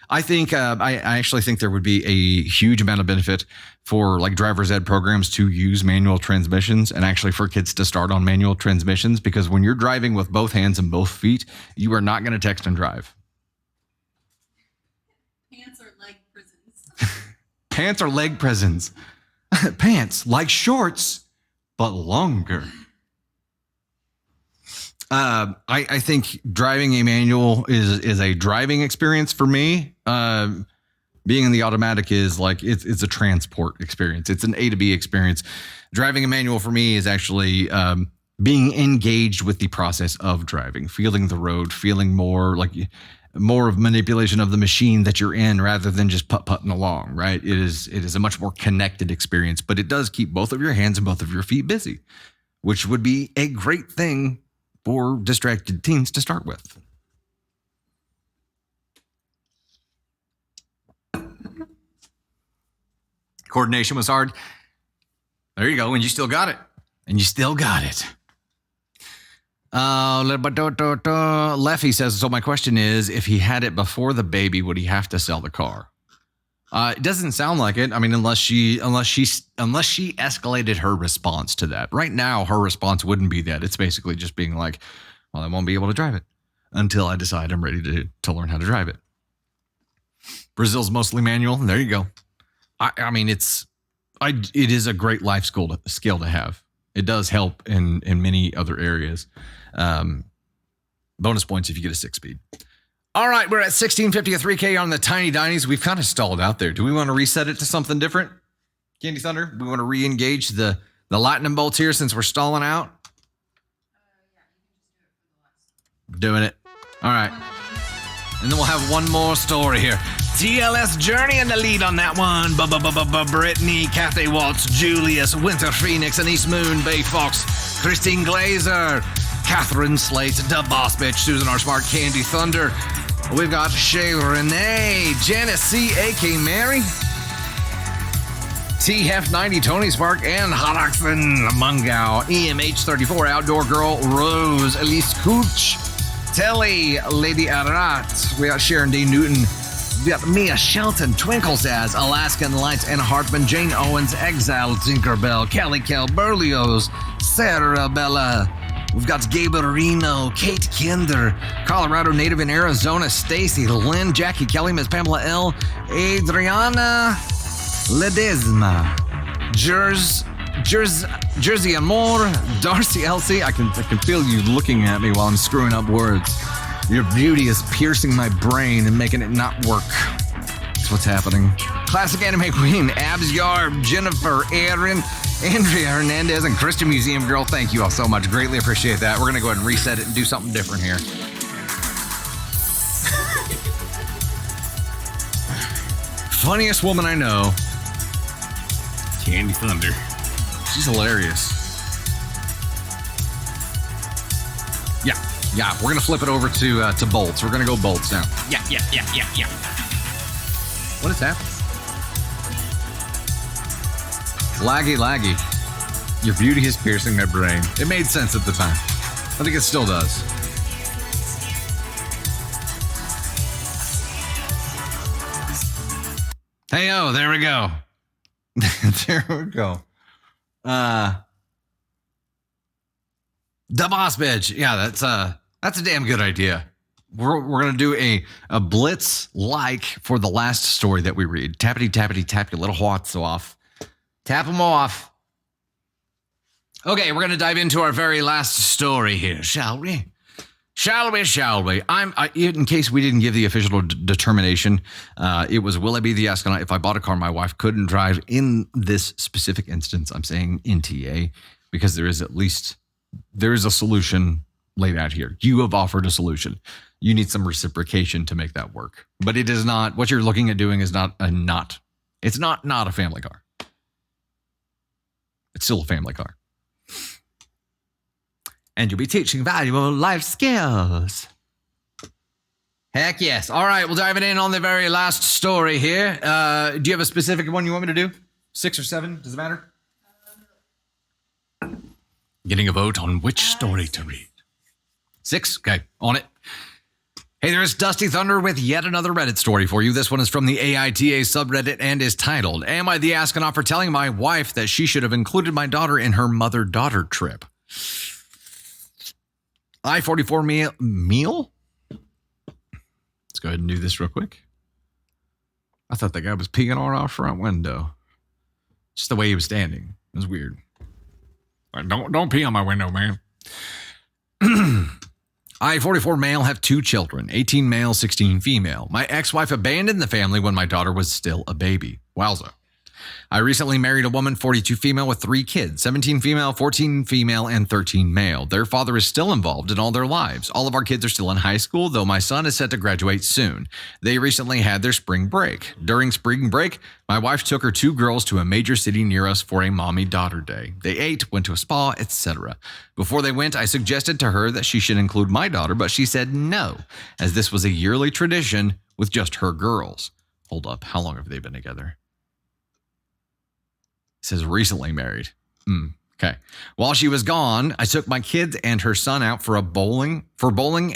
I think I actually think there would be a huge amount of benefit for like driver's ed programs to use manual transmissions and actually for kids to start on manual transmissions, because when you're driving with both hands and both feet, you are not going to text and drive. Pants are leg prisons. Pants are leg prisons. Pants like shorts, but longer. I think driving a manual is a driving experience for me. Being in the automatic is like it's a transport experience. It's an A to B experience. Driving a manual for me is actually being engaged with the process of driving, feeling the road, feeling more of manipulation of the machine that you're in rather than just putting along. Right? It is a much more connected experience, but it does keep both of your hands and both of your feet busy, which would be a great thing for distracted teens to start with. Coordination was hard. There you go. And you still got it. Leffy says, so my question is, if he had it before the baby, would he have to sell the car? It doesn't sound like it. I mean, unless she escalated her response to that. Right now, her response wouldn't be that. It's basically just being like, well, I won't be able to drive it until I decide I'm ready to learn how to drive it. Brazil's mostly manual. There you go. I mean, it is a great life skill to have. It does help in many other areas. Bonus points if you get a 6-speed. All right, we're at 1650 at 3K on the Tiny Dinies. We've kind of stalled out there. Do we want to reset it to something different? Candy Thunder, we want to re-engage the lightning bolts here since we're stalling out? Doing it. All right. And then we'll have one more story here. TLS Journey in the lead on that one. Brittany, Kathy Waltz, Julius, Winter Phoenix, Anise Moon, Bay Fox, Christine Glazer, Catherine Slate, The Boss Bitch, Susan R. Smart, Candy Thunder. We've got Shay Renee, Janice C, A.K. Mary, T-Hef90, Tony Spark, and Haraxen Mungao, EMH34, Outdoor Girl, Rose, Elise Cooch, Telly, Lady Arat. We got Sharon D. Newton. We got Mia Shelton, Twinkles Alaskan Lights, Anna Hartman, Jane Owens, Exile, Tinkerbell, Kelly Kell, Berlioz, Sarah Bella. We've got Gabe Reno, Kate Kinder, Colorado native in Arizona, Stacy, Lynn, Jackie Kelly, Miss Pamela L, Adriana Ledesma, Jersey Amor, Darcy Elsie. I can feel you looking at me while I'm screwing up words. Your beauty is piercing my brain and making it not work. That's what's happening. Classic Anime Queen, Abs Yarb, Jennifer, Aaron, Andrea Hernandez, and Christian Museum Girl. Thank you all so much. Greatly appreciate that. We're going to go ahead and reset it and do something different here. Funniest woman I know, Candy Thunder. She's hilarious. Yeah, we're going to flip it over to bolts. We're going to go bolts now. Yeah. What is happening? Laggy. Your beauty is piercing my brain. It made sense at the time. I think it still does. Hey-oh, there we go. There we go. The Boss Bitch. Yeah, that's a damn good idea. We're gonna do a blitz like for the last story that we read. Tappity tappity tap your little hearts off. Tap them off. Okay, we're gonna dive into our very last story here, shall we? Shall we? In case we didn't give the official determination, it was, will I be the astronaut if I bought a car my wife couldn't drive? In this specific instance, I'm saying NTA, because there is a solution laid out here. You have offered a solution. You need some reciprocation to make that work. But it is not, what you're looking at doing is it's not a family car. It's still a family car. And you'll be teaching valuable life skills. Heck yes. All right, we'll dive in on the very last story here. Do you have a specific one you want me to do? 6 or 7? Does it matter? Getting a vote on which story to read. 6? Okay, on it. Hey there, it's Dusty Thunder with yet another Reddit story for you. This one is from the AITA subreddit and is titled, Am I the Astronaut for telling my wife that she should have included my daughter in her mother-daughter trip? I-44 meal? Let's go ahead and do this real quick. I thought that guy was peeing on our front window. Just the way he was standing. It was weird. Don't pee on my window, man. I-44 male have 2 children, 18 male, 16 female. My ex-wife abandoned the family when my daughter was still a baby. Wowza. I recently married a woman, 42 female, with 3 kids, 17 female, 14 female, and 13 male. Their father is still involved in all their lives. All of our kids are still in high school, though my son is set to graduate soon. They recently had their spring break. During spring break, my wife took her 2 girls to a major city near us for a mommy-daughter day. They ate, went to a spa, etc. Before they went, I suggested to her that she should include my daughter, but she said no, as this was a yearly tradition with just her girls. Hold up, how long have they been together? It says recently married. Okay. While she was gone, I took my kids and her son out for bowling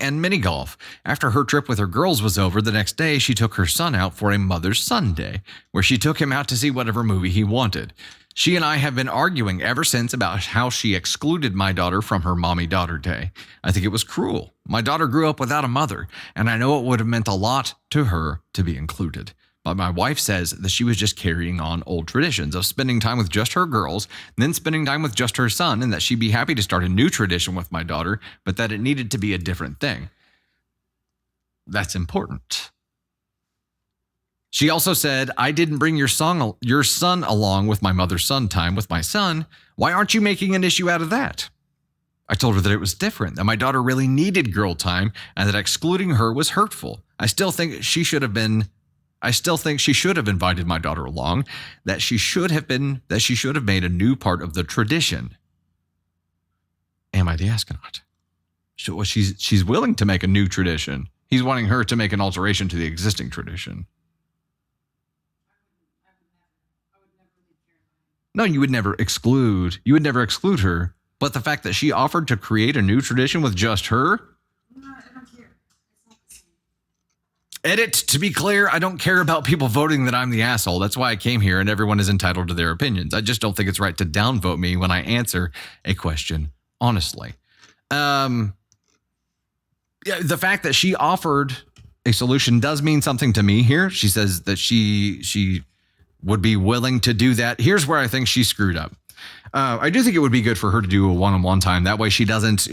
and mini golf. After her trip with her girls was over, the next day she took her son out for a mother's son day, where she took him out to see whatever movie he wanted. She and I have been arguing ever since about how she excluded my daughter from her mommy-daughter day. I think it was cruel. My daughter grew up without a mother, and I know it would have meant a lot to her to be included. But my wife says that she was just carrying on old traditions of spending time with just her girls, and then spending time with just her son, and that she'd be happy to start a new tradition with my daughter, but that it needed to be a different thing. That's important. She also said, I didn't bring your son along with my mother-son time with my son. Why aren't you making an issue out of that? I told her that it was different, that my daughter really needed girl time, and that excluding her was hurtful. I still think she should have invited my daughter along, that she should have made a new part of the tradition. Am I the astronaut? Well, she's willing to make a new tradition. He's wanting her to make an alteration to the existing tradition. No, you would never exclude her, but the fact that she offered to create a new tradition with just her. Edit, to be clear, I don't care about people voting that I'm the asshole. That's why I came here, and everyone is entitled to their opinions. I just don't think it's right to downvote me when I answer a question honestly. The fact that she offered a solution does mean something to me here. She says that she would be willing to do that. Here's where I think she screwed up. I do think it would be good for her to do a one-on-one time. That way she doesn't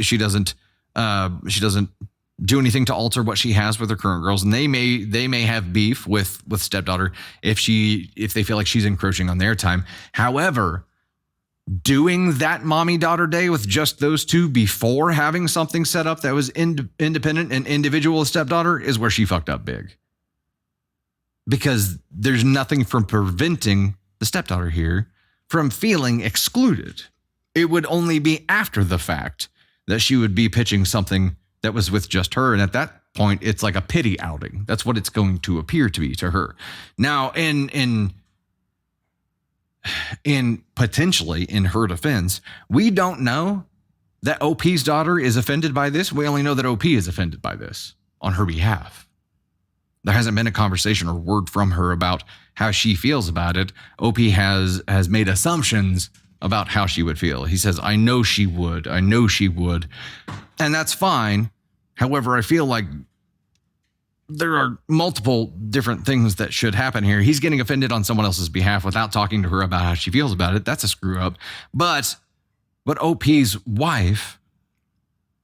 do anything to alter what she has with her current girls, and they may have beef with stepdaughter if they feel like she's encroaching on their time. However, doing that mommy-daughter day with just those 2 before having something set up that was independent and individual with stepdaughter is where she fucked up big. Because there's nothing from preventing the stepdaughter here from feeling excluded. It would only be after the fact that she would be pitching something that was with just her. And at that point, it's like a pity outing. That's what it's going to appear to be to her. Now, in potentially in her defense, we don't know that OP's daughter is offended by this. We only know that OP is offended by this on her behalf. There hasn't been a conversation or word from her about how she feels about it. OP has made assumptions about how she would feel. He says, I know she would. And that's fine. However, I feel like there are multiple different things that should happen here. He's getting offended on someone else's behalf without talking to her about how she feels about it. That's a screw up. But OP's wife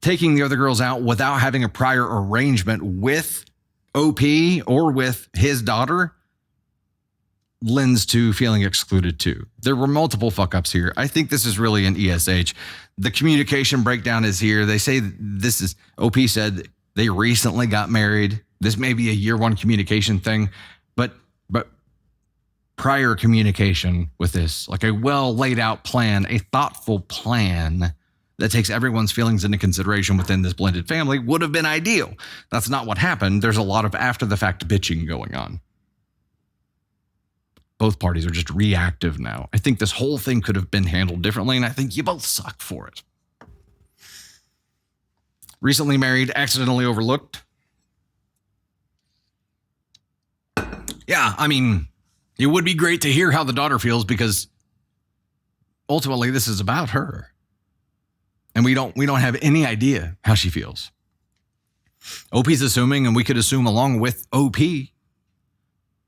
taking the other girls out without having a prior arrangement with OP or with his daughter, lends to feeling excluded too. There were multiple fuck ups here. I think this is really an ESH. The communication breakdown is here. They say this is, OP said they recently got married. This may be a year one communication thing, but prior communication with this, like a well laid out plan, a thoughtful plan that takes everyone's feelings into consideration within this blended family would have been ideal. That's not what happened. There's a lot of after the fact bitching going on. Both parties are just reactive now. I think this whole thing could have been handled differently, and I think you both suck for it. Recently married, accidentally overlooked. Yeah, I mean, it would be great to hear how the daughter feels because ultimately this is about her. And we don't have any idea how she feels. OP's assuming, and we could assume along with OP.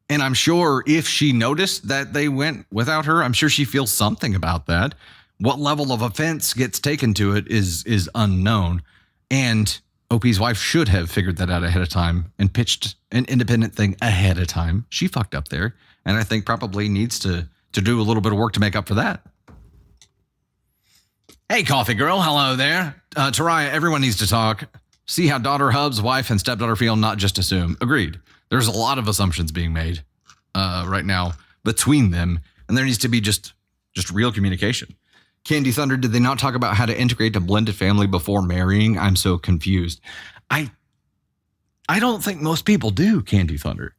And I'm sure if she noticed that they went without her, I'm sure she feels something about that. What level of offense gets taken to it is unknown. And OP's wife should have figured that out ahead of time and pitched an independent thing ahead of time. She fucked up there. And I think probably needs to do a little bit of work to make up for that. Hey, coffee girl. Hello there. Taraya, everyone needs to talk. See how daughter hubs, wife, and stepdaughter feel, not just assume. Agreed. There's a lot of assumptions being made right now between them, and there needs to be just real communication. Candy Thunder, did they not talk about how to integrate a blended family before marrying? I'm so confused. I don't think most people do, Candy Thunder.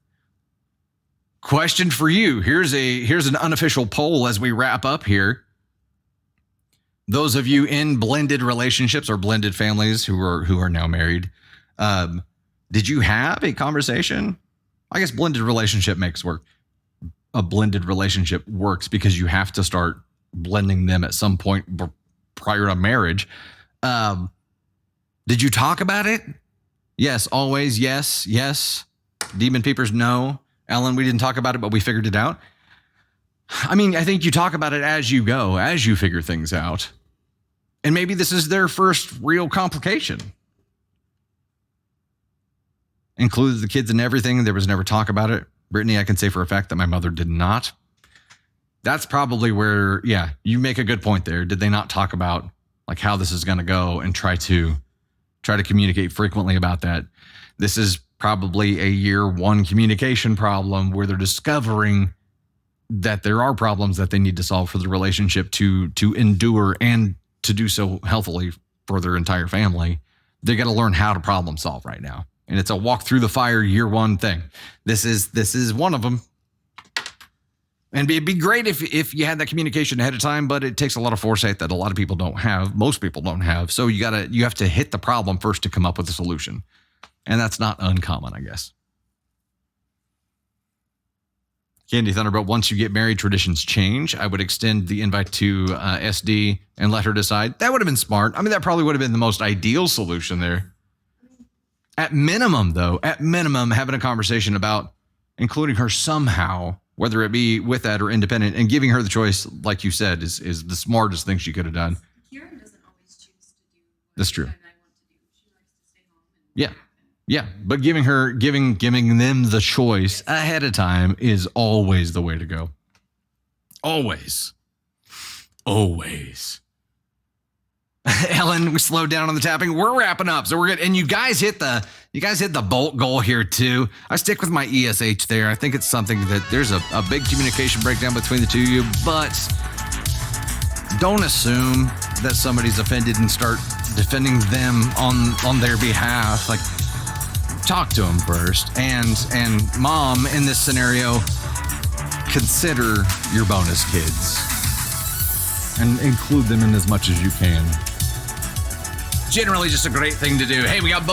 Question for you. Here's an unofficial poll as we wrap up here. Those of you in blended relationships or blended families who are now married, did you have a conversation? I guess blended relationship makes work. A blended relationship works because you have to start blending them at some point prior to marriage. Did you talk about it? Yes, always. Yes. Demon Peepers, no. Ellen, we didn't talk about it, but we figured it out. I mean, I think you talk about it as you go, as you figure things out. And maybe this is their first real complication. Included the kids and everything. There was never talk about it. Brittany, I can say for a fact that my mother did not. That's probably where, yeah, you make a good point there. Did they not talk about like how this is going to go and try to communicate frequently about that? This is probably a year one communication problem where they're discovering that there are problems that they need to solve for the relationship to endure and to do so healthily for their entire family. They got to learn how to problem solve right now. And it's a walk through the fire year one thing. This is one of them. And it'd be great if you had that communication ahead of time, but it takes a lot of foresight that a lot of people don't have. Most people don't have. So you have to hit the problem first to come up with a solution. And that's not uncommon, I guess. Candy Thunder, but once you get married, traditions change. I would extend the invite to SD and let her decide. That would have been smart. I mean, that probably would have been the most ideal solution there. At minimum, having a conversation about including her somehow, whether it be with that or independent, and giving her the choice, like you said, is the smartest thing she could have done. Kieran doesn't always choose to do what That's true. I want to do. She likes to stay home. And Yeah, but giving them the choice ahead of time is always the way to go. Always. Ellen, we slowed down on the tapping. We're wrapping up, so we're good. And you guys hit the bolt goal here too. I stick with my ESH there. I think it's something that there's a big communication breakdown between the two of you, but don't assume that somebody's offended and start defending them on their behalf. Like, talk to them first. And mom, in this scenario, consider your bonus kids and include them in as much as you can. Generally just a great thing to do. Hey, we got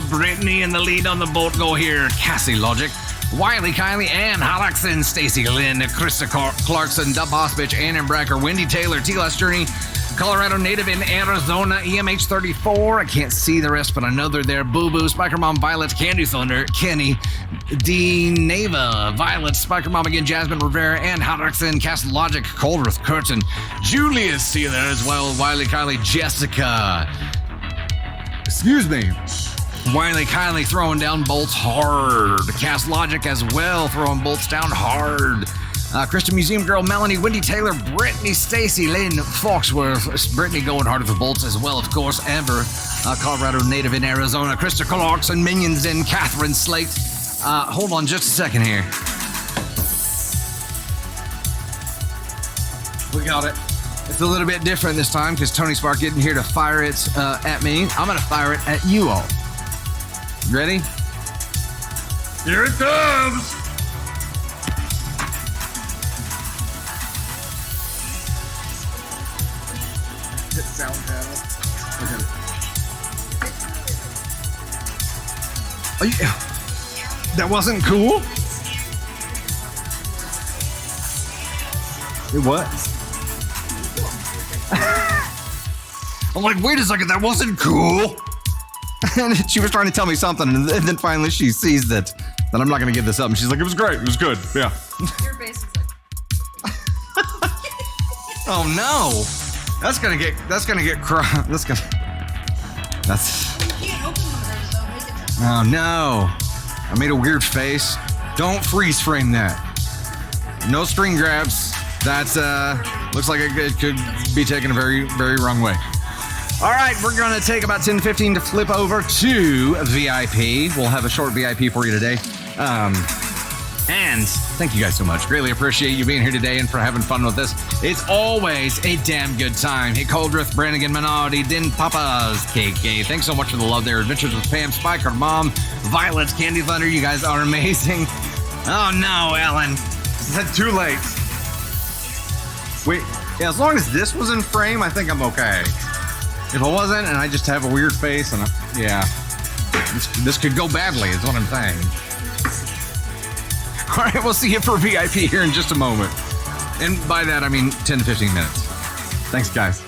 Brittany in the lead on the boat goal here. Cassie Logic, Wiley, Kylie, Ann, Halaxon, Stacy Lynn, Krista Clarkson, Dub Hospitch, Ann and Bracker, Wendy Taylor, T-Last Journey, Colorado native in Arizona, EMH34. I can't see the rest, but I know they're there. Boo Boo, Spiker Mom, Violet, Candy Thunder, Kenny, D Neva, Violet, Spiker Mom again, Jasmine Rivera, and Halaxon, Cast Logic, Coldrith, Curtin, Julius, see you there as well. Wiley, Kylie, Jessica. Excuse me. Wiley, Kylie throwing down bolts hard. Cast Logic as well, throwing bolts down hard. Christian Museum Girl, Melanie, Wendy Taylor, Brittany, Stacy, Lynn, Foxworth, Brittany going harder for bolts as well, of course, Amber, Colorado native in Arizona, Krista Clarkson, Minions in, Catherine Slate. Hold on just a second here. We got it. It's a little bit different this time because Tony Spark getting here to fire it at me. I'm going to fire it at you all. Ready? Here it comes. Hit sound panel. Look at it. Oh, yeah. That wasn't cool? It was. I'm like, wait a second, that wasn't cool. And she was trying to tell me something, and then finally she sees that I'm not going to give this up. And she's like, it was great, it was good, yeah. Your face is like. Oh no, that's gonna get that's. Oh no, I made a weird face. Don't freeze frame that. No screen grabs. That's looks like it could be taken a very, very wrong way. All right, we're going to take about 10-15 to flip over to VIP. We'll have a short VIP for you today. And thank you guys so much. Greatly appreciate you being here today and for having fun with this. It's always a damn good time. Hey, Coldrith, Brannigan, Minotti, Din Papas, KK. Thanks so much for the love there. Adventures with Pam, Spike, her mom, Violet, Candy Thunder. You guys are amazing. Oh no, Ellen. Is that too late? Wait, yeah, as long as this was in frame, I think I'm okay. If it wasn't, and I just have a weird face, and yeah, this could go badly, is what I'm saying. All right, we'll see you for VIP here in just a moment. And by that, I mean 10 to 15 minutes. Thanks, guys.